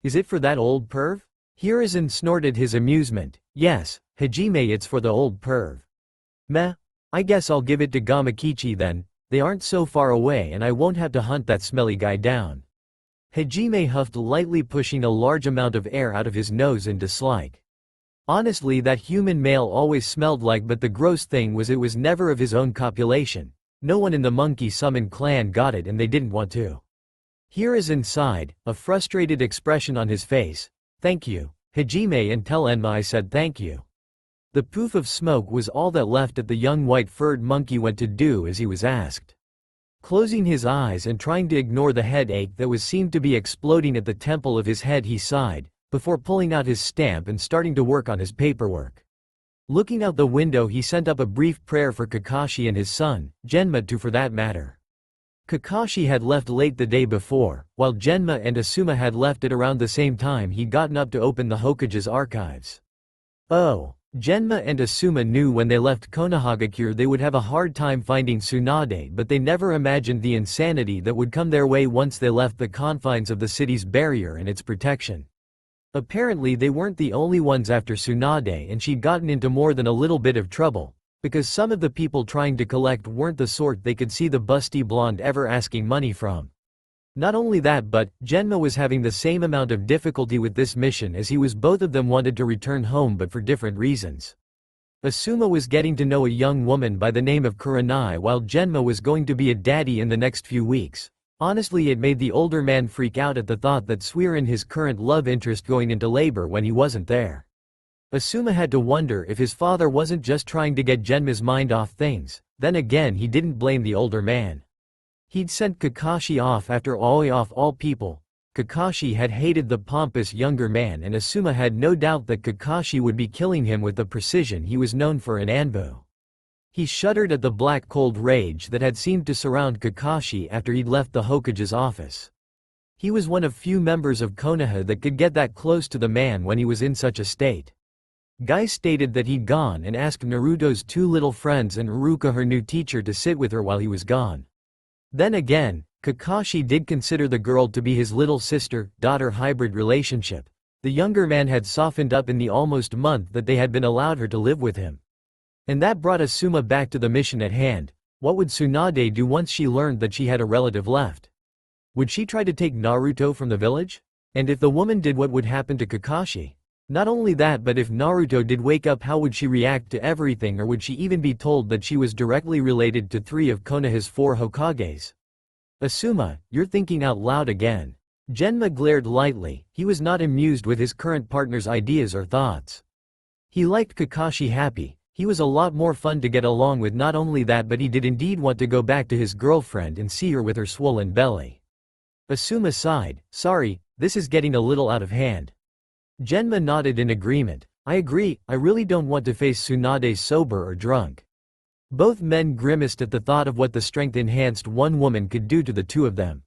Is it for that old perv? Hiruzen snorted his amusement. Yes, Hajime, it's for the old perv. Meh. I guess I'll give it to Gamakichi then. They aren't so far away and I won't have to hunt that smelly guy down. Hajime huffed lightly, pushing a large amount of air out of his nose in dislike. Honestly, that human male always smelled like, but the gross thing was it was never of his own copulation. No one in the monkey summon clan got it and they didn't want to. Hiruzen sighed, a frustrated expression on his face. Thank you, Hajime, and tell Enma I said thank you. The poof of smoke was all that left that the young white-furred monkey went to do as he was asked. Closing his eyes and trying to ignore the headache that seemed to be exploding at the temple of his head, he sighed, before pulling out his stamp and starting to work on his paperwork. Looking out the window, he sent up a brief prayer for Kakashi and his son, Genma too for that matter. Kakashi had left late the day before, while Genma and Asuma had left at around the same time he'd gotten up to open the Hokage's archives. Oh. Genma and Asuma knew when they left Konohagakure they would have a hard time finding Tsunade, but they never imagined the insanity that would come their way once they left the confines of the city's barrier and its protection. Apparently they weren't the only ones after Tsunade, and she'd gotten into more than a little bit of trouble, because some of the people trying to collect weren't the sort they could see the busty blonde ever asking money from. Not only that, but Genma was having the same amount of difficulty with this mission as he was. Both of them wanted to return home but for different reasons. Asuma was getting to know a young woman by the name of Kurenai, while Genma was going to be a daddy in the next few weeks. Honestly, it made the older man freak out at the thought that Suiren, his current love interest, going into labor when he wasn't there. Asuma had to wonder if his father wasn't just trying to get Genma's mind off things. Then again, he didn't blame the older man. He'd sent Kakashi off after all, off all people. Kakashi had hated the pompous younger man, and Asuma had no doubt that Kakashi would be killing him with the precision he was known for in Anbu. He shuddered at the black cold rage that had seemed to surround Kakashi after he'd left the Hokage's office. He was one of few members of Konoha that could get that close to the man when he was in such a state. Guy stated that he'd gone and asked Naruto's 2 little friends and Aruka, her new teacher, to sit with her while he was gone. Then again, Kakashi did consider the girl to be his little sister-daughter hybrid relationship. The younger man had softened up in the almost month that they had been allowed her to live with him. And that brought Asuma back to the mission at hand. What would Tsunade do once she learned that she had a relative left? Would she try to take Naruto from the village? And if the woman did, what would happen to Kakashi? Not only that, but if Naruto did wake up, how would she react to everything, or would she even be told that she was directly related to 3 of Konoha's 4 Hokages? Asuma, you're thinking out loud again. Genma glared lightly. He was not amused with his current partner's ideas or thoughts. He liked Kakashi happy. He was a lot more fun to get along with. Not only that, but he did indeed want to go back to his girlfriend and see her with her swollen belly. Asuma sighed. Sorry, this is getting a little out of hand. Genma nodded in agreement. I agree, I really don't want to face Tsunade sober or drunk. Both men grimaced at the thought of what the strength-enhanced one woman could do to the 2 of them.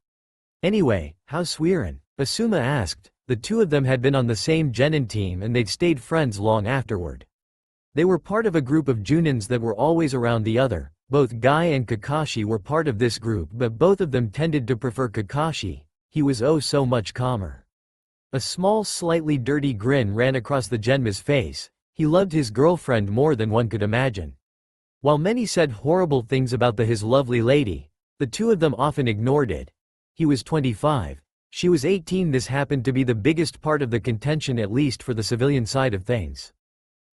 Anyway, how's Suiren? Asuma asked. The 2 of them had been on the same Genin team and they'd stayed friends long afterward. They were part of a group of Junins that were always around the other. Both Guy and Kakashi were part of this group, but both of them tended to prefer Kakashi. He was oh so much calmer. A small, slightly dirty grin ran across the Genma's face. He loved his girlfriend more than one could imagine. While many said horrible things about his lovely lady, the 2 of them often ignored it. He was 25. She was 18. This happened to be the biggest part of the contention, at least for the civilian side of things.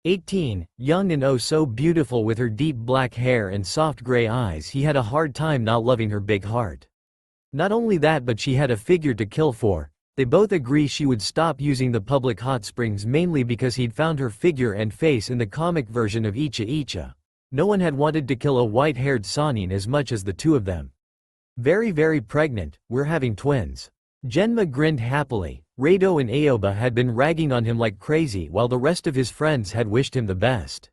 18, young and oh so beautiful with her deep black hair and soft gray eyes. He had a hard time not loving her big heart. Not only that, but she had a figure to kill for. They both agree she would stop using the public hot springs mainly because he'd found her figure and face in the comic version of Icha Icha. No one had wanted to kill a white-haired Sannin as much as the 2 of them. Very pregnant, we're having twins. Genma grinned happily. Rado and Aoba had been ragging on him like crazy while the rest of his friends had wished him the best.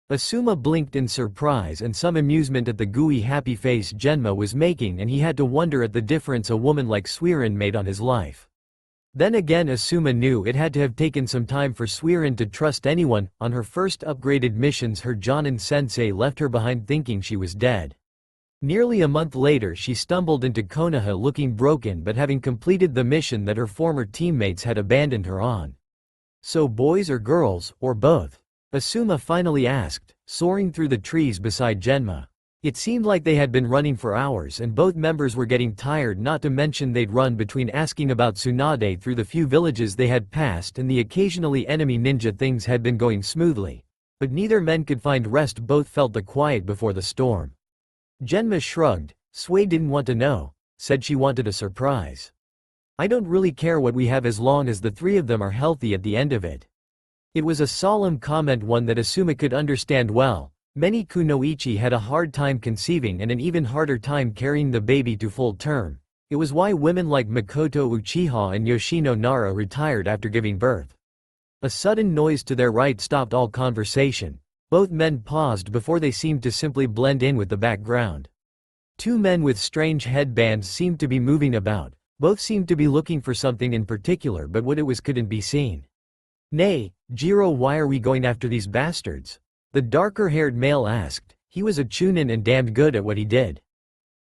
Asuma blinked in surprise and some amusement at the gooey happy face Genma was making, and he had to wonder at the difference a woman like Suiren made on his life. Then again Asuma knew it had to have taken some time for Suiren to trust anyone. On her first upgraded missions her Jonin sensei left her behind thinking she was dead. Nearly a month later she stumbled into Konoha looking broken but having completed the mission that her former teammates had abandoned her on. So boys or girls, or both? Asuma finally asked, soaring through the trees beside Genma. It seemed like they had been running for hours and both members were getting tired, not to mention they'd run between asking about Tsunade through the few villages they had passed and the occasionally enemy ninja. Things had been going smoothly. But neither men could find rest, both felt the quiet before the storm. Genma shrugged. Sui didn't want to know, said she wanted a surprise. I don't really care what we have as long as the three of them are healthy at the end of it. It was a solemn comment, one that Asuma could understand well. Many kunoichi had a hard time conceiving and an even harder time carrying the baby to full term. It was why women like Makoto Uchiha and Yoshino Nara retired after giving birth. A sudden noise to their right stopped all conversation. Both men paused before they seemed to simply blend in with the background. Two men with strange headbands seemed to be moving about. Both seemed to be looking for something in particular, but what it was couldn't be seen. Nay, Jiro, why are we going after these bastards? The darker-haired male asked. He was a chunin and damned good at what he did.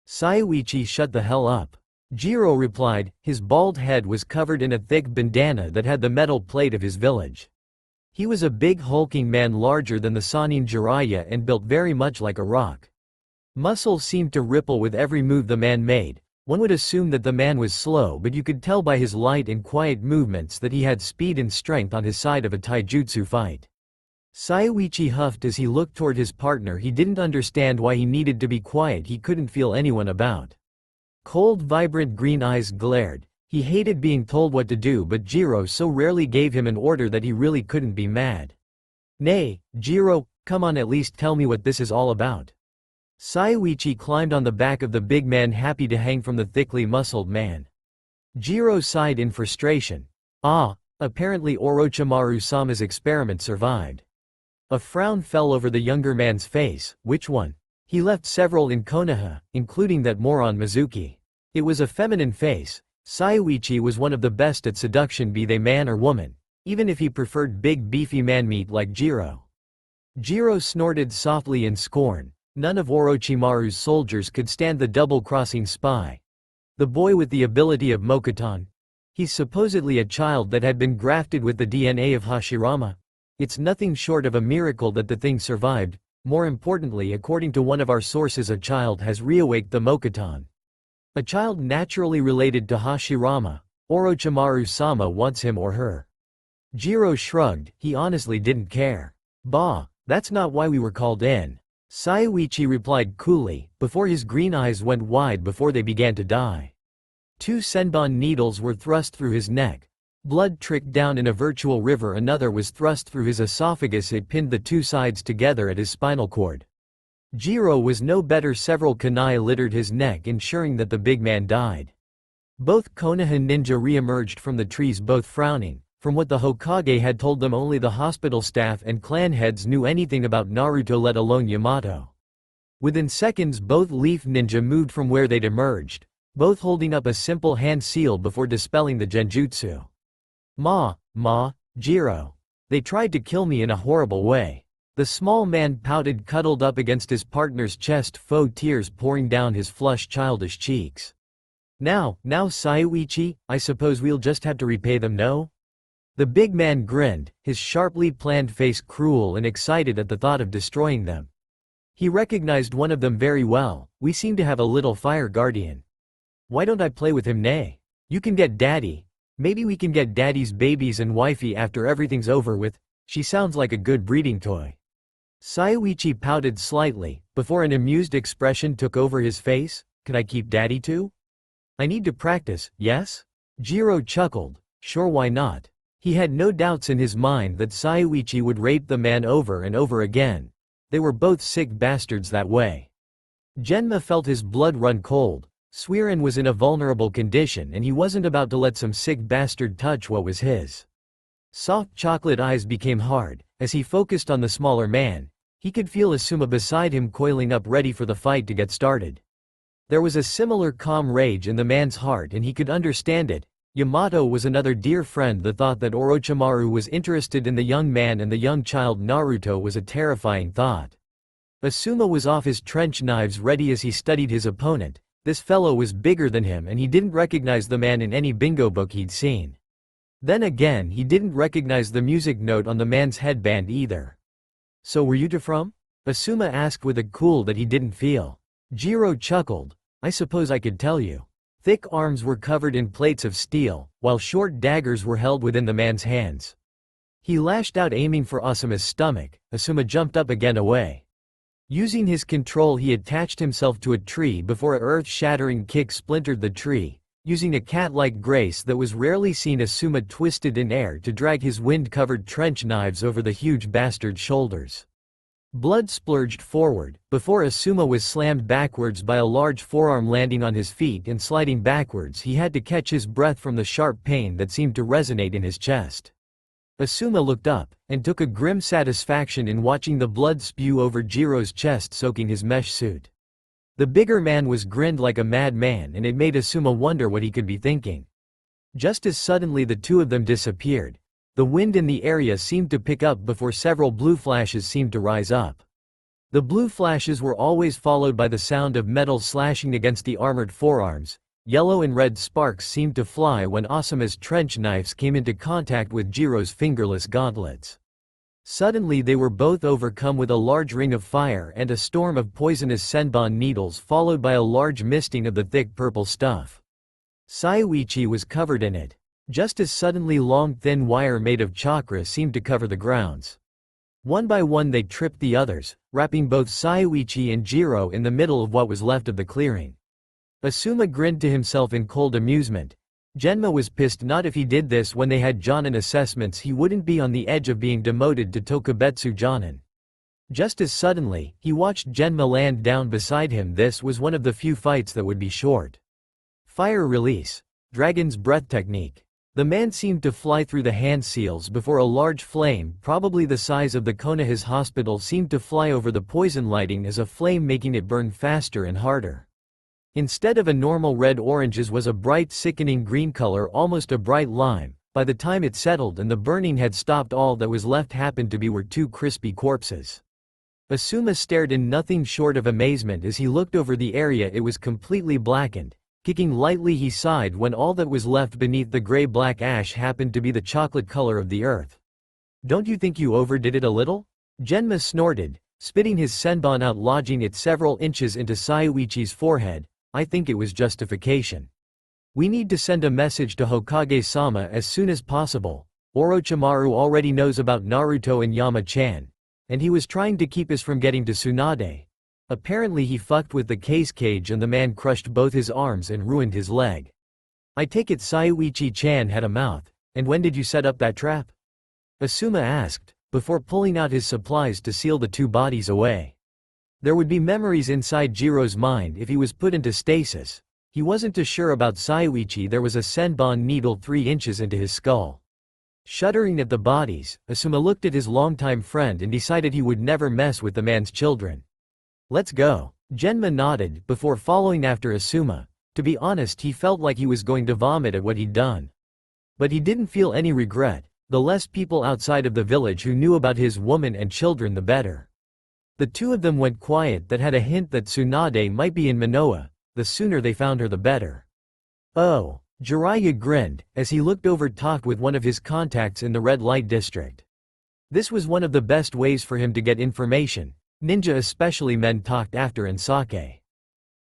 Sayuichi, shut the hell up. Jiro replied. His bald head was covered in a thick bandana that had the metal plate of his village. He was a big hulking man larger than the Sannin Jiraiya and built very much like a rock. Muscles seemed to ripple with every move the man made. One would assume that the man was slow, but you could tell by his light and quiet movements that he had speed and strength on his side of a taijutsu fight. Sayuichi huffed as he looked toward his partner. He didn't understand why he needed to be quiet. He couldn't feel anyone about. Cold, vibrant green eyes glared. He hated being told what to do, but Jiro so rarely gave him an order that he really couldn't be mad. Nay, Jiro, come on, at least tell me what this is all about. Sayuichi climbed on the back of the big man, happy to hang from the thickly muscled man. Jiro sighed in frustration. Apparently Orochimaru-sama's experiment survived. A frown fell over the younger man's face. Which one? He left several in Konoha, including that moron Mizuki. It was a feminine face. Sayuichi was one of the best at seduction, be they man or woman, even if he preferred big beefy man meat like Jiro. Jiro snorted softly in scorn. None of Orochimaru's soldiers could stand the double-crossing spy. The boy with the ability of Mokuton. He's supposedly a child that had been grafted with the DNA of Hashirama. It's nothing short of a miracle that the thing survived. More importantly, according to one of our sources, a child has reawaked the Mokuton. A child naturally related to Hashirama. Orochimaru-sama wants him or her. Jiro shrugged. He honestly didn't care. Bah, that's not why we were called in. Sayuichi replied coolly, before his green eyes went wide before they began to die. 2 senbon needles were thrust through his neck. Blood tricked down in a virtual river. Another was thrust through his esophagus. It pinned the 2 sides together at his spinal cord. Jiro was no better. Several kunai littered his neck, ensuring that the big man died. Both Konoha ninja re-emerged from the trees, both frowning. From what the Hokage had told them, only the hospital staff and clan heads knew anything about Naruto, let alone Yamato. Within seconds both leaf ninja moved from where they'd emerged, both holding up a simple hand seal before dispelling the genjutsu. Jiro. They tried to kill me in a horrible way. The small man pouted, cuddled up against his partner's chest, faux tears pouring down his flushed childish cheeks. Now Sayuichi, I suppose we'll just have to repay them, no? The big man grinned, his sharply planned face cruel and excited at the thought of destroying them. He recognized one of them very well. We seem to have a little fire guardian. Why don't I play with him? Nay. You can get daddy. Maybe we can get daddy's babies and wifey after everything's over with. She sounds like a good breeding toy. Sayuichi pouted slightly, before an amused expression took over his face. Can I keep daddy too? I need to practice, yes? Jiro chuckled. Sure, why not? He had no doubts in his mind that Sayuichi would rape the man over and over again. They were both sick bastards that way. Genma felt his blood run cold. Suiren was in a vulnerable condition and he wasn't about to let some sick bastard touch what was his. Soft chocolate eyes became hard. As he focused on the smaller man, he could feel Asuma beside him coiling up ready for the fight to get started. There was a similar calm rage in the man's heart and he could understand it. Yamato was another dear friend. The thought that Orochimaru was interested in the young man and the young child Naruto was a terrifying thought. Asuma was off his trench knives ready as he studied his opponent. This fellow was bigger than him and he didn't recognize the man in any bingo book he'd seen. Then again, he didn't recognize the music note on the man's headband either. "So were you from?" Asuma asked with a cool that he didn't feel. Jiro chuckled. "I suppose I could tell you." Thick arms were covered in plates of steel, while short daggers were held within the man's hands. He lashed out aiming for Asuma's stomach. Asuma jumped up again away. Using his control he attached himself to a tree before an earth-shattering kick splintered the tree. Using a cat-like grace that was rarely seen, Asuma twisted in air to drag his wind-covered trench knives over the huge bastard's shoulders. Blood splurged forward, before Asuma was slammed backwards by a large forearm. Landing on his feet and sliding backwards, he had to catch his breath from the sharp pain that seemed to resonate in his chest. Asuma looked up, and took a grim satisfaction in watching the blood spew over Jiro's chest, soaking his mesh suit. The bigger man was grinned like a madman and it made Asuma wonder what he could be thinking. Just as suddenly the two of them disappeared. The wind in the area seemed to pick up before several blue flashes seemed to rise up. The blue flashes were always followed by the sound of metal slashing against the armored forearms. Yellow and red sparks seemed to fly when Asuma's trench knives came into contact with Jiro's fingerless gauntlets. Suddenly they were both overcome with a large ring of fire and a storm of poisonous senbon needles, followed by a large misting of the thick purple stuff. Saiuichi was covered in it. Just as suddenly long thin wire made of chakra seemed to cover the grounds. One by one they tripped the others, wrapping both Saiuichi and Jiro in the middle of what was left of the clearing. Asuma grinned to himself in cold amusement. Genma was pissed. Not if he did this when they had Jonin assessments, he wouldn't be on the edge of being demoted to Tokubetsu Jonin. Just as suddenly, he watched Genma land down beside him. This was one of the few fights that would be short. Fire release. Dragon's breath technique. The man seemed to fly through the hand seals before a large flame, probably the size of the Konoha's hospital, seemed to fly over the poison, lighting as a flame, making it burn faster and harder. Instead of a normal red-orange, as was a bright sickening green color, almost a bright lime. By the time it settled and the burning had stopped, all that was left happened to be were two crispy corpses. Asuma stared in nothing short of amazement as he looked over the area. It was completely blackened. Kicking lightly, he sighed when all that was left beneath the gray-black ash happened to be the chocolate color of the earth. "Don't you think you overdid it a little?" Genma snorted, spitting his senbon out, lodging it several inches into Saiuichi's forehead. "I think it was justification. We need to send a message to Hokage-sama as soon as possible. Orochimaru already knows about Naruto and Yama-chan. And he was trying to keep us from getting to Tsunade. Apparently he fucked with the case cage and the man crushed both his arms and ruined his leg. I take it Saiuichi-chan had a mouth. And when did you set up that trap?" Asuma asked, before pulling out his supplies to seal the two bodies away. There would be memories inside Jiro's mind if he was put into stasis. He wasn't too sure about Saiuichi. There was a senbon needle 3 inches into his skull. Shuddering at the bodies, Asuma looked at his longtime friend and decided he would never mess with the man's children. "Let's go." Genma nodded, before following after Asuma. To be honest, he felt like he was going to vomit at what he'd done. But he didn't feel any regret. The less people outside of the village who knew about his woman and children, the better. The two of them went quiet. That had a hint that Tsunade might be in Manoa. The sooner they found her the better. "Oh." Jiraiya grinned, as he looked over, talked with one of his contacts in the red light district. This was one of the best ways for him to get information. Ninja, especially men, talked after and sake.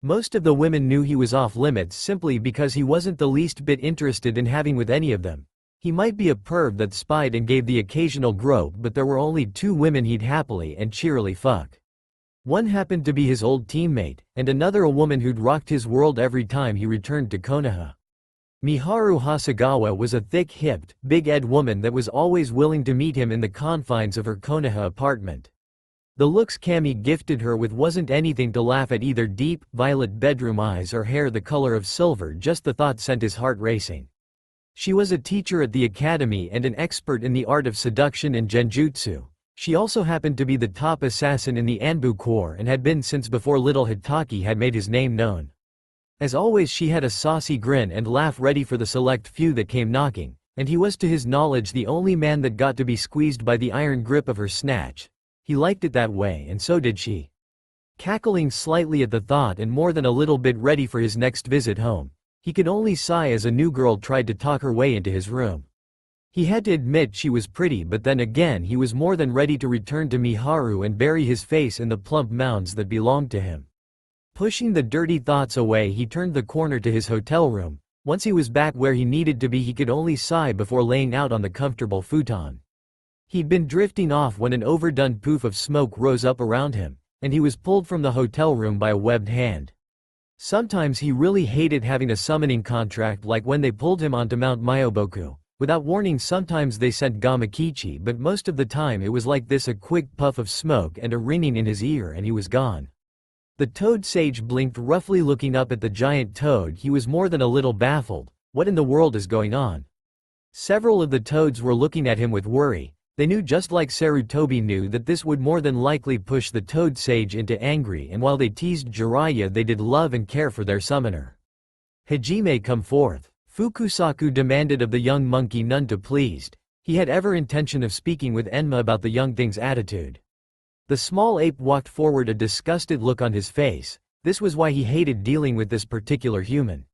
Most of the women knew he was off limits simply because he wasn't the least bit interested in having with any of them. He might be a perv that spied and gave the occasional grope, but there were only 2 women he'd happily and cheerily fuck. One happened to be his old teammate, and another a woman who'd rocked his world every time he returned to Konoha. Miharu Hasegawa was a thick-hipped, big-eyed woman that was always willing to meet him in the confines of her Konoha apartment. The looks Cammy gifted her with wasn't anything to laugh at either. Deep, violet bedroom eyes or hair the color of silver, just the thought sent his heart racing. She was a teacher at the academy and an expert in the art of seduction and genjutsu. She also happened to be the top assassin in the Anbu Corps and had been since before little Hitaki had made his name known. As always, she had a saucy grin and laugh ready for the select few that came knocking, and he was to his knowledge the only man that got to be squeezed by the iron grip of her snatch. He liked it that way, and so did she. Cackling slightly at the thought and more than a little bit ready for his next visit home, he could only sigh as a new girl tried to talk her way into his room. He had to admit she was pretty, but then again he was more than ready to return to Miharu and bury his face in the plump mounds that belonged to him. Pushing the dirty thoughts away, he turned the corner to his hotel room. Once he was back where he needed to be, he could only sigh before laying out on the comfortable futon. He'd been drifting off when an overdone poof of smoke rose up around him, and he was pulled from the hotel room by a webbed hand. Sometimes he really hated having a summoning contract, like when they pulled him onto Mount Myoboku. Without warning, sometimes they sent Gamakichi, but most of the time it was like this: a quick puff of smoke and a ringing in his ear and he was gone. The toad sage blinked roughly, looking up at the giant toad. He was more than a little baffled. What in the world is going on? Several of the toads were looking at him with worry. They knew, just like Sarutobi knew, that this would more than likely push the toad sage into angry, and while they teased Jiraiya, they did love and care for their summoner. Hajime, come forth. Fukusaku demanded of the young monkey, none too pleased. He had every intention of speaking with Enma about the young thing's attitude. The small ape walked forward, a disgusted look on his face. This was why he hated dealing with this particular human.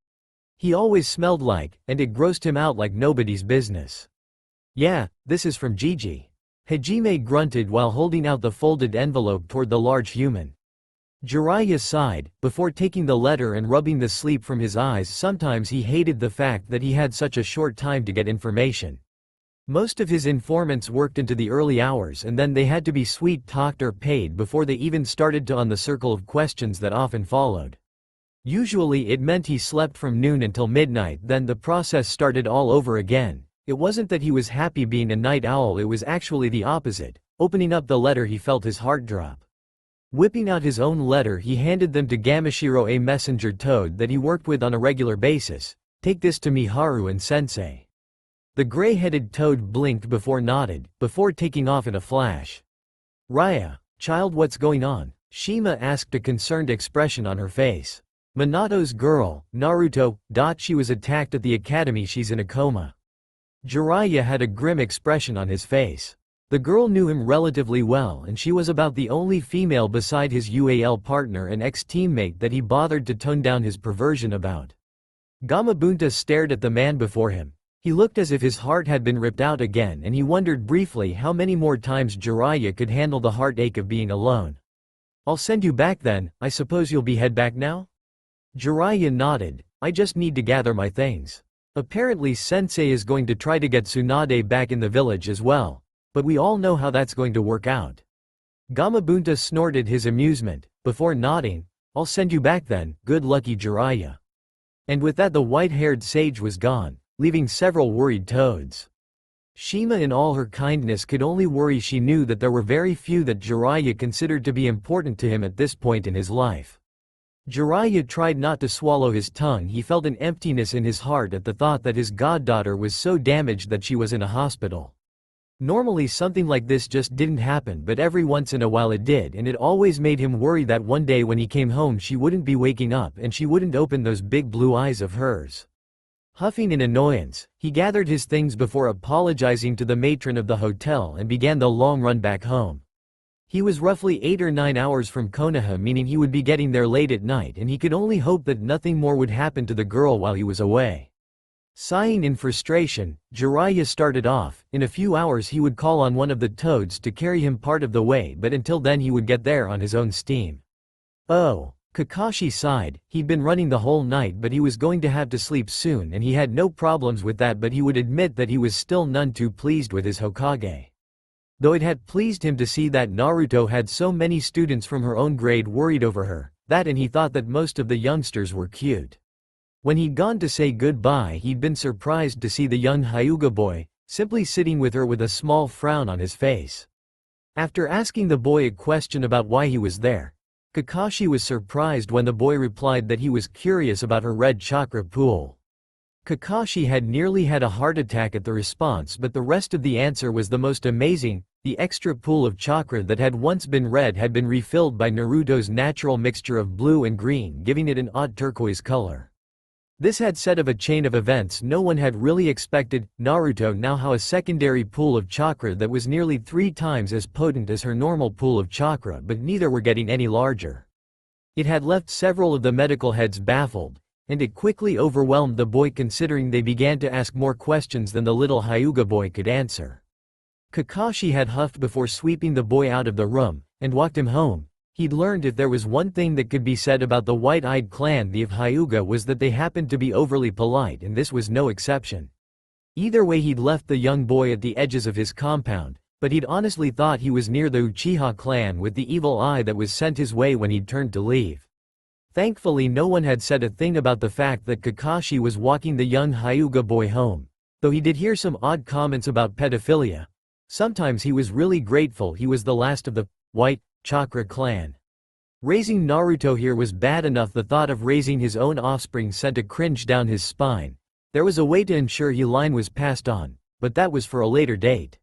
He always smelled like, and it grossed him out like nobody's business. Yeah, this is from Gigi. Hajime grunted while holding out the folded envelope toward the large human. Jiraiya sighed, before taking the letter and rubbing the sleep from his eyes. Sometimes he hated the fact that he had such a short time to get information. Most of his informants worked into the early hours, and then they had to be sweet-talked or paid before they even started to on the circle of questions that often followed. Usually it meant he slept from noon until midnight, then the process started all over again. It wasn't that he was happy being a night owl, it was actually the opposite. Opening up the letter, he felt his heart drop. Whipping out his own letter, he handed them to Gamashiro, a messenger toad that he worked with on a regular basis. Take this to Miharu and Sensei. The gray-headed toad blinked before nodded, before taking off in a flash. Raya, child, what's going on? Shima asked, a concerned expression on her face. Minato's girl, Naruto. She was attacked at the academy, she's in a coma. Jiraiya had a grim expression on his face. The girl knew him relatively well, and she was about the only female beside his UAL partner and ex-teammate that he bothered to tone down his perversion about. Gamabunta stared at the man before him. He looked as if his heart had been ripped out again, and he wondered briefly how many more times Jiraiya could handle the heartache of being alone. I'll send you back then. I suppose you'll head back now? Jiraiya nodded. I just need to gather my things. Apparently Sensei is going to try to get Tsunade back in the village as well. But we all know how that's going to work out. Gamabunta snorted his amusement, before nodding. I'll send you back then, good lucky Jiraiya. And with that the white-haired sage was gone, leaving several worried toads. Shima, in all her kindness, could only worry. She knew that there were very few that Jiraiya considered to be important to him at this point in his life. Jiraiya tried not to swallow his tongue. He felt an emptiness in his heart at the thought that his goddaughter was so damaged that she was in a hospital. Normally something like this just didn't happen, but every once in a while it did, and it always made him worry that one day when he came home she wouldn't be waking up and she wouldn't open those big blue eyes of hers. Huffing in annoyance, he gathered his things before apologizing to the matron of the hotel and began the long run back home. He was roughly 8 or 9 hours from Konoha, meaning he would be getting there late at night, and he could only hope that nothing more would happen to the girl while he was away. Sighing in frustration, Jiraiya started off. In a few hours he would call on one of the toads to carry him part of the way, but until then he would get there on his own steam. Oh, Kakashi sighed. He'd been running the whole night, but he was going to have to sleep soon, and he had no problems with that, but he would admit that he was still none too pleased with his Hokage. Though it had pleased him to see that Naruto had so many students from her own grade worried over her, and he thought that most of the youngsters were cute. When he'd gone to say goodbye, he'd been surprised to see the young Hyuga boy, simply sitting with her with a small frown on his face. After asking the boy a question about why he was there, Kakashi was surprised when the boy replied that he was curious about her red chakra pool. Kakashi had nearly had a heart attack at the response, but the rest of the answer was the most amazing. The extra pool of chakra that had once been red had been refilled by Naruto's natural mixture of blue and green, giving it an odd turquoise color. This had set of a chain of events no one had really expected. Naruto now had a secondary pool of chakra that was nearly 3 times as potent as her normal pool of chakra, but neither were getting any larger. It had left several of the medical heads baffled, and it quickly overwhelmed the boy, considering they began to ask more questions than the little Hyuga boy could answer. Kakashi had huffed before sweeping the boy out of the room, and walked him home. He'd learned if there was one thing that could be said about the white-eyed clan of Hyuga was that they happened to be overly polite, and this was no exception. Either way, he'd left the young boy at the edges of his compound, but he'd honestly thought he was near the Uchiha clan with the evil eye that was sent his way when he'd turned to leave. Thankfully, no one had said a thing about the fact that Kakashi was walking the young Hyuga boy home, though he did hear some odd comments about pedophilia. Sometimes he was really grateful he was the last of the white chakra clan. Raising Naruto here was bad enough, the thought of raising his own offspring sent a cringe down his spine. There was a way to ensure his line was passed on, but that was for a later date.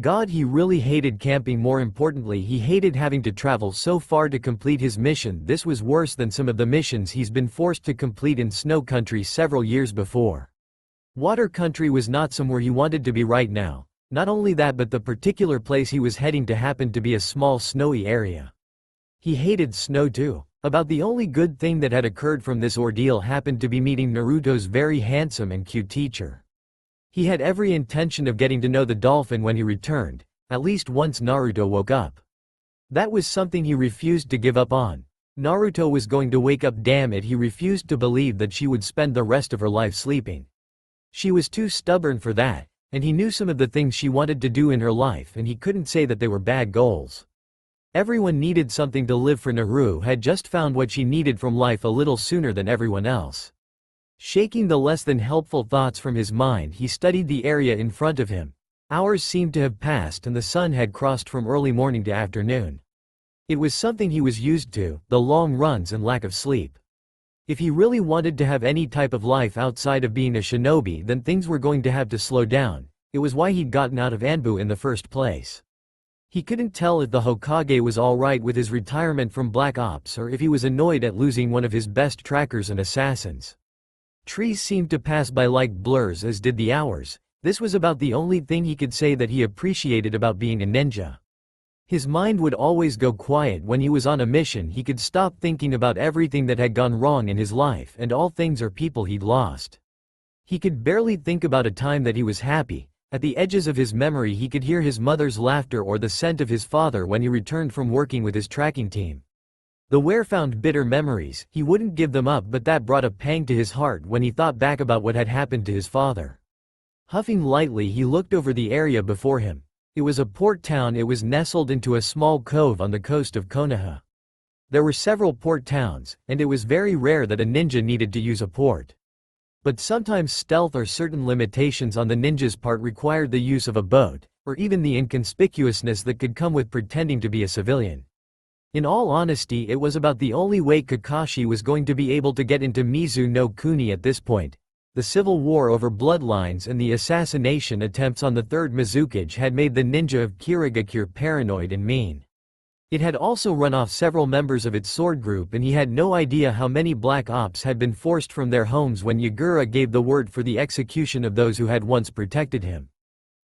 God, he really hated camping. More importantly, he hated having to travel so far to complete his mission. This was worse than some of the missions he's been forced to complete in Snow Country several years before. Water Country was not somewhere he wanted to be right now. Not only that, but the particular place he was heading to happened to be a small snowy area. He hated snow too. About the only good thing that had occurred from this ordeal happened to be meeting Naruto's very handsome and cute teacher. He had every intention of getting to know the dolphin when he returned, at least once Naruto woke up. That was something he refused to give up on. Naruto was going to wake up, damn it, he refused to believe that she would spend the rest of her life sleeping. She was too stubborn for that. And he knew some of the things she wanted to do in her life, and he couldn't say that they were bad goals. Everyone needed something to live for. Naru had just found what she needed from life a little sooner than everyone else. Shaking the less than helpful thoughts from his mind, he studied the area in front of him. Hours seemed to have passed and the sun had crossed from early morning to afternoon. It was something he was used to, the long runs and lack of sleep. If he really wanted to have any type of life outside of being a shinobi, then things were going to have to slow down. It was why he'd gotten out of Anbu in the first place. He couldn't tell if the Hokage was alright with his retirement from Black Ops or if he was annoyed at losing one of his best trackers and assassins. Trees seemed to pass by like blurs, as did the hours. This was about the only thing he could say that he appreciated about being a ninja. His mind would always go quiet when he was on a mission. He could stop thinking about everything that had gone wrong in his life and all things or people he'd lost. He could barely think about a time that he was happy. At the edges of his memory he could hear his mother's laughter or the scent of his father when he returned from working with his tracking team. The were found bitter memories. He wouldn't give them up, but that brought a pang to his heart when he thought back about what had happened to his father. Huffing lightly, he looked over the area before him. It was a port town. It was nestled into a small cove on the coast of Konoha. There were several port towns, and it was very rare that a ninja needed to use a port. But sometimes stealth or certain limitations on the ninja's part required the use of a boat, or even the inconspicuousness that could come with pretending to be a civilian. In all honesty, it was about the only way Kakashi was going to be able to get into Mizu no Kuni at this point. The civil war over bloodlines and the assassination attempts on the third Mizukage had made the ninja of Kirigakure paranoid and mean. It had also run off several members of its sword group, and he had no idea how many Black Ops had been forced from their homes when Yagura gave the word for the execution of those who had once protected him.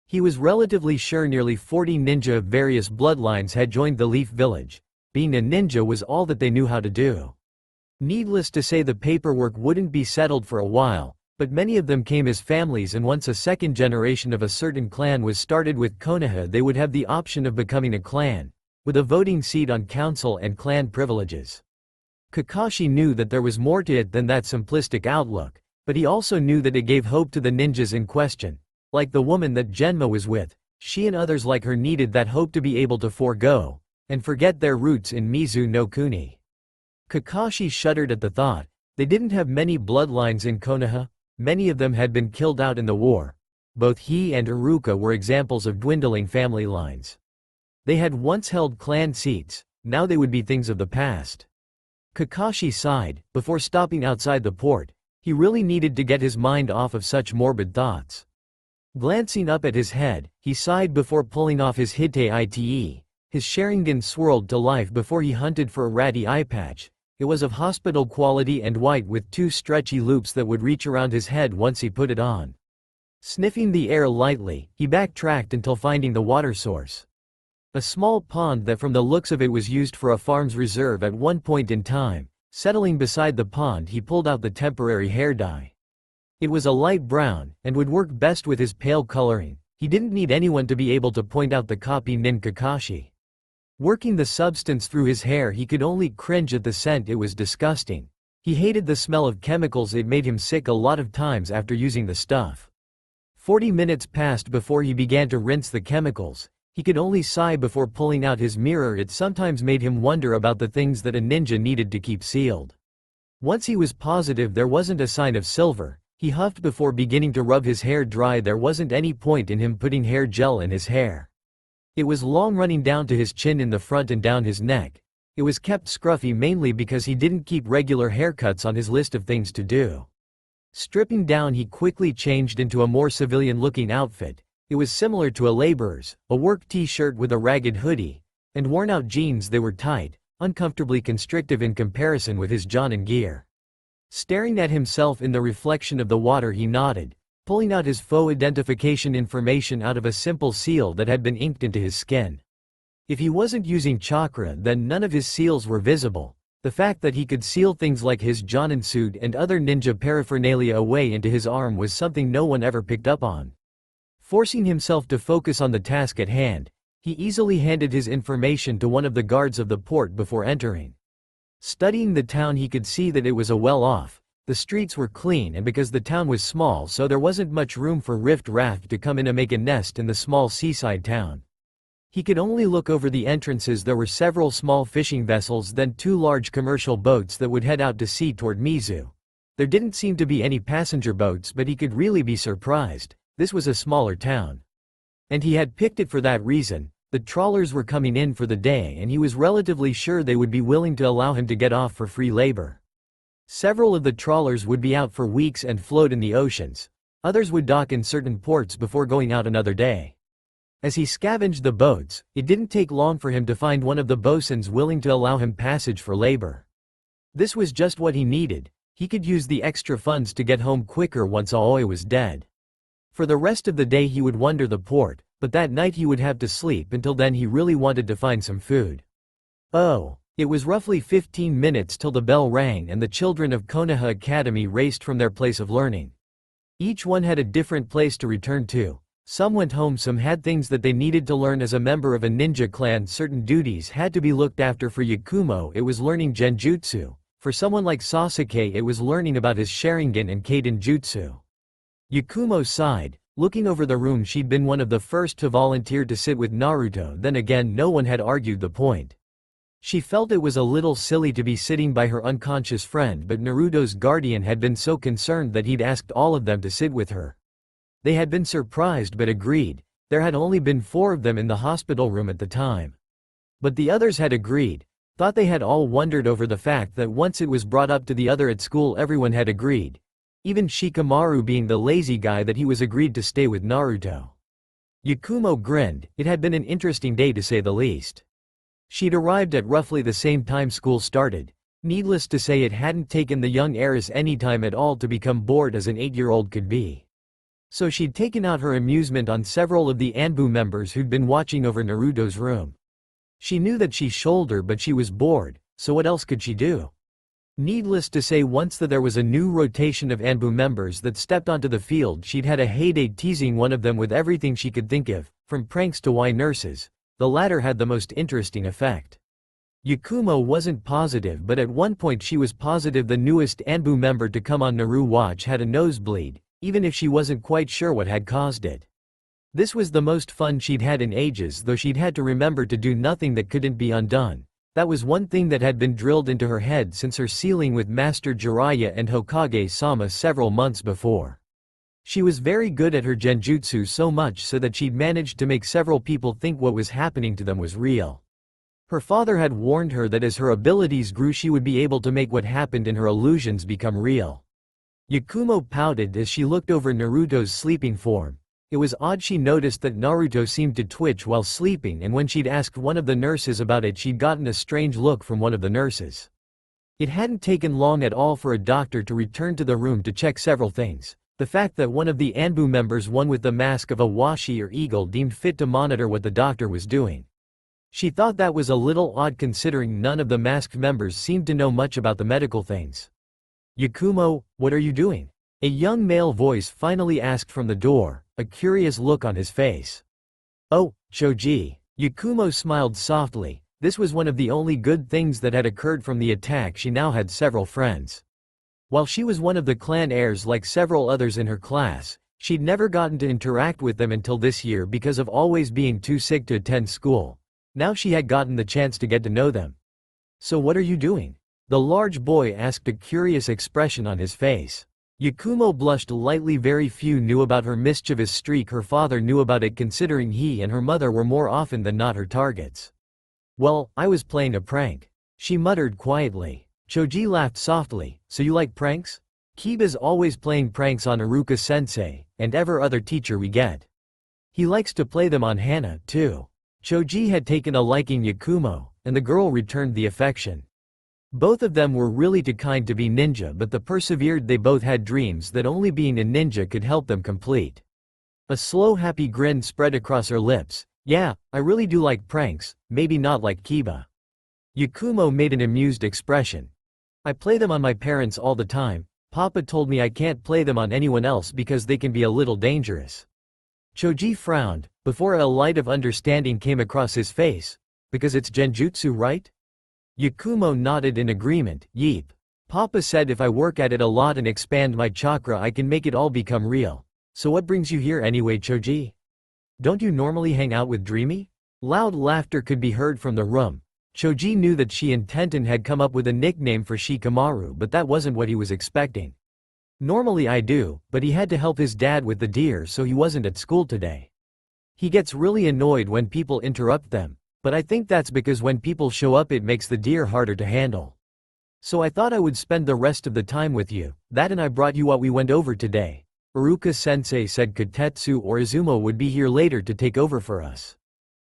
He was relatively sure nearly 40 ninja of various bloodlines had joined the Leaf Village. Being a ninja was all that they knew how to do. Needless to say, the paperwork wouldn't be settled for a while, but many of them came as families, and once a second generation of a certain clan was started with Konoha, they would have the option of becoming a clan, with a voting seat on council and clan privileges. Kakashi knew that there was more to it than that simplistic outlook, but he also knew that it gave hope to the ninjas in question. Like the woman that Genma was with, she and others like her needed that hope to be able to forego and forget their roots in Mizu no Kuni. Kakashi shuddered at the thought. They didn't have many bloodlines in Konoha. Many of them had been killed out in the war. Both he and Aruka were examples of dwindling family lines. They had once held clan seats, now they would be things of the past. Kakashi sighed, before stopping outside the port. He really needed to get his mind off of such morbid thoughts. Glancing up at his head, he sighed before pulling off his Ite. His Sharingan swirled to life before he hunted for a ratty eye patch. It was of hospital quality and white with two stretchy loops that would reach around his head once he put it on. Sniffing the air lightly, he backtracked until finding the water source. A small pond that from the looks of it was used for a farm's reserve at one point in time. Settling beside the pond, he pulled out the temporary hair dye. It was a light brown, and would work best with his pale coloring. He didn't need anyone to be able to point out the copy nin Kakashi. Working the substance through his hair, he could only cringe at the scent. It was disgusting. He hated the smell of chemicals. It made him sick a lot of times after using the stuff. 40 minutes passed before he began to rinse the chemicals. He could only sigh before pulling out his mirror. It sometimes made him wonder about the things that a ninja needed to keep sealed. Once he was positive there wasn't a sign of silver, he huffed before beginning to rub his hair dry. There wasn't any point in him putting hair gel in his hair. It was long, running down to his chin in the front and down his neck. It was kept scruffy mainly because he didn't keep regular haircuts on his list of things to do. Stripping down, he quickly changed into a more civilian-looking outfit. It was similar to a laborer's, a work t-shirt with a ragged hoodie, and worn-out jeans. They were tight, uncomfortably constrictive in comparison with his Jonin gear. Staring at himself in the reflection of the water, he nodded, pulling out his faux identification information out of a simple seal that had been inked into his skin. If he wasn't using chakra, then none of his seals were visible. The fact that he could seal things like his Jonin suit and other ninja paraphernalia away into his arm was something no one ever picked up on. Forcing himself to focus on the task at hand, he easily handed his information to one of the guards of the port before entering. Studying the town, he could see that it was a well-off. The streets were clean, and because the town was small, so there wasn't much room for Rift Raft to come in and make a nest in the small seaside town. He could only look over the entrances. There were several small fishing vessels, then two large commercial boats that would head out to sea toward Mizu. There didn't seem to be any passenger boats, but he could really be surprised. This was a smaller town. And he had picked it for that reason. The trawlers were coming in for the day, and he was relatively sure they would be willing to allow him to get off for free labor. Several of the trawlers would be out for weeks and float in the oceans. Others would dock in certain ports before going out another day. As he scavenged the boats, it didn't take long for him to find one of the bosuns willing to allow him passage for labor. This was just what he needed. He could use the extra funds to get home quicker once Aoi was dead. For the rest of the day he would wander the port, but that night he would have to sleep. Until then he really wanted to find some food. Oh. It was roughly 15 minutes till the bell rang and the children of Konoha Academy raced from their place of learning. Each one had a different place to return to. Some went home, some had things that they needed to learn as a member of a ninja clan. Certain duties had to be looked after. For Yakumo, it was learning genjutsu. For someone like Sasuke, it was learning about his Sharingan and Kaden jutsu. Yakumo sighed, looking over the room. She'd been one of the first to volunteer to sit with Naruto. Then again, no one had argued the point. She felt it was a little silly to be sitting by her unconscious friend, but Naruto's guardian had been so concerned that he'd asked all of them to sit with her. They had been surprised but agreed. There had only been 4 of them in the hospital room at the time. But the others had agreed. Thought they had all wondered over the fact that once it was brought up to the other at school, everyone had agreed. Even Shikamaru, being the lazy guy, that he was agreed to stay with Naruto. Yakumo grinned. It had been an interesting day to say the least. She'd arrived at roughly the same time school started. Needless to say, it hadn't taken the young heiress any time at all to become bored as an 8-year-old could be. So she'd taken out her amusement on several of the Anbu members who'd been watching over Naruto's room. She knew that she shouldered, but she was bored, so what else could she do? Needless to say, once that there was a new rotation of Anbu members that stepped onto the field, she'd had a heyday teasing one of them with everything she could think of, from pranks to why nurses. The latter had the most interesting effect. Yakumo wasn't positive, but at one point she was positive the newest Anbu member to come on Naru watch had a nosebleed, even if she wasn't quite sure what had caused it. This was the most fun she'd had in ages, though she'd had to remember to do nothing that couldn't be undone. That was one thing that had been drilled into her head since her sealing with Master Jiraiya and Hokage Sama several months before. She was very good at her genjutsu, so much so that she'd managed to make several people think what was happening to them was real. Her father had warned her that as her abilities grew she would be able to make what happened in her illusions become real. Yakumo pouted as she looked over Naruto's sleeping form. It was odd, she noticed that Naruto seemed to twitch while sleeping, and when she'd asked one of the nurses about it she'd gotten a strange look from one of the nurses. It hadn't taken long at all for a doctor to return to the room to check several things. The fact that one of the Anbu members, one with the mask of a washi or eagle, deemed fit to monitor what the doctor was doing. She thought that was a little odd considering none of the masked members seemed to know much about the medical things. "Yakumo, what are you doing?" a young male voice finally asked from the door, a curious look on his face. "Oh, Choji." Yakumo smiled softly. This was one of the only good things that had occurred from the attack. She now had several friends. While she was one of the clan heirs like several others in her class, she'd never gotten to interact with them until this year because of always being too sick to attend school. Now she had gotten the chance to get to know them. "So what are you doing?" the large boy asked, a curious expression on his face. Yakumo blushed lightly. Very few knew about her mischievous streak. Her father knew about it considering he and her mother were more often than not her targets. "Well, I was playing a prank," she muttered quietly. Choji laughed softly. "So you like pranks?" "Kiba's always playing pranks on Aruka sensei, and ever other teacher we get. He likes to play them on Hana, too." Choji had taken a liking Yakumo, and the girl returned the affection. Both of them were really too kind to be ninja, but they persevered. They both had dreams that only being a ninja could help them complete. A slow happy grin spread across her lips. "Yeah, I really do like pranks, maybe not like Kiba." Yakumo made an amused expression. "I play them on my parents all the time. Papa told me I can't play them on anyone else because they can be a little dangerous." Choji frowned, before a light of understanding came across his face. "Because it's genjutsu, right?" Yakumo nodded in agreement. "Yeep. Papa said if I work at it a lot and expand my chakra I can make it all become real. So what brings you here anyway, Choji? Don't you normally hang out with Dreamy?" Loud laughter could be heard from the room. Choji knew that she and Tenten had come up with a nickname for Shikamaru, but that wasn't what he was expecting. "Normally I do, but he had to help his dad with the deer, so he wasn't at school today. He gets really annoyed when people interrupt them, but I think that's because when people show up it makes the deer harder to handle. So I thought I would spend the rest of the time with you, that and I brought you what we went over today. Aruka-sensei said Kotetsu or Izumo would be here later to take over for us."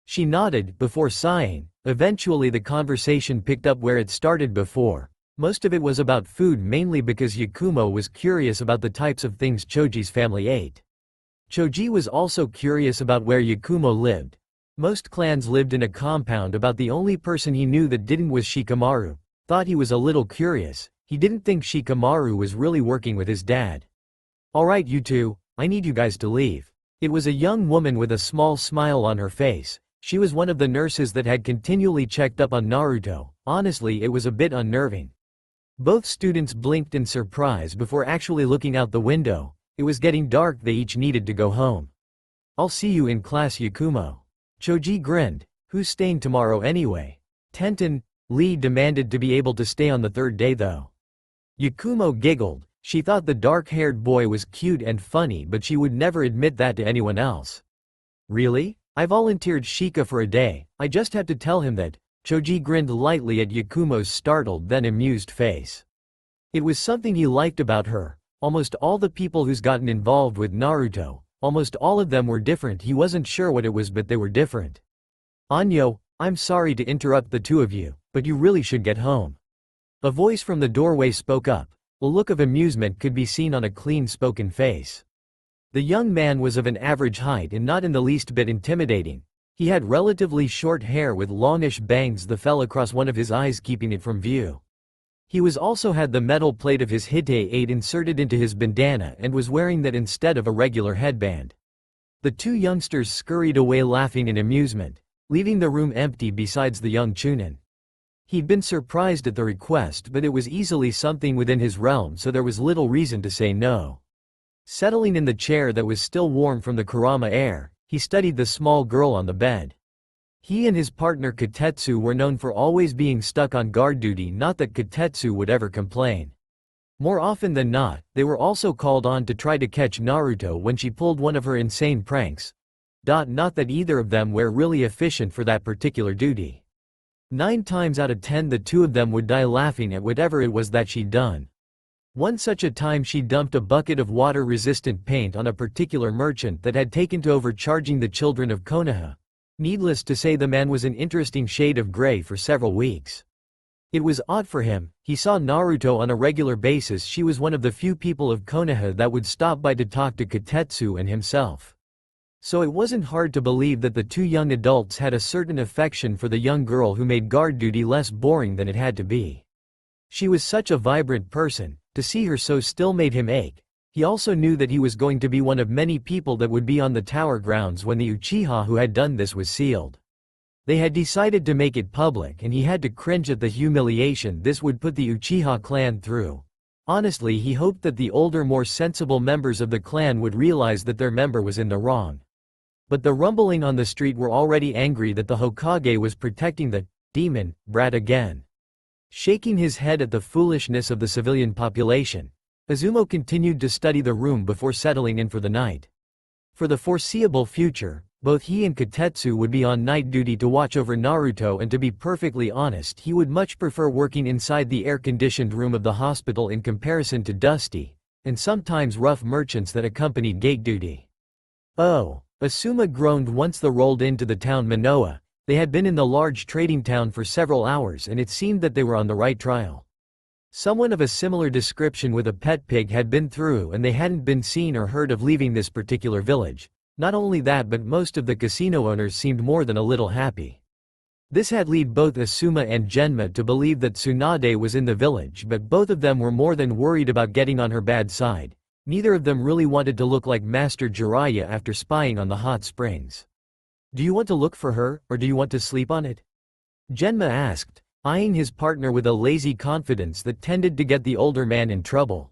She nodded, before sighing. Eventually the conversation picked up where it started before. Most of it was about food, mainly because Yakumo was curious about the types of things Choji's family ate. Choji was also curious about where Yakumo lived. Most clans lived in a compound. About the only person he knew that didn't was Shikamaru. Thought he was a little curious. He didn't think Shikamaru was really working with his dad. "Alright you two, I need you guys to leave." It was a young woman with a small smile on her face. She was one of the nurses that had continually checked up on Naruto. Honestly, it was a bit unnerving. Both students blinked in surprise before actually looking out the window. It was getting dark. They each needed to go home. "I'll see you in class, Yakumo." Choji grinned. "Who's staying tomorrow anyway?" Tenten. Lee demanded to be able to stay on the third day though. Yakumo giggled. She thought the dark-haired boy was cute and funny, but she would never admit that to anyone else. "Really? I volunteered Shika for a day, I just had to tell him that." Choji grinned lightly at Yakumo's startled then amused face. It was something he liked about her. Almost all the people who's gotten involved with Naruto, almost all of them were different. He wasn't sure what it was, but they were different. "Anyo, I'm sorry to interrupt the two of you, but you really should get home." A voice from the doorway spoke up. A look of amusement could be seen on a clean-spoken face. The young man was of an average height and not in the least bit intimidating. He had relatively short hair with longish bangs that fell across one of his eyes, keeping it from view. He was also had the metal plate of his Hite 8 inserted into his bandana and was wearing that instead of a regular headband. The two youngsters scurried away laughing in amusement, leaving the room empty besides the young Chunin. He'd been surprised at the request, but it was easily something within his realm, so there was little reason to say no. Settling in the chair that was still warm from the Kurama air, he studied the small girl on the bed. He and his partner Kotetsu were known for always being stuck on guard duty, not that Kotetsu would ever complain. More often than not, they were also called on to try to catch Naruto when she pulled one of her insane pranks. Not that either of them were really efficient for that particular duty. 9 times out of 10 the two of them would die laughing at whatever it was that she'd done. One such a time she dumped a bucket of water-resistant paint on a particular merchant that had taken to overcharging the children of Konoha. Needless to say, the man was an interesting shade of gray for several weeks. It was odd for him, he saw Naruto on a regular basis. She was one of the few people of Konoha that would stop by to talk to Kotetsu and himself. So it wasn't hard to believe that the two young adults had a certain affection for the young girl who made guard duty less boring than it had to be. She was such a vibrant person, to see her so still made him ache. He also knew that he was going to be one of many people that would be on the tower grounds when the Uchiha who had done this was sealed. They had decided to make it public and he had to cringe at the humiliation this would put the Uchiha clan through. Honestly, he hoped that the older, more sensible members of the clan would realize that their member was in the wrong. But the rumbling on the street were already angry that the Hokage was protecting the demon brat again. Shaking his head at the foolishness of the civilian population, Izumo continued to study the room before settling in for the night. For the foreseeable future, both he and Kotetsu would be on night duty to watch over Naruto, and to be perfectly honest, he would much prefer working inside the air-conditioned room of the hospital in comparison to dusty, and sometimes rough merchants that accompanied gate duty. Oh, Asuma groaned once they rolled into the town Manoa. They had been in the large trading town for several hours and it seemed that they were on the right trail. Someone of a similar description with a pet pig had been through and they hadn't been seen or heard of leaving this particular village. Not only that, but most of the casino owners seemed more than a little happy. This had led both Asuma and Genma to believe that Tsunade was in the village, but both of them were more than worried about getting on her bad side. Neither of them really wanted to look like Master Jiraiya after spying on the hot springs. "Do you want to look for her, or do you want to sleep on it?" Genma asked, eyeing his partner with a lazy confidence that tended to get the older man in trouble.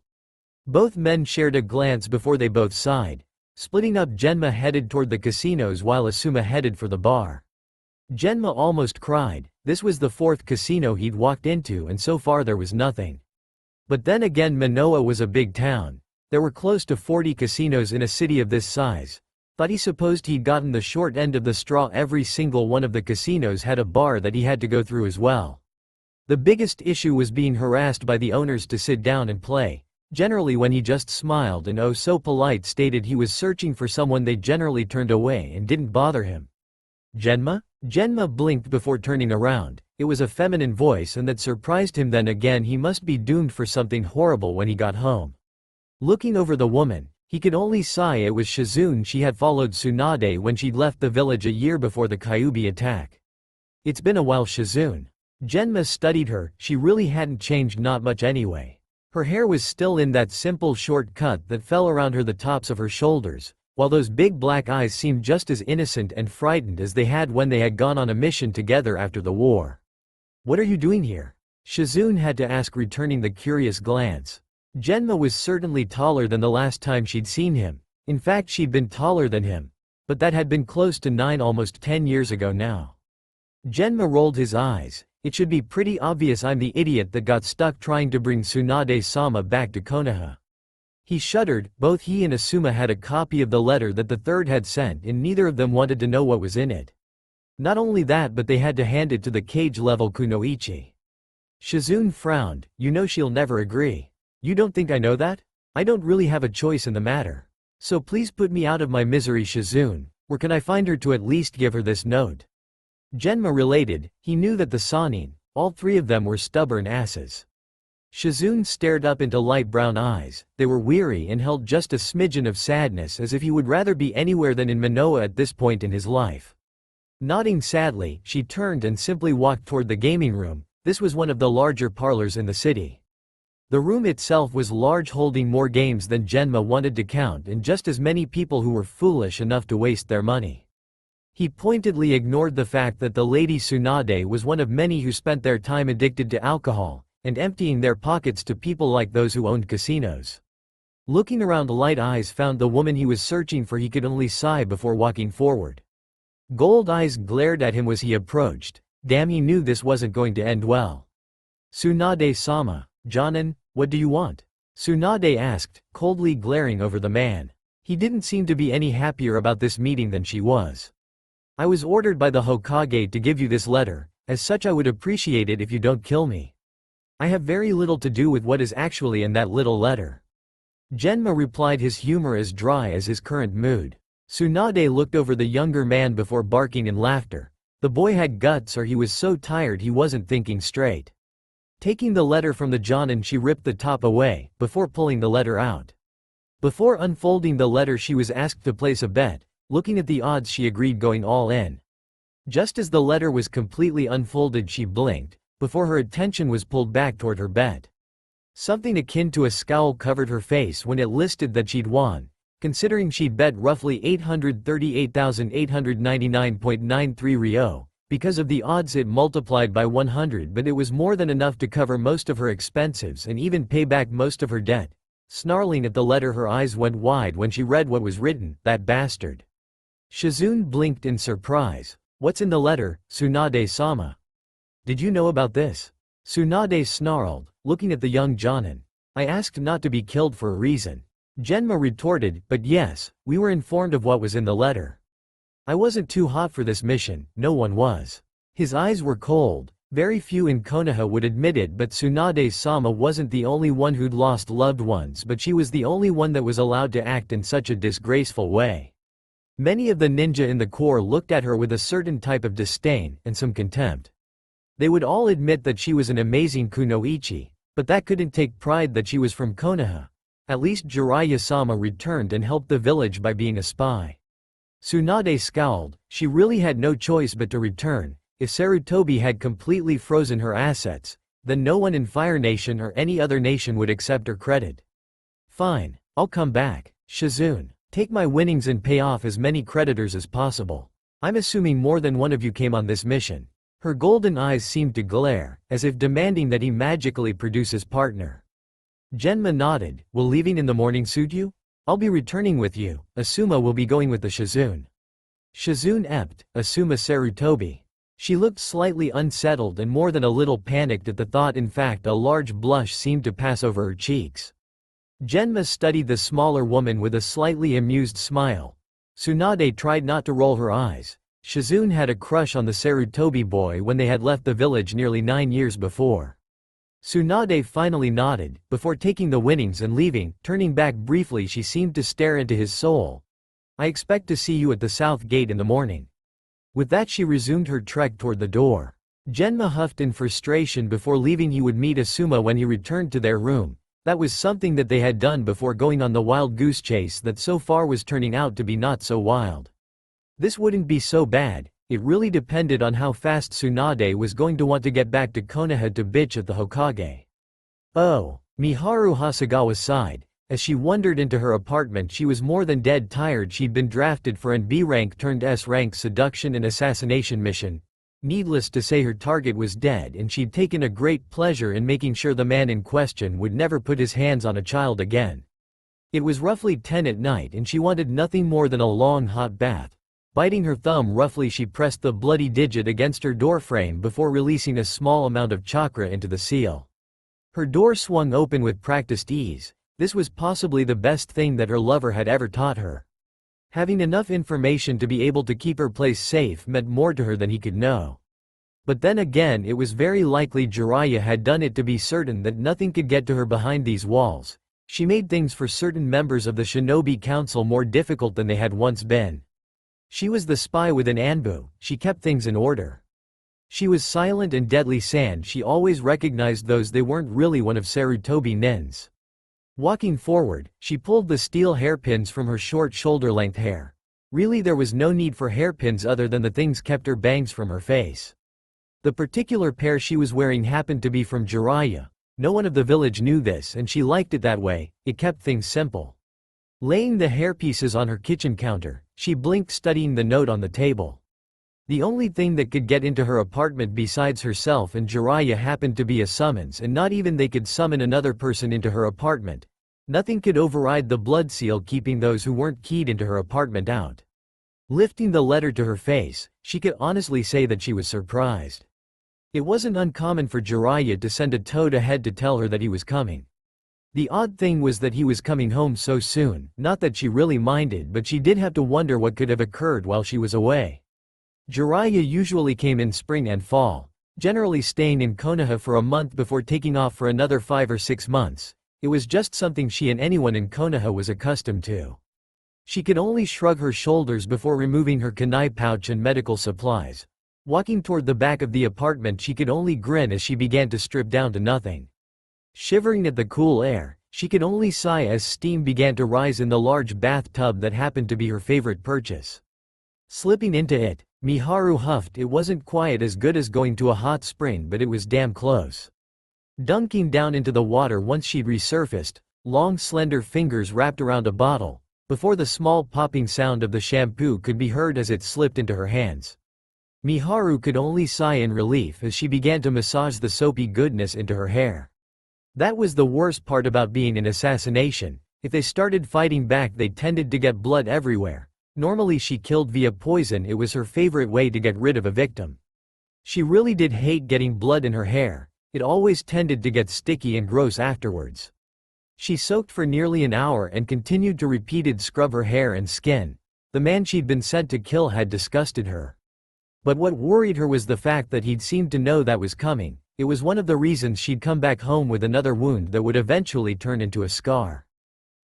Both men shared a glance before they both sighed. Splitting up, Genma headed toward the casinos while Asuma headed for the bar. Genma almost cried. This was the 4th casino he'd walked into and so far there was nothing. But then again, Manoa was a big town. There were close to 40 casinos in a city of this size. But he supposed he'd gotten the short end of the straw. Every single one of the casinos had a bar that he had to go through as well. The biggest issue was being harassed by the owners to sit down and play. Generally when he just smiled and oh so polite stated he was searching for someone, they generally turned away and didn't bother him. "Genma?" Genma blinked before turning around. It was a feminine voice and that surprised him. Then again, he must be doomed for something horrible when he got home. Looking over the woman, he could only sigh. It was Shizune. She had followed Tsunade when she'd left the village a year before the Kyuubi attack. It's been a while. Shizune. Genma studied her. She really hadn't changed, not much anyway. Her hair was still in that simple short cut that fell around the tops of her shoulders, while those big black eyes seemed just as innocent and frightened as they had when they had gone on a mission together after the war. "What are you doing here?" Shizune had to ask, returning the curious glance. Genma was certainly taller than the last time she'd seen him. In fact, she'd been taller than him. But that had been close to 9, almost 10 years ago now. Genma rolled his eyes. "It should be pretty obvious I'm the idiot that got stuck trying to bring Tsunade-sama back to Konoha." He shuddered. Both he and Asuma had a copy of the letter that the third had sent and neither of them wanted to know what was in it. Not only that, but they had to hand it to the cage-level kunoichi. Shizune frowned. "You know she'll never agree. You don't think I know that? I don't really have a choice in the matter. So please put me out of my misery, Shizune. Where can I find her to at least give her this note?" Genma related. He knew that the Sannin, all 3 of them, were stubborn asses. Shizune stared up into light brown eyes. They were weary and held just a smidgen of sadness, as if he would rather be anywhere than in Manoa at this point in his life. Nodding sadly, she turned and simply walked toward the gaming room. This was one of the larger parlors in the city. The room itself was large, holding more games than Genma wanted to count and just as many people who were foolish enough to waste their money. He pointedly ignored the fact that the lady Tsunade was one of many who spent their time addicted to alcohol and emptying their pockets to people like those who owned casinos. Looking around, light eyes found the woman he was searching for. He could only sigh before walking forward. Gold eyes glared at him as he approached. Damn, he knew this wasn't going to end well. "Tsunade-sama, Jonin, what do you want?" Tsunade asked, coldly glaring over the man. He didn't seem to be any happier about this meeting than she was. I was ordered by the Hokage to give you this letter, as such I would appreciate it if you don't kill me. I have very little to do with what is actually in that little letter. Genma replied, his humor as dry as his current mood. Tsunade looked over the younger man before barking in laughter. The boy had guts, or he was so tired he wasn't thinking straight. Taking the letter from the jonin, she ripped the top away, before pulling the letter out. Before unfolding the letter, she was asked to place a bet. Looking at the odds, she agreed, going all in. Just as the letter was completely unfolded, she blinked, before her attention was pulled back toward her bet. Something akin to a scowl covered her face when it listed that she'd won, considering she'd bet roughly 838,899.93 ryo. Because of the odds it multiplied by 100, but it was more than enough to cover most of her expenses and even pay back most of her debt. Snarling at the letter, her eyes went wide when she read what was written. That bastard. Shizune blinked in surprise. What's in the letter, Tsunade-sama? Did you know about this? Tsunade snarled, looking at the young jonin. I asked not to be killed for a reason. Genma retorted, but yes, we were informed of what was in the letter. I wasn't too hot for this mission, no one was. His eyes were cold. Very few in Konoha would admit it, but Tsunade-sama wasn't the only one who'd lost loved ones, but she was the only one that was allowed to act in such a disgraceful way. Many of the ninja in the corps looked at her with a certain type of disdain and some contempt. They would all admit that she was an amazing kunoichi, but that couldn't take pride that she was from Konoha. At least Jiraiya-sama returned and helped the village by being a spy. Tsunade scowled. She really had no choice but to return. If Sarutobi had completely frozen her assets, then no one in Fire Nation or any other nation would accept her credit. Fine, I'll come back. Shizune, take my winnings and pay off as many creditors as possible. I'm assuming more than one of you came on this mission. Her golden eyes seemed to glare, as if demanding that he magically produce his partner. Genma nodded. Will leaving in the morning suit you? I'll be returning with you. Asuma will be going with the Shizune. Shizune epped, Asuma Sarutobi. She looked slightly unsettled and more than a little panicked at the thought. In fact, a large blush seemed to pass over her cheeks. Genma studied the smaller woman with a slightly amused smile. Tsunade tried not to roll her eyes. Shizune had a crush on the Sarutobi boy when they had left the village nearly 9 years before. Tsunade finally nodded, before taking the winnings and leaving. Turning back briefly, she seemed to stare into his soul. I expect to see you at the south gate in the morning. With that, she resumed her trek toward the door. Genma huffed in frustration. Before leaving, he would meet Asuma when he returned to their room. That was something that they had done before going on the wild goose chase that so far was turning out to be not so wild. This wouldn't be so bad. It really depended on how fast Tsunade was going to want to get back to Konoha to bitch at the Hokage. Oh, Miharu Hasegawa sighed. As she wandered into her apartment, she was more than dead tired. She'd been drafted for an B rank turned S rank seduction and assassination mission. Needless to say, her target was dead, and she'd taken a great pleasure in making sure the man in question would never put his hands on a child again. It was roughly 10 at night, and she wanted nothing more than a long hot bath. Biting her thumb roughly, she pressed the bloody digit against her doorframe before releasing a small amount of chakra into the seal. Her door swung open with practiced ease. This was possibly the best thing that her lover had ever taught her. Having enough information to be able to keep her place safe meant more to her than he could know. But then again, it was very likely Jiraiya had done it to be certain that nothing could get to her behind these walls. She made things for certain members of the Shinobi Council more difficult than they had once been. She was the spy within Anbu. She kept things in order. She was silent and deadly sand. She always recognized those they weren't really one of Sarutobi nins. Walking forward, she pulled the steel hairpins from her short shoulder-length hair. Really, there was no need for hairpins other than the things kept her bangs from her face. The particular pair she was wearing happened to be from Jiraiya. No one of the village knew this, and she liked it that way. It kept things simple. Laying the hairpieces on her kitchen counter, she blinked, studying the note on the table. The only thing that could get into her apartment besides herself and Jiraiya happened to be a summons, and not even they could summon another person into her apartment. Nothing could override the blood seal keeping those who weren't keyed into her apartment out. Lifting the letter to her face, she could honestly say that she was surprised. It wasn't uncommon for Jiraiya to send a toad ahead to tell her that he was coming. The odd thing was that he was coming home so soon, not that she really minded, but she did have to wonder what could have occurred while she was away. Jiraiya usually came in spring and fall, generally staying in Konoha for a month before taking off for another 5 or 6 months. It was just something she and anyone in Konoha was accustomed to. She could only shrug her shoulders before removing her kunai pouch and medical supplies. Walking toward the back of the apartment, she could only grin as she began to strip down to nothing. Shivering at the cool air, she could only sigh as steam began to rise in the large bathtub that happened to be her favorite purchase. Slipping into it, Miharu huffed. It wasn't quite as good as going to a hot spring, but it was damn close. Dunking down into the water once she'd resurfaced, long slender fingers wrapped around a bottle, before the small popping sound of the shampoo could be heard as it slipped into her hands. Miharu could only sigh in relief as she began to massage the soapy goodness into her hair. That was the worst part about being in assassination. If they started fighting back, they tended to get blood everywhere. Normally she killed via poison. It was her favorite way to get rid of a victim. She really did hate getting blood in her hair. It always tended to get sticky and gross afterwards. She soaked for nearly an hour and continued to repeated scrub her hair and skin. The man she'd been sent to kill had disgusted her. But what worried her was the fact that he'd seemed to know that was coming. It was one of the reasons she'd come back home with another wound that would eventually turn into a scar.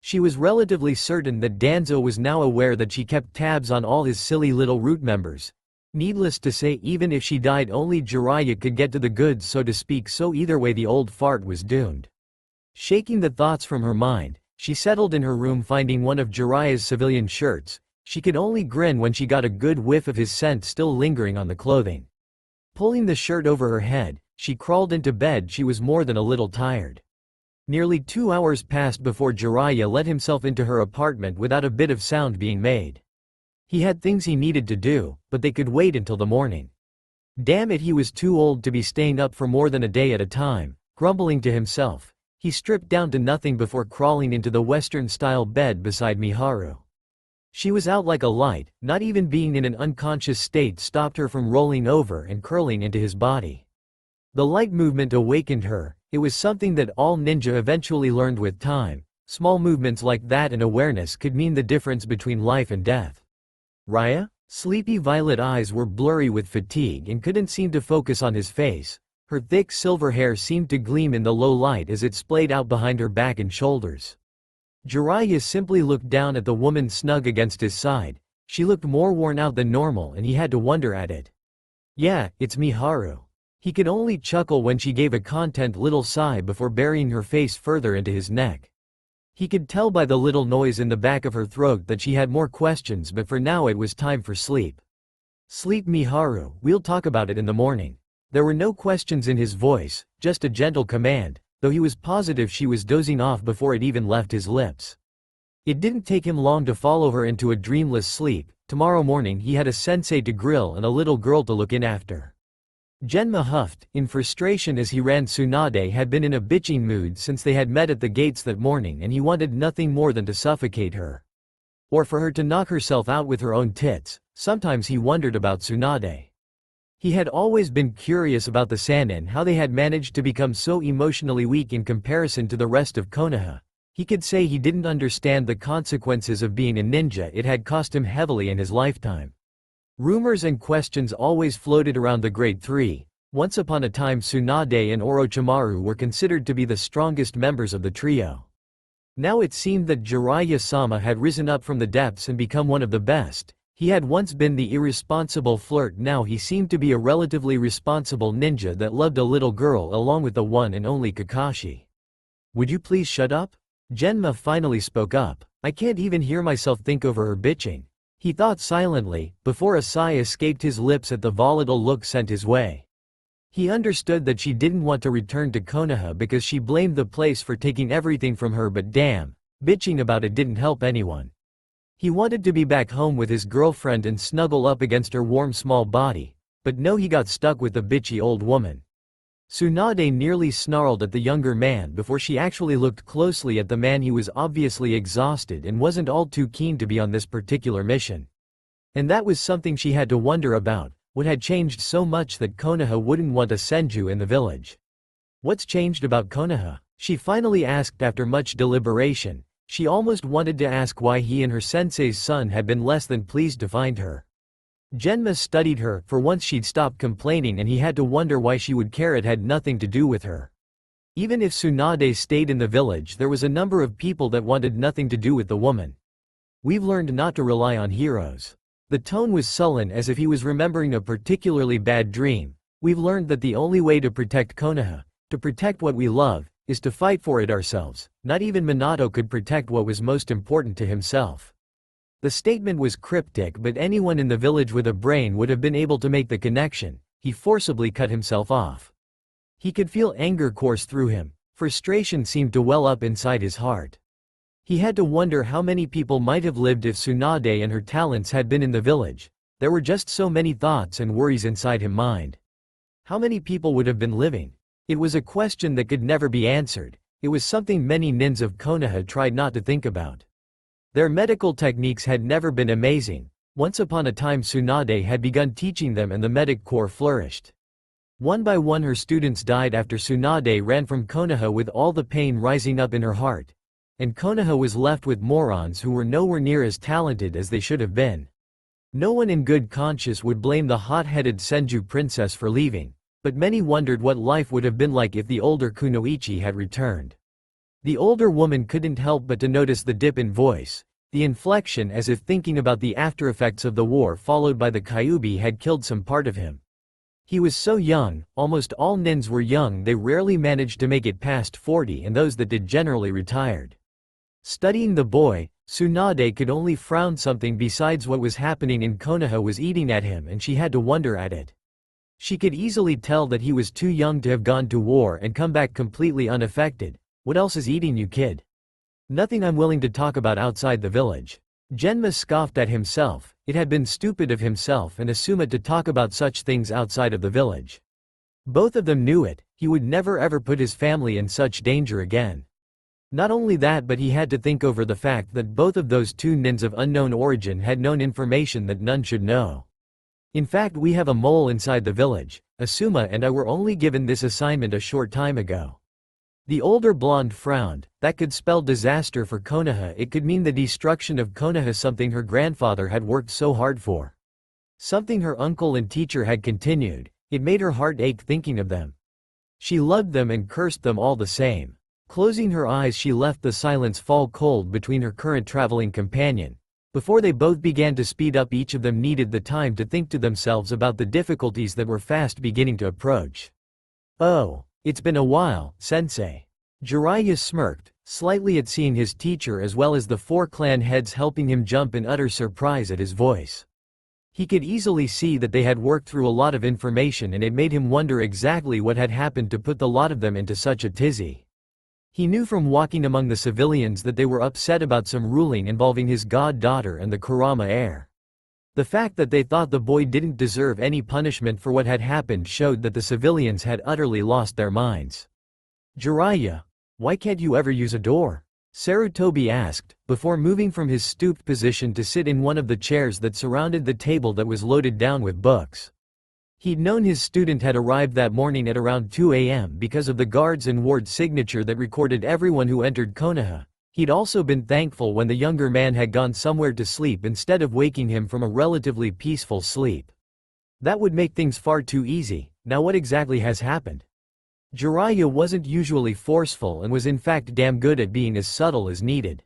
She was relatively certain that Danzo was now aware that she kept tabs on all his silly little root members. Needless to say, even if she died, only Jiraiya could get to the goods, so to speak, so either way the old fart was doomed. Shaking the thoughts from her mind, she settled in her room, finding one of Jiraiya's civilian shirts. She could only grin when she got a good whiff of his scent still lingering on the clothing. Pulling the shirt over her head, she crawled into bed. She was more than a little tired. Nearly 2 hours passed before Jiraiya let himself into her apartment without a bit of sound being made. He had things he needed to do, but they could wait until the morning. Damn it, he was too old to be staying up for more than a day at a time. Grumbling to himself, he stripped down to nothing before crawling into the Western-style bed beside Miharu. She was out like a light. Not even being in an unconscious state stopped her from rolling over and curling into his body. The light movement awakened her. It was something that all ninja eventually learned with time. Small movements like that and awareness could mean the difference between life and death. Raya? Sleepy violet eyes were blurry with fatigue and couldn't seem to focus on his face. Her thick silver hair seemed to gleam in the low light as it splayed out behind her back and shoulders. Jiraiya simply looked down at the woman snug against his side. She looked more worn out than normal and he had to wonder at it. Yeah, it's Miharu. He could only chuckle when she gave a content little sigh before burying her face further into his neck. He could tell by the little noise in the back of her throat that she had more questions, but for now it was time for sleep. Sleep, Miharu, we'll talk about it in the morning. There were no questions in his voice, just a gentle command, though he was positive she was dozing off before it even left his lips. It didn't take him long to follow her into a dreamless sleep. Tomorrow morning he had a sensei to grill and a little girl to look in after. Genma huffed, in frustration as he ran. Tsunade had been in a bitching mood since they had met at the gates that morning, and he wanted nothing more than to suffocate her. Or for her to knock herself out with her own tits. Sometimes he wondered about Tsunade. He had always been curious about the Sannin, how they had managed to become so emotionally weak in comparison to the rest of Konoha. He could say he didn't understand the consequences of being a ninja. It had cost him heavily in his lifetime. Rumors and questions always floated around the Great Three. Once upon a time Tsunade and Orochimaru were considered to be the strongest members of the trio. Now it seemed that Jiraiya-sama had risen up from the depths and become one of the best. He had once been the irresponsible flirt, now he seemed to be a relatively responsible ninja that loved a little girl along with the one and only Kakashi. Would you please shut up? Genma finally spoke up. I can't even hear myself think over her bitching. He thought silently, before a sigh escaped his lips at the volatile look sent his way. He understood that she didn't want to return to Konoha because she blamed the place for taking everything from her, but damn, bitching about it didn't help anyone. He wanted to be back home with his girlfriend and snuggle up against her warm small body, but no, he got stuck with the bitchy old woman. Tsunade nearly snarled at the younger man before she actually looked closely at the man. He was obviously exhausted and wasn't all too keen to be on this particular mission. And that was something she had to wonder about. What had changed so much that Konoha wouldn't want a Senju in the village? What's changed about Konoha? She finally asked after much deliberation. She almost wanted to ask why he and her sensei's son had been less than pleased to find her. Genma studied her, for once she'd stopped complaining and he had to wonder why she would care. It had nothing to do with her. Even if Tsunade stayed in the village, there was a number of people that wanted nothing to do with the woman. We've learned not to rely on heroes. The tone was sullen as if he was remembering a particularly bad dream. We've learned that the only way to protect Konoha, to protect what we love, is to fight for it ourselves. Not even Minato could protect what was most important to himself. The statement was cryptic, but anyone in the village with a brain would have been able to make the connection. He forcibly cut himself off. He could feel anger course through him. Frustration seemed to well up inside his heart. He had to wonder how many people might have lived if Tsunade and her talents had been in the village. There were just so many thoughts and worries inside his mind. How many people would have been living? It was a question that could never be answered. It was something many nins of Konoha tried not to think about. Their medical techniques had never been amazing. Once upon a time Tsunade had begun teaching them and the medic corps flourished. One by one her students died after Tsunade ran from Konoha with all the pain rising up in her heart. And Konoha was left with morons who were nowhere near as talented as they should have been. No one in good conscience would blame the hot-headed Senju princess for leaving. But many wondered what life would have been like if the older Kunoichi had returned. The older woman couldn't help but to notice the dip in voice, the inflection as if thinking about the aftereffects of the war followed by the Kyuubi had killed some part of him. He was so young, almost all nins were young, they rarely managed to make it past 40 and those that did generally retired. Studying the boy, Tsunade could only frown. Something besides what was happening in Konoha was eating at him and she had to wonder at it. She could easily tell that he was too young to have gone to war and come back completely unaffected. What else is eating you, kid? Nothing I'm willing to talk about outside the village. Genma scoffed at himself. It had been stupid of himself and Asuma to talk about such things outside of the village. Both of them knew it. He would never ever put his family in such danger again. Not only that, but he had to think over the fact that both of those two nins of unknown origin had known information that none should know. In fact, we have a mole inside the village. Asuma and I were only given this assignment a short time ago. The older blonde frowned. That could spell disaster for Konoha. It could mean the destruction of Konoha, something her grandfather had worked so hard for. Something her uncle and teacher had continued. It made her heart ache thinking of them. She loved them and cursed them all the same. Closing her eyes, she left the silence fall cold between her current traveling companion. Before they both began to speed up, each of them needed the time to think to themselves about the difficulties that were fast beginning to approach. "Oh, it's been a while, sensei." Jiraiya smirked, slightly at seeing his teacher as well as the four clan heads helping him jump in utter surprise at his voice. He could easily see that they had worked through a lot of information and it made him wonder exactly what had happened to put the lot of them into such a tizzy. He knew from walking among the civilians that they were upset about some ruling involving his goddaughter and the Kurama heir. The fact that they thought the boy didn't deserve any punishment for what had happened showed that the civilians had utterly lost their minds. "Jiraiya, why can't you ever use a door?" Sarutobi asked, before moving from his stooped position to sit in one of the chairs that surrounded the table that was loaded down with books. He'd known his student had arrived that morning at around 2 a.m. because of the guards and ward signature that recorded everyone who entered Konoha. He'd also been thankful when the younger man had gone somewhere to sleep instead of waking him from a relatively peaceful sleep. That would make things far too easy. Now what exactly has happened? Jiraiya wasn't usually forceful and was in fact damn good at being as subtle as needed.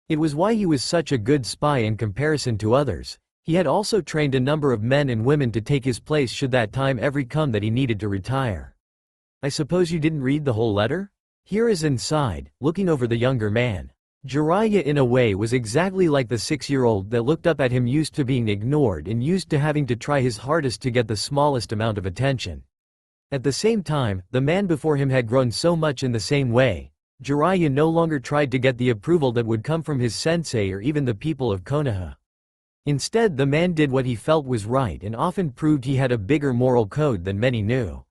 It was why he was such a good spy in comparison to others. He had also trained a number of men and women to take his place should that time ever come that he needed to retire. "I suppose you didn't read the whole letter?" Hiruzen sighed, looking over the younger man. Jiraiya in a way was exactly like the 6-year-old that looked up at him, used to being ignored and used to having to try his hardest to get the smallest amount of attention. At the same time, the man before him had grown so much in the same way. Jiraiya no longer tried to get the approval that would come from his sensei or even the people of Konoha. Instead, the man did what he felt was right and often proved he had a bigger moral code than many knew.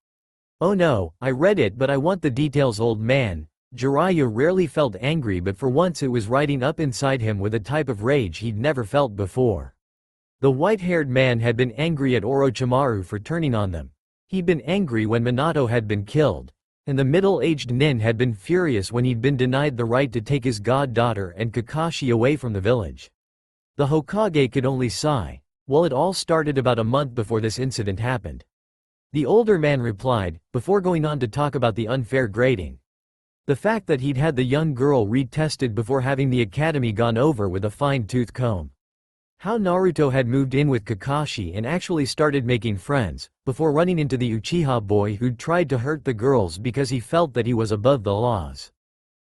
"Oh no, I read it but I want the details, old man." Jiraiya rarely felt angry, but for once it was riding up inside him with a type of rage he'd never felt before. The white-haired man had been angry at Orochimaru for turning on them. He'd been angry when Minato had been killed. And the middle-aged nin had been furious when he'd been denied the right to take his goddaughter and Kakashi away from the village. The Hokage could only sigh. Well, it all started about a month before this incident happened. The older man replied, before going on to talk about the unfair grading. The fact that he'd had the young girl retested before having the academy gone over with a fine-tooth comb. How Naruto had moved in with Kakashi and actually started making friends, before running into the Uchiha boy who'd tried to hurt the girls because he felt that he was above the laws.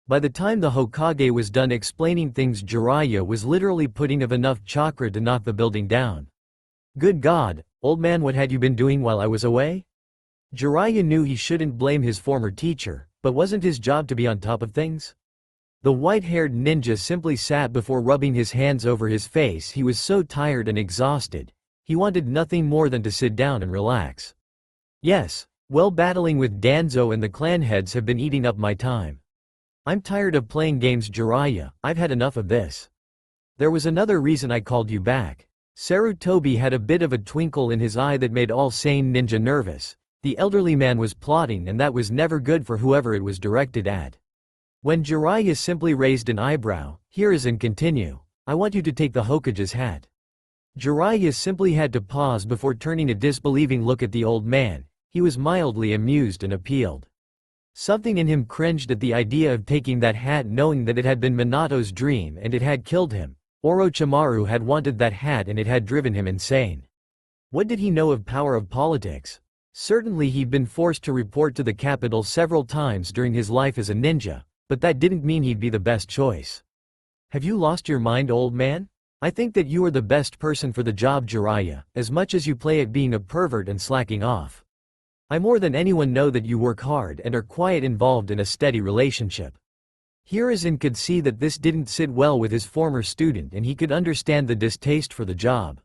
By the time the Hokage was done explaining things, Jiraiya was literally putting of enough chakra to knock the building down. Good God, old man, what had you been doing while I was away? Jiraiya knew he shouldn't blame his former teacher, but wasn't his job to be on top of things? The white-haired ninja simply sat before rubbing his hands over his face. He was so tired and exhausted. He wanted nothing more than to sit down and relax. Yes, well, battling with Danzo and the clan heads have been eating up my time. I'm tired of playing games, Jiraiya. I've had enough of this. There was another reason I called you back. Sarutobi had a bit of a twinkle in his eye that made all sane ninja nervous. The elderly man was plotting, and that was never good for whoever it was directed at. When Jiraiya simply raised an eyebrow, "Here is and continue. I want you to take the Hokage's hat." Jiraiya simply had to pause before turning a disbelieving look at the old man. He was mildly amused and appealed. Something in him cringed at the idea of taking that hat, knowing that it had been Minato's dream and it had killed him. Orochimaru had wanted that hat and it had driven him insane. What did he know of power of politics? Certainly he'd been forced to report to the capital several times during his life as a ninja, but that didn't mean he'd be the best choice. Have you lost your mind, old man? I think that you are the best person for the job, Jiraiya, as much as you play at being a pervert and slacking off. I more than anyone know that you work hard and are quite involved in a steady relationship. Hiruzen could see that this didn't sit well with his former student, and he could understand the distaste for the job.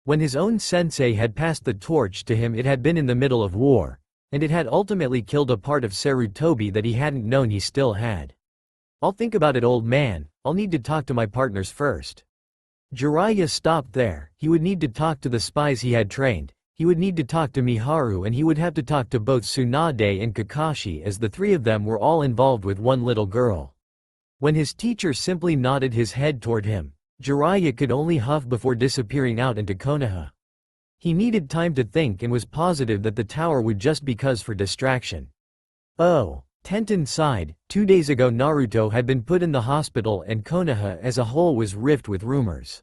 When his own sensei had passed the torch to him, it had been in the middle of war, and it had ultimately killed a part of Sarutobi that he hadn't known he still had. I'll think about it, old man. I'll need to talk to my partners first. Jiraiya stopped there. He would need to talk to the spies he had trained. He would need to talk to Miharu, and he would have to talk to both Tsunade and Kakashi, as the three of them were all involved with one little girl. When his teacher simply nodded his head toward him, Jiraiya could only huff before disappearing out into Konoha. He needed time to think and was positive that the tower would just be cause for distraction. Oh, Tenten sighed. 2 days ago Naruto had been put in the hospital, and Konoha as a whole was rife with rumors.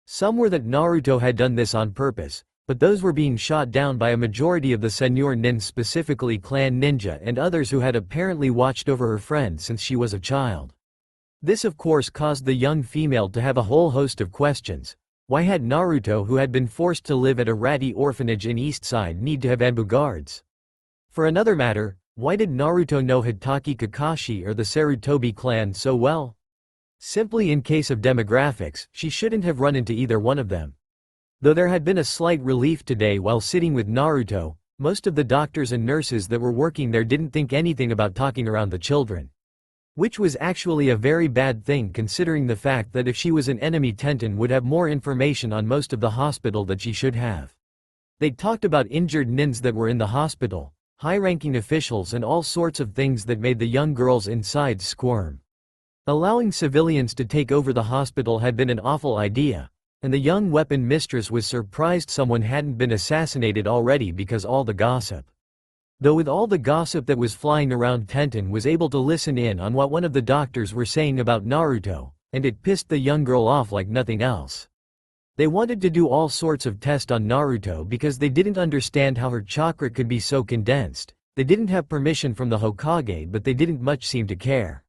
Some were that Naruto had done this on purpose, but those were being shot down by a majority of the senior nin, specifically clan ninja, and others who had apparently watched over her friend since she was a child. This of course caused the young female to have a whole host of questions. Why had Naruto, who had been forced to live at a ratty orphanage in East Side, need to have Anbu guards? For another matter, why did Naruto know Hitaki Kakashi or the Sarutobi clan so well? Simply in case of demographics, she shouldn't have run into either one of them. Though there had been a slight relief today while sitting with Naruto, most of the doctors and nurses that were working there didn't think anything about talking around the children. Which was actually a very bad thing, considering the fact that if she was an enemy, Tenten would have more information on most of the hospital that she should have. They talked about injured nins that were in the hospital, high-ranking officials, and all sorts of things that made the young girls inside squirm. Allowing civilians to take over the hospital had been an awful idea, and the young weapon mistress was surprised someone hadn't been assassinated already because all the gossip. Though with all the gossip that was flying around, Tenten was able to listen in on what one of the doctors were saying about Naruto, and it pissed the young girl off like nothing else. They wanted to do all sorts of tests on Naruto because they didn't understand how her chakra could be so condensed. They didn't have permission from the Hokage, but they didn't much seem to care.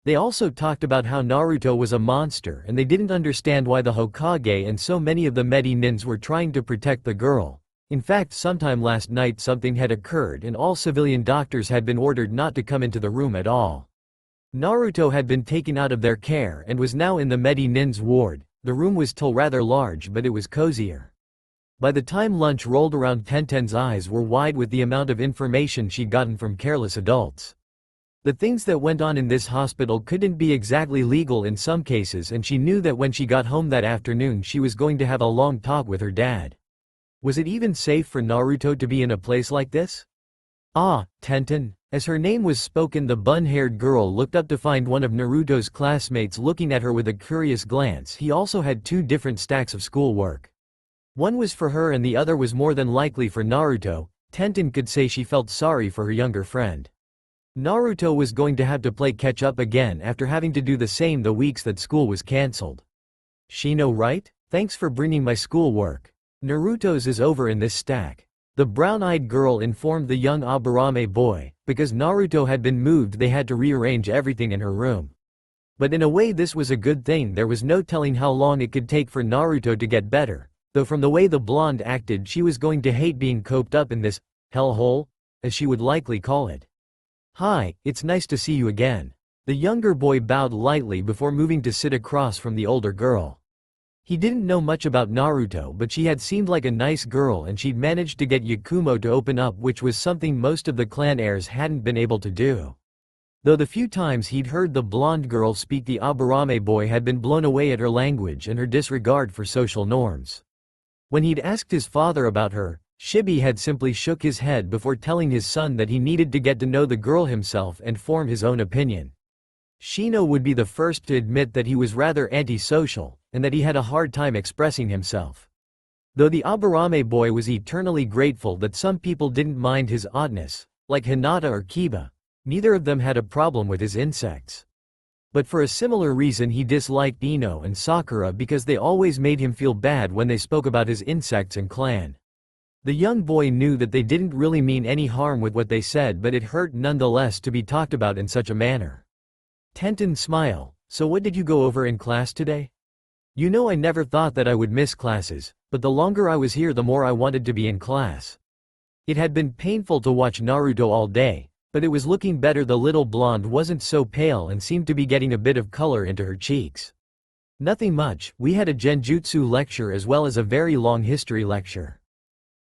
They also talked about how Naruto was a monster, and they didn't understand why the Hokage and so many of the Medi nins were trying to protect the girl. In fact, sometime last night something had occurred and all civilian doctors had been ordered not to come into the room at all. Naruto had been taken out of their care and was now in the Medi nins ward. The room was still rather large, but it was cozier. By the time lunch rolled around, Tenten's eyes were wide with the amount of information she'd gotten from careless adults. The things that went on in this hospital couldn't be exactly legal in some cases, and she knew that when she got home that afternoon she was going to have a long talk with her dad. Was it even safe for Naruto to be in a place like this? Ah, Tenten, As her name was spoken, the bun-haired girl looked up to find one of Naruto's classmates looking at her with a curious glance. He also had two different stacks of schoolwork. One was for her and the other was more than likely for Naruto. Tenten could say she felt sorry for her younger friend. Naruto was going to have to play catch-up again after having to do the same the weeks that school was cancelled. Shino, right? Thanks for bringing my schoolwork. Naruto's is over in this stack. The brown-eyed girl informed the young Aburame boy. Because Naruto had been moved, they had to rearrange everything in her room. But in a way this was a good thing. There was no telling how long it could take for Naruto to get better, though from the way the blonde acted she was going to hate being cooped up in this hellhole, as she would likely call it. Hi, it's nice to see you again. The younger boy bowed lightly before moving to sit across from the older girl. He didn't know much about Naruto, but she had seemed like a nice girl and she'd managed to get Yakumo to open up, which was something most of the clan heirs hadn't been able to do. Though the few times he'd heard the blonde girl speak, the Aburame boy had been blown away at her language and her disregard for social norms. When he'd asked his father about her, Shibi had simply shook his head before telling his son that he needed to get to know the girl himself and form his own opinion. Shino would be the first to admit that he was rather antisocial, and that he had a hard time expressing himself. Though the Aburame boy was eternally grateful that some people didn't mind his oddness, like Hinata or Kiba, neither of them had a problem with his insects. But for a similar reason he disliked Ino and Sakura because they always made him feel bad when they spoke about his insects and clan. The young boy knew that they didn't really mean any harm with what they said, but it hurt nonetheless to be talked about in such a manner. Tenten smiled. So what did you go over in class today? You know, I never thought that I would miss classes, but the longer I was here the more I wanted to be in class. It had been painful to watch Naruto all day, but it was looking better. The little blonde wasn't so pale and seemed to be getting a bit of color into her cheeks. Nothing much. We had a genjutsu lecture as well as a very long history lecture.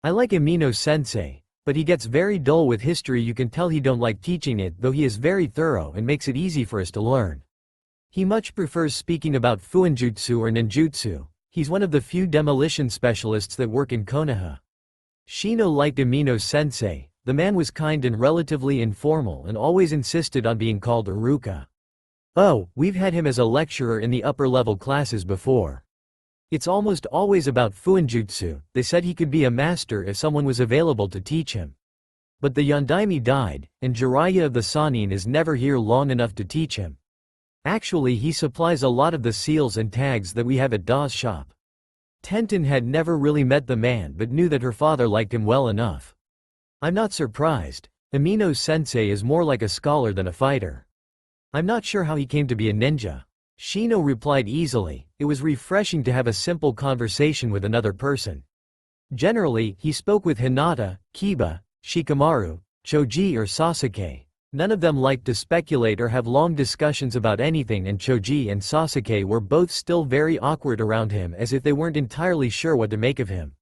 I like Amino-sensei, but he gets very dull with history. You can tell he don't like teaching it, though he is very thorough and makes it easy for us to learn. He much prefers speaking about fuinjutsu or ninjutsu. He's one of the few demolition specialists that work in Konoha. Shino liked Amino-sensei. The man was kind and relatively informal and always insisted on being called Aruka. Oh, we've had him as a lecturer in the upper-level classes before. It's almost always about fuinjutsu. They said he could be a master if someone was available to teach him. But the Yondaime died, and Jiraiya of the Sannin is never here long enough to teach him. Actually, he supplies a lot of the seals and tags that we have at Da's shop. Tenten had never really met the man but knew that her father liked him well enough. I'm not surprised. Amino-sensei is more like a scholar than a fighter. I'm not sure how he came to be a ninja. Shino replied easily. It was refreshing to have a simple conversation with another person. Generally, he spoke with Hinata, Kiba, Shikamaru, Choji or Sasuke. None of them liked to speculate or have long discussions about anything, and Choji and Sasuke were both still very awkward around him, as if they weren't entirely sure what to make of him.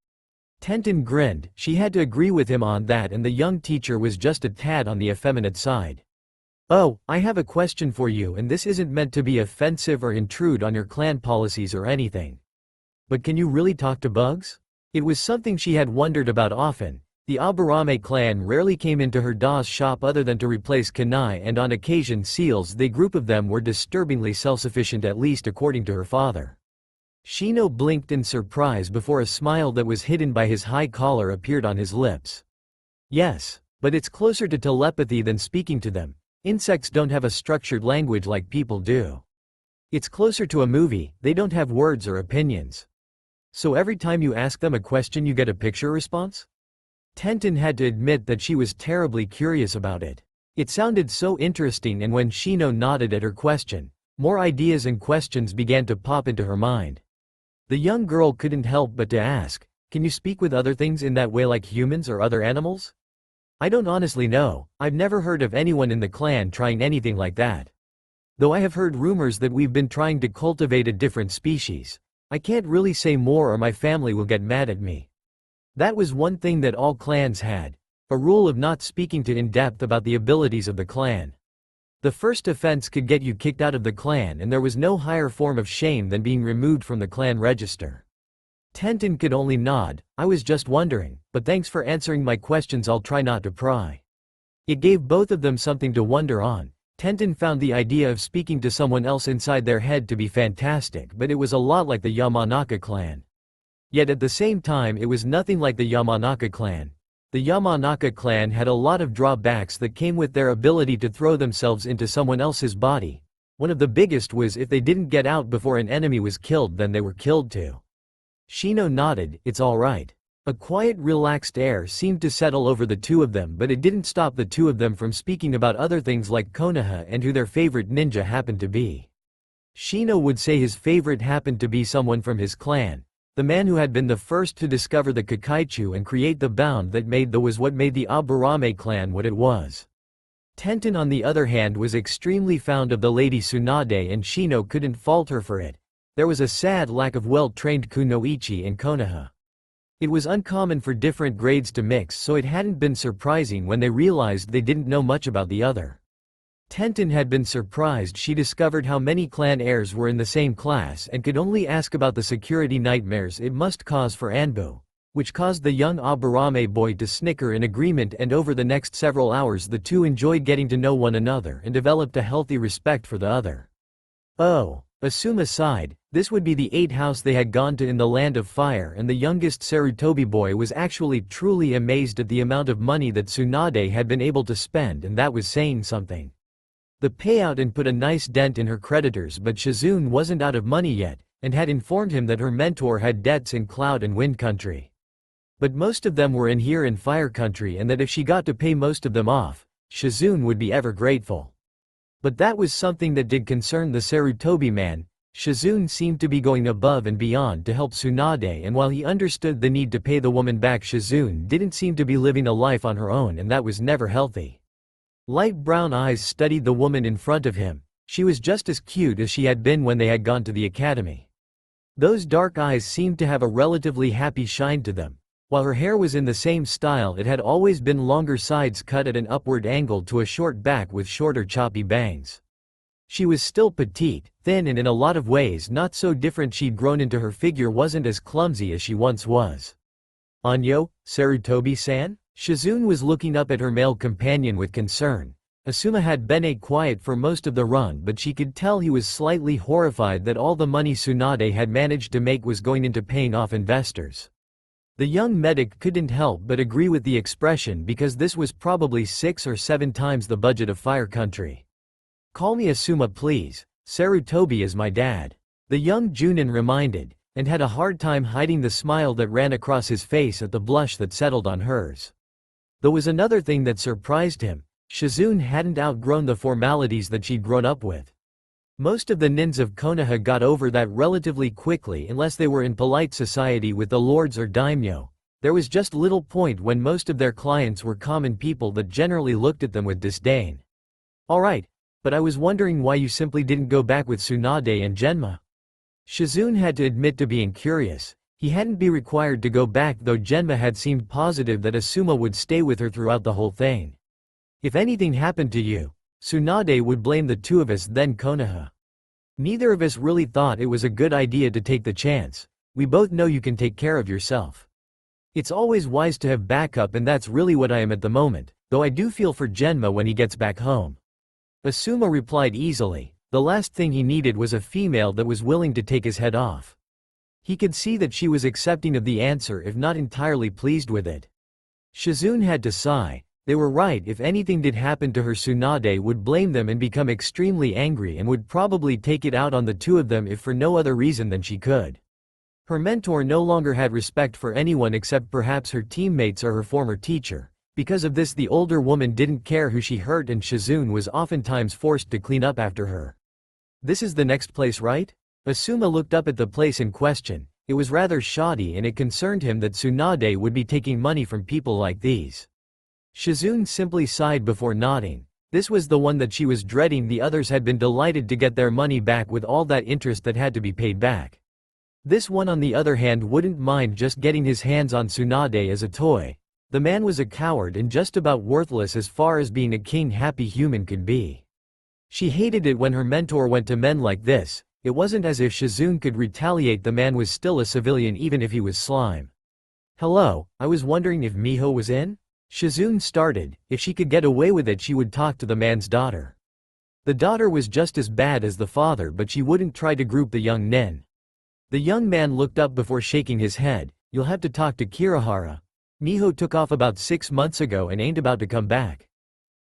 Tenten grinned. She had to agree with him on that, and the young teacher was just a tad on the effeminate side. Oh, I have a question for you, and this isn't meant to be offensive or intrude on your clan policies or anything. But can you really talk to bugs? It was something she had wondered about often. The Aburame clan rarely came into her Da's shop other than to replace kunai and on occasion seals. The group of them were disturbingly self-sufficient, at least according to her father. Shino blinked in surprise before a smile that was hidden by his high collar appeared on his lips. Yes, but it's closer to telepathy than speaking to them. Insects don't have a structured language like people do. It's closer to a movie. They don't have words or opinions. So every time you ask them a question you get a picture response? Tenten had to admit that she was terribly curious about it. It sounded so interesting, and when Shino nodded at her question, more ideas and questions began to pop into her mind. The young girl couldn't help but to ask, can you speak with other things in that way, like humans or other animals? I don't honestly know. I've never heard of anyone in the clan trying anything like that. Though I have heard rumors that we've been trying to cultivate a different species. I can't really say more or my family will get mad at me. That was one thing that all clans had. A rule of not speaking to in depth about the abilities of the clan. The first offense could get you kicked out of the clan, and there was no higher form of shame than being removed from the clan register. Tenten could only nod. I was just wondering, but thanks for answering my questions. I'll try not to pry. It gave both of them something to wonder on. Tenten found the idea of speaking to someone else inside their head to be fantastic, but it was a lot like the Yamanaka clan. Yet at the same time it was nothing like the Yamanaka clan. The Yamanaka clan had a lot of drawbacks that came with their ability to throw themselves into someone else's body. One of the biggest was if they didn't get out before an enemy was killed, then they were killed too. Shino nodded, "It's alright." A quiet, relaxed air seemed to settle over the two of them, but it didn't stop the two of them from speaking about other things like Konoha and who their favorite ninja happened to be. Shino would say his favorite happened to be someone from his clan. The man who had been the first to discover the Kakaichu and create the bond that was what made the Aburame clan what it was. Tenten on the other hand was extremely fond of the lady Tsunade, and Shino couldn't fault her for it. There was a sad lack of well-trained kunoichi in Konoha. It was uncommon for different grades to mix, so it hadn't been surprising when they realized they didn't know much about the other. Tenten had been surprised she discovered how many clan heirs were in the same class and could only ask about the security nightmares it must cause for Anbu, which caused the young Aburame boy to snicker in agreement, and over the next several hours the two enjoyed getting to know one another and developed a healthy respect for the other. Oh, Asuma sighed. This would be the 8th house they had gone to in the Land of Fire, and the youngest Sarutobi boy was actually truly amazed at the amount of money that Tsunade had been able to spend, and that was saying something. The payout and put a nice dent in her creditors, but Shizune wasn't out of money yet, and had informed him that her mentor had debts in Cloud and Wind Country. But most of them were in here in Fire Country, and that if she got to pay most of them off, Shizune would be ever grateful. But that was something that did concern the Sarutobi man. Shizune seemed to be going above and beyond to help Tsunade, and while he understood the need to pay the woman back, Shizune didn't seem to be living a life on her own, and that was never healthy. Light brown eyes studied the woman in front of him. She was just as cute as she had been when they had gone to the academy. Those dark eyes seemed to have a relatively happy shine to them. While her hair was in the same style, it had always been longer sides cut at an upward angle to a short back with shorter choppy bangs. She was still petite, thin, and in a lot of ways not so different. She'd grown into her figure wasn't as clumsy as she once was. "Anyo, Sarutobi-san?" Shizune was looking up at her male companion with concern. Asuma had been quiet for most of the run, but she could tell he was slightly horrified that all the money Tsunade had managed to make was going into paying off investors. The young medic couldn't help but agree with the expression, because this was probably 6 or 7 times the budget of Fire Country. "Call me Asuma please. Sarutobi is my dad," the young Junin reminded, and had a hard time hiding the smile that ran across his face at the blush that settled on hers. There was another thing that surprised him. Shizune hadn't outgrown the formalities that she'd grown up with. Most of the nins of Konoha got over that relatively quickly unless they were in polite society with the lords or daimyo. There was just little point when most of their clients were common people that generally looked at them with disdain. "Alright, but I was wondering why you simply didn't go back with Tsunade and Genma." Shizune had to admit to being curious. He hadn't been required to go back, though Genma had seemed positive that Asuma would stay with her throughout the whole thing. "If anything happened to you, Tsunade would blame the two of us, then Konoha. Neither of us really thought it was a good idea to take the chance. We both know you can take care of yourself. It's always wise to have backup, and that's really what I am at the moment, though I do feel for Genma when he gets back home." Asuma replied easily. The last thing he needed was a female that was willing to take his head off. He could see that she was accepting of the answer, if not entirely pleased with it. Shizune had to sigh. They were right. If anything did happen to her, Tsunade would blame them and become extremely angry, and would probably take it out on the two of them if for no other reason than she could. Her mentor no longer had respect for anyone except perhaps her teammates or her former teacher. Because of this, the older woman didn't care who she hurt, and Shizune was oftentimes forced to clean up after her. "This is the next place, right?" Asuma looked up at the place in question. It was rather shoddy, and it concerned him that Tsunade would be taking money from people like these. Shizune simply sighed before nodding. This was the one that she was dreading. The others had been delighted to get their money back with all that interest that had to be paid back. This one, on the other hand, wouldn't mind just getting his hands on Tsunade as a toy. The man was a coward and just about worthless as far as being a king-happy human could be. She hated it when her mentor went to men like this. It wasn't as if Shizune could retaliate. The man was still a civilian even if he was slime. "Hello, I was wondering if Miho was in?" Shizune started. If she could get away with it, she would talk to the man's daughter. The daughter was just as bad as the father, but she wouldn't try to group the young nin. The young man looked up before shaking his head. You'll have to talk to Kirihara. Miho took off about 6 months ago and ain't about to come back.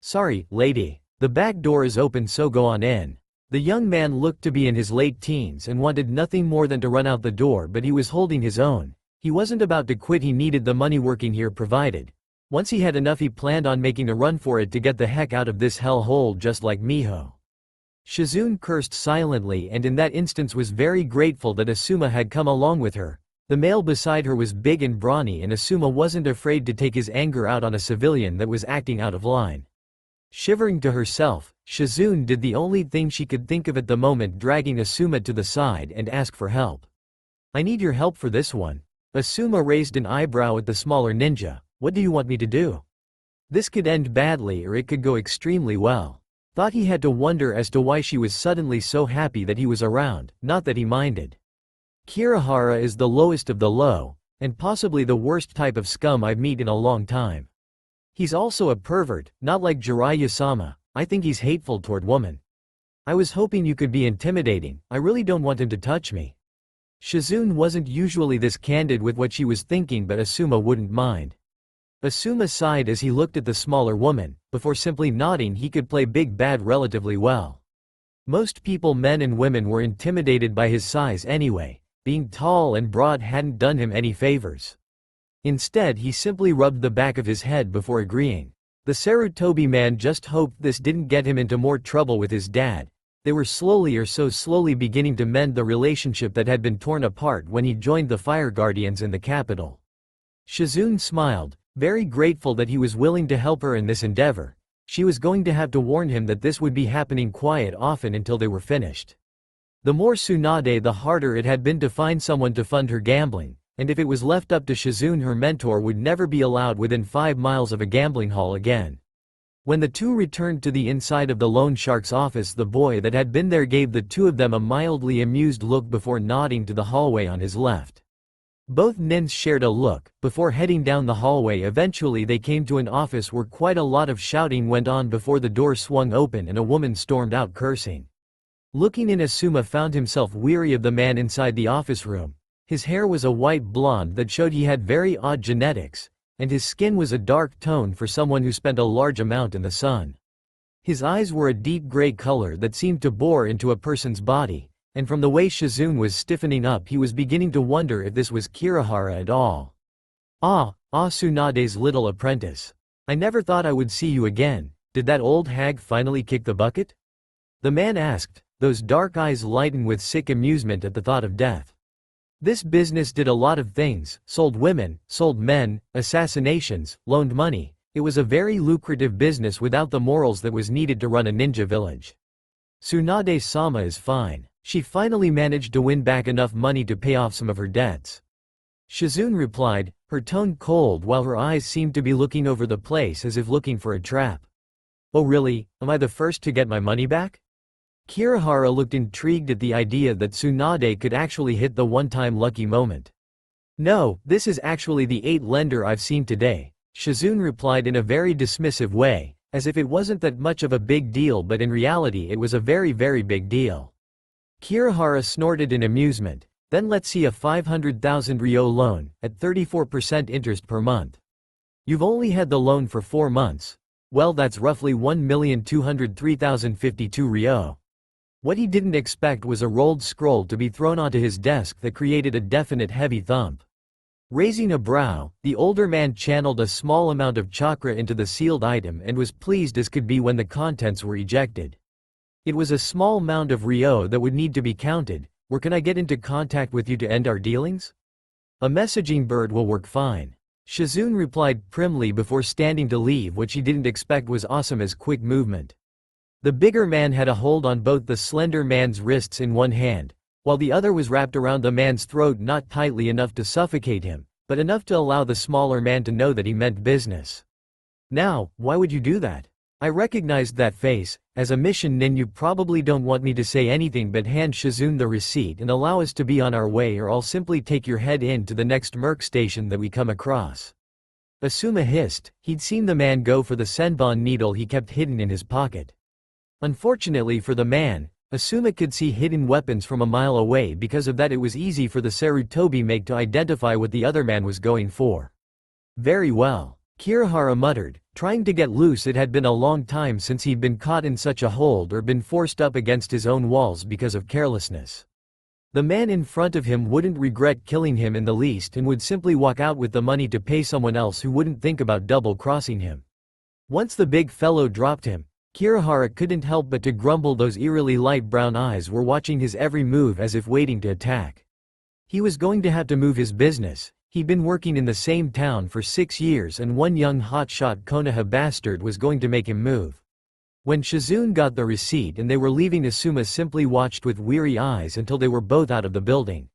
Sorry, lady. The back door is open, so go on in. The young man looked to be in his late teens and wanted nothing more than to run out the door, but he was holding his own. He wasn't about to quit, he needed the money working here provided. Once he had enough, he planned on making a run for it to get the heck out of this hellhole just like Miho. Shizune cursed silently and in that instance was very grateful that Asuma had come along with her. The male beside her was big and brawny, and Asuma wasn't afraid to take his anger out on a civilian that was acting out of line. Shivering to herself, Shizune did the only thing she could think of at the moment, dragging Asuma to the side and ask for help. I need your help for this one. Asuma raised an eyebrow at the smaller ninja. What do you want me to do? This could end badly or it could go extremely well. Thought he had to wonder as to why she was suddenly so happy that he was around, not that he minded. Kirihara is the lowest of the low, and possibly the worst type of scum I've met in a long time. He's also a pervert, not like Jiraiya-sama. I think he's hateful toward women. I was hoping you could be intimidating. I really don't want him to touch me. Shizune wasn't usually this candid with what she was thinking, but Asuma wouldn't mind. Asuma sighed as he looked at the smaller woman. Before simply nodding, he could play big bad relatively well. Most people, men and women, were intimidated by his size anyway. Being tall and broad hadn't done him any favors. Instead, he simply rubbed the back of his head before agreeing. The Sarutobi man just hoped this didn't get him into more trouble with his dad. They were slowly beginning to mend the relationship that had been torn apart when he joined the Fire Guardians in the capital. Shizune smiled, very grateful that he was willing to help her in this endeavor. She was going to have to warn him that this would be happening quiet often until they were finished. The more Tsunade, the harder it had been to find someone to fund her gambling, and if it was left up to Shizune, her mentor would never be allowed within 5 miles of a gambling hall again. When the two returned to the inside of the loan shark's office, the boy that had been there gave the two of them a mildly amused look before nodding to the hallway on his left. Both nins shared a look, before heading down the hallway. Eventually they came to an office where quite a lot of shouting went on before the door swung open and a woman stormed out cursing. Looking in, Asuma found himself weary of the man inside the office room. His hair was a white blonde that showed he had very odd genetics, and his skin was a dark tone for someone who spent a large amount in the sun. His eyes were a deep gray color that seemed to bore into a person's body, and from the way Shizune was stiffening up, he was beginning to wonder if this was Kirihara at all. Tsunade's little apprentice. I never thought I would see you again. Did that old hag finally kick the bucket? The man asked, those dark eyes lightened with sick amusement at the thought of death. This business did a lot of things: sold women, sold men, assassinations, loaned money. It was a very lucrative business without the morals that was needed to run a ninja village. Tsunade-sama is fine. She finally managed to win back enough money to pay off some of her debts. Shizune replied, her tone cold while her eyes seemed to be looking over the place as if looking for a trap. Oh really, am I the first to get my money back? Kirihara looked intrigued at the idea that Tsunade could actually hit the one-time lucky moment. No, this is actually the 8th lender I've seen today, Shizune replied in a very dismissive way, as if it wasn't that much of a big deal, but in reality it was a very big deal. Kirihara snorted in amusement. Then let's see, a 500,000 ryo loan, at 34% interest per month. You've only had the loan for 4 months. Well, that's roughly 1,203,052 ryo. What he didn't expect was a rolled scroll to be thrown onto his desk that created a definite heavy thump. Raising a brow, the older man channeled a small amount of chakra into the sealed item and was pleased as could be when the contents were ejected. It was a small mound of ryo that would need to be counted. Where can I get into contact with you to end our dealings? A messaging bird will work fine. Shizune replied primly before standing to leave. What she didn't expect was Asuma's quick movement. The bigger man had a hold on both the slender man's wrists in one hand, while the other was wrapped around the man's throat, not tightly enough to suffocate him, but enough to allow the smaller man to know that he meant business. Now, why would you do that? I recognized that face. As a mission nin, you probably don't want me to say anything but hand Shizune the receipt and allow us to be on our way, or I'll simply take your head in to the next merc station that we come across. Asuma hissed. He'd seen the man go for the senbon needle he kept hidden in his pocket. Unfortunately for the man, Asuma could see hidden weapons from a mile away. Because of that, it was easy for the Sarutobi make to identify what the other man was going for. Very well, Kirihara muttered, trying to get loose. It had been a long time since he'd been caught in such a hold or been forced up against his own walls because of carelessness. The man in front of him wouldn't regret killing him in the least and would simply walk out with the money to pay someone else who wouldn't think about double-crossing him. Once the big fellow dropped him, Kirihara couldn't help but to grumble. Those eerily light brown eyes were watching his every move as if waiting to attack. He was going to have to move his business. He'd been working in the same town for 6 years, and one young hotshot Konoha bastard was going to make him move. When Shizune got the receipt and they were leaving, Asuma simply watched with weary eyes until they were both out of the building.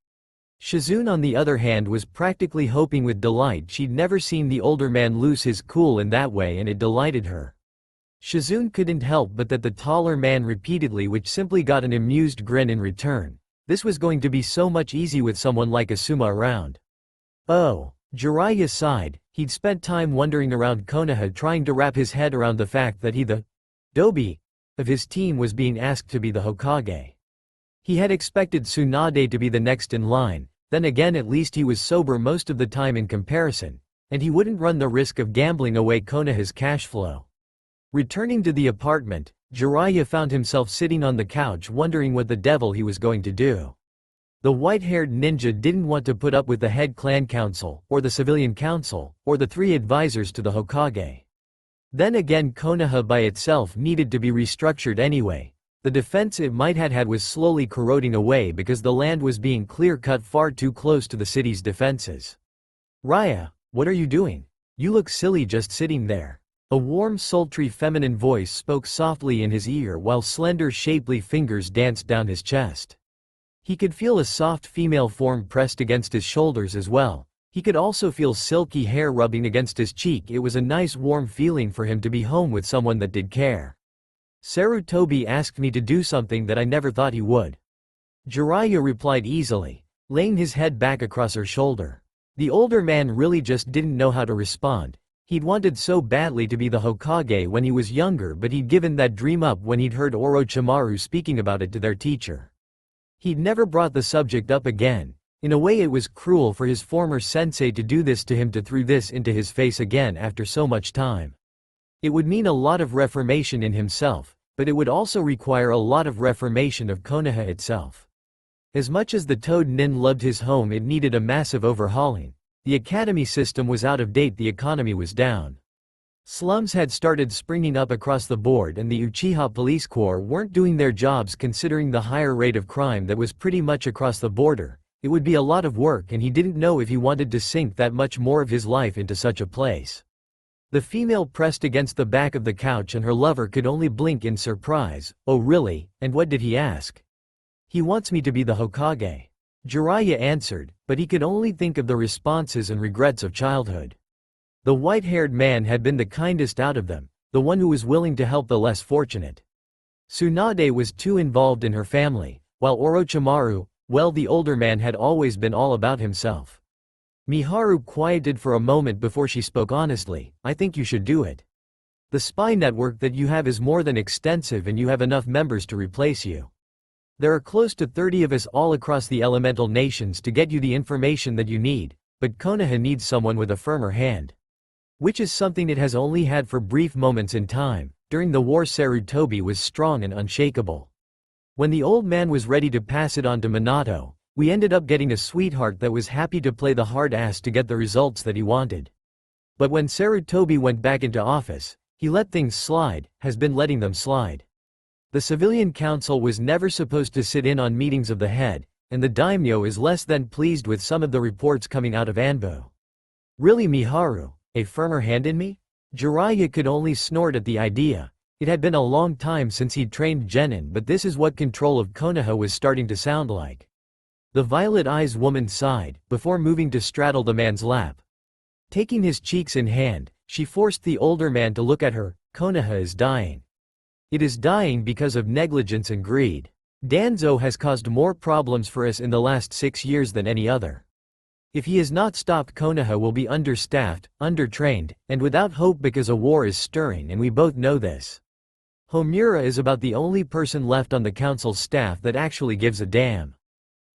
Shizune, on the other hand, was practically hoping with delight. She'd never seen the older man lose his cool in that way, and it delighted her. Shizune couldn't help but that the taller man repeatedly, which simply got an amused grin in return. This was going to be so much easier with someone like Asuma around. Oh, Jiraiya sighed. He'd spent time wandering around Konoha trying to wrap his head around the fact that he, the Dobi of his team, was being asked to be the Hokage. He had expected Tsunade to be the next in line. Then again, at least he was sober most of the time in comparison, and he wouldn't run the risk of gambling away Konoha's cash flow. Returning to the apartment, Jiraiya found himself sitting on the couch wondering what the devil he was going to do. The white-haired ninja didn't want to put up with the head clan council, or the civilian council, or the 3 advisors to the Hokage. Then again, Konoha by itself needed to be restructured anyway. The defense it might had was slowly corroding away because the land was being clear-cut far too close to the city's defenses. Raya, what are you doing? You look silly just sitting there. A warm, sultry feminine voice spoke softly in his ear while slender, shapely fingers danced down his chest. He could feel a soft female form pressed against his shoulders as well. He could also feel silky hair rubbing against his cheek. It was a nice warm feeling for him to be home with someone that did care. Sarutobi asked me to do something that I never thought he would. Jiraiya replied easily, laying his head back across her shoulder. The older man really just didn't know how to respond. He'd wanted so badly to be the Hokage when he was younger, but he'd given that dream up when he'd heard Orochimaru speaking about it to their teacher. He'd never brought the subject up again. In a way, it was cruel for his former sensei to do this to him, to throw this into his face again after so much time. It would mean a lot of reformation in himself, but it would also require a lot of reformation of Konoha itself. As much as the Toad Nin loved his home, it needed a massive overhauling. The academy system was out of date, the economy was down. Slums had started springing up across the board, and the Uchiha Police Corps weren't doing their jobs considering the higher rate of crime that was pretty much across the border. It would be a lot of work, and he didn't know if he wanted to sink that much more of his life into such a place. The female pressed against the back of the couch and her lover could only blink in surprise. Oh really, and what did he ask? He wants me to be the Hokage. Jiraiya answered, but he could only think of the responses and regrets of childhood. The white-haired man had been the kindest out of them, the one who was willing to help the less fortunate. Tsunade was too involved in her family, while Orochimaru, well, the older man had always been all about himself. Miharu quieted for a moment before she spoke honestly, I think you should do it. The spy network that you have is more than extensive, and you have enough members to replace you. There are close to 30 of us all across the elemental nations to get you the information that you need, but Konoha needs someone with a firmer hand. Which is something it has only had for brief moments in time. During the war, Sarutobi was strong and unshakable. When the old man was ready to pass it on to Minato, we ended up getting a sweetheart that was happy to play the hard ass to get the results that he wanted. But when Sarutobi went back into office, he let things slide, has been letting them slide. The civilian council was never supposed to sit in on meetings of the head, and the daimyo is less than pleased with some of the reports coming out of Anbu. Really, Miharu, a firmer hand in me? Jiraiya could only snort at the idea. It had been a long time since he'd trained genin, but this is what control of Konoha was starting to sound like. The violet eyes woman sighed, before moving to straddle the man's lap. Taking his cheeks in hand, she forced the older man to look at her. Konoha is dying. It is dying because of negligence and greed. Danzo has caused more problems for us in the last 6 years than any other. If he is not stopped, Konoha will be understaffed, undertrained, and without hope because a war is stirring, and we both know this. Homura is about the only person left on the council's staff that actually gives a damn.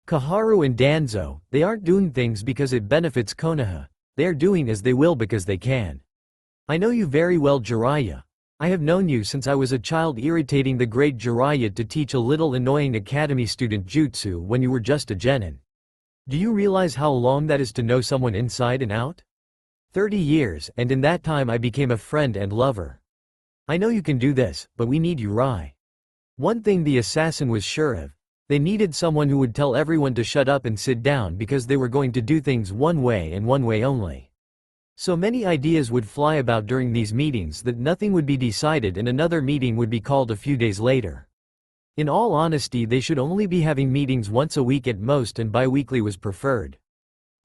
Kaharu and Danzo, they aren't doing things because it benefits Konoha. They are doing as they will because they can. I know you very well, Jiraiya. I have known you since I was a child, irritating the great Jiraiya to teach a little annoying academy student jutsu when you were just a genin. Do you realize how long that is to know someone inside and out? 30 years, and in that time I became a friend and lover. I know you can do this, but we need you, Rai. One thing the assassin was sure of. They needed someone who would tell everyone to shut up and sit down because they were going to do things one way and one way only. So many ideas would fly about during these meetings that nothing would be decided and another meeting would be called a few days later. In all honesty, they should only be having meetings once a week at most, and bi-weekly was preferred.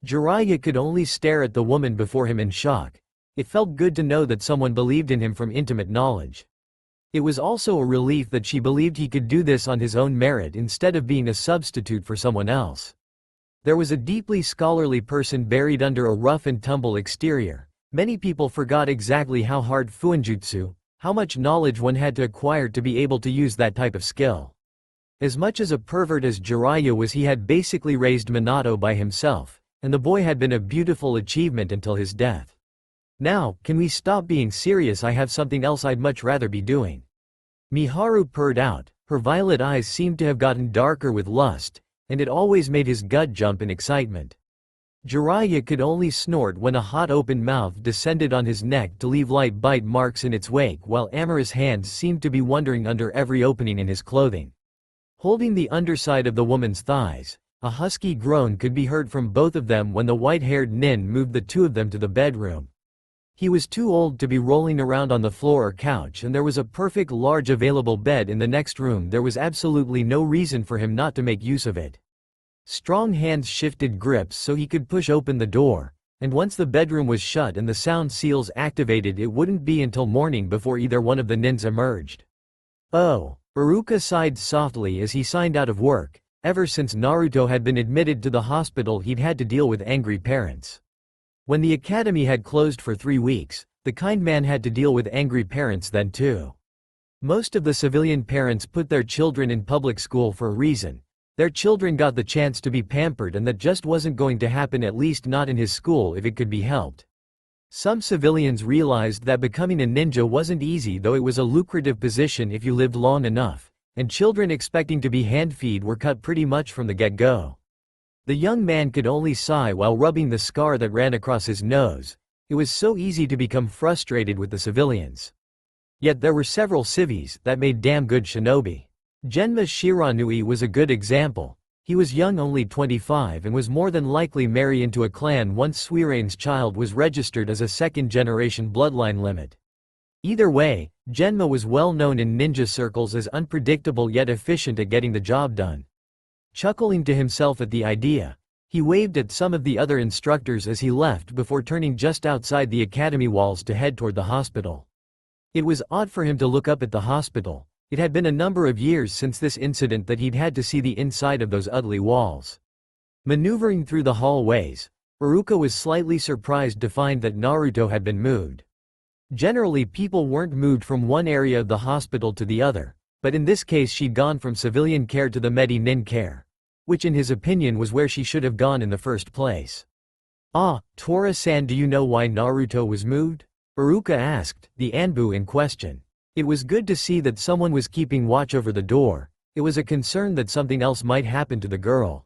Jiraiya could only stare at the woman before him in shock. It felt good to know that someone believed in him from intimate knowledge. It was also a relief that she believed he could do this on his own merit instead of being a substitute for someone else. There was a deeply scholarly person buried under a rough and tumble exterior. Many people forgot exactly how hard fuinjutsu, how much knowledge one had to acquire to be able to use that type of skill. As much as a pervert as Jiraiya was, he had basically raised Minato by himself, and the boy had been a beautiful achievement until his death. Now, can we stop being serious? I have something else I'd much rather be doing. Miharu purred out, her violet eyes seemed to have gotten darker with lust, and it always made his gut jump in excitement. Jiraiya could only snort when a hot open mouth descended on his neck to leave light bite marks in its wake, while amorous hands seemed to be wandering under every opening in his clothing. Holding the underside of the woman's thighs, a husky groan could be heard from both of them when the white-haired nin moved the two of them to the bedroom. He was too old to be rolling around on the floor or couch, and there was a perfect large available bed in the next room. There was absolutely no reason for him not to make use of it. Strong hands shifted grips so he could push open the door, and once the bedroom was shut and the sound seals activated, it wouldn't be until morning before either one of the nins emerged. Oh, Aruka sighed softly as he signed out of work. Ever since Naruto had been admitted to the hospital, he'd had to deal with angry parents. When the academy had closed for 3 weeks, the kind man had to deal with angry parents then too. Most of the civilian parents put their children in public school for a reason. Their children got the chance to be pampered, and that just wasn't going to happen, at least not in his school if it could be helped. Some civilians realized that becoming a ninja wasn't easy, though it was a lucrative position if you lived long enough, and children expecting to be hand-fed were cut pretty much from the get-go. The young man could only sigh while rubbing the scar that ran across his nose. It was so easy to become frustrated with the civilians. Yet there were several civies that made damn good shinobi. Genma Shiranui was a good example. He was young, only 25, and was more than likely marry into a clan once Suirane's child was registered as a second-generation bloodline limit. Either way, Genma was well known in ninja circles as unpredictable yet efficient at getting the job done. Chuckling to himself at the idea, he waved at some of the other instructors as he left before turning just outside the academy walls to head toward the hospital. It was odd for him to look up at the hospital. It had been a number of years since this incident that he'd had to see the inside of those ugly walls. Maneuvering through the hallways, Aruka was slightly surprised to find that Naruto had been moved. Generally, people weren't moved from one area of the hospital to the other, but in this case she'd gone from civilian care to the Medi-Nin care, which in his opinion was where she should have gone in the first place. "Ah, Tora-san, do you know why Naruto was moved?" Aruka asked, the Anbu in question. It was good to see that someone was keeping watch over the door. It was a concern that something else might happen to the girl.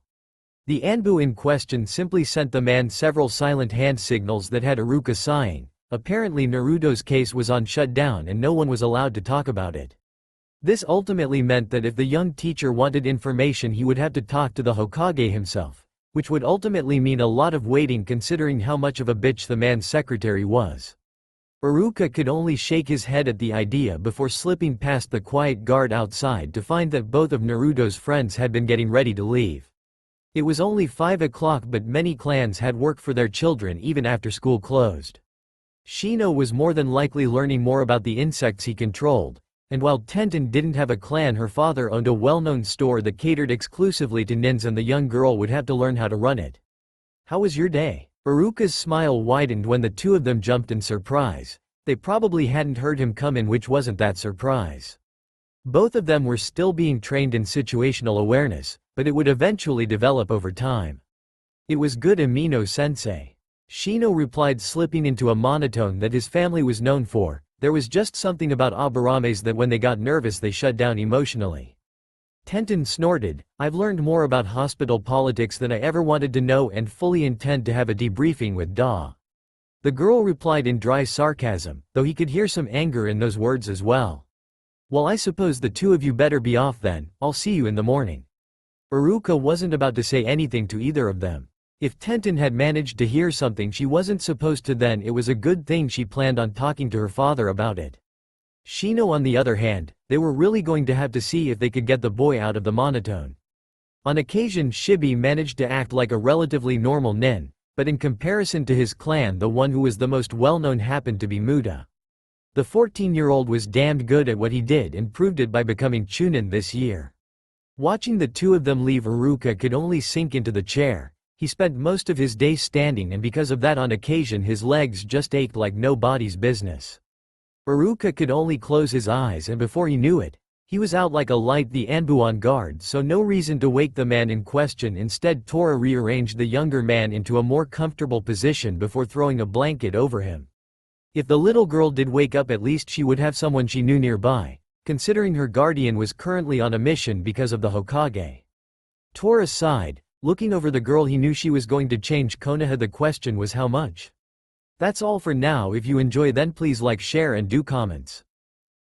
The Anbu in question simply sent the man several silent hand signals that had Aruka sighing. Apparently Naruto's case was on shutdown and no one was allowed to talk about it. This ultimately meant that if the young teacher wanted information, he would have to talk to the Hokage himself, which would ultimately mean a lot of waiting considering how much of a bitch the man's secretary was. Aruka could only shake his head at the idea before slipping past the quiet guard outside to find that both of Naruto's friends had been getting ready to leave. It was only 5 o'clock, but many clans had work for their children even after school closed. Shino was more than likely learning more about the insects he controlled, and while Tenten didn't have a clan, her father owned a well-known store that catered exclusively to nins, and the young girl would have to learn how to run it. How was your day? Aruka's smile widened when the two of them jumped in surprise. They probably hadn't heard him come in, which wasn't that surprise. Both of them were still being trained in situational awareness, but it would eventually develop over time. It was good, Amino-sensei. Shino replied, slipping into a monotone that his family was known for. There was just something about Abarames that when they got nervous they shut down emotionally. Tenten snorted, I've learned more about hospital politics than I ever wanted to know and fully intend to have a debriefing with Da. The girl replied in dry sarcasm, though he could hear some anger in those words as well. Well, I suppose the two of you better be off then, I'll see you in the morning. Aruka wasn't about to say anything to either of them. If Tenten had managed to hear something she wasn't supposed to, then it was a good thing she planned on talking to her father about it. Shino, on the other hand, they were really going to have to see if they could get the boy out of the monotone. On occasion Shibi managed to act like a relatively normal nin, but in comparison to his clan the one who was the most well-known happened to be Muda. The 14-year-old was damned good at what he did and proved it by becoming Chunin this year. Watching the two of them leave, Aruka could only sink into the chair. He spent most of his day standing, and because of that on occasion his legs just ached like nobody's business. Aruka could only close his eyes, and before he knew it, he was out like a light, the Anbu on guard, so no reason to wake the man in question. Instead, Tora rearranged the younger man into a more comfortable position before throwing a blanket over him. If the little girl did wake up, at least she would have someone she knew nearby, considering her guardian was currently on a mission because of the Hokage. Tora sighed, looking over the girl. He knew she was going to change Konoha. The question was how much. That's all for now. If you enjoy, then please like, share and do comments.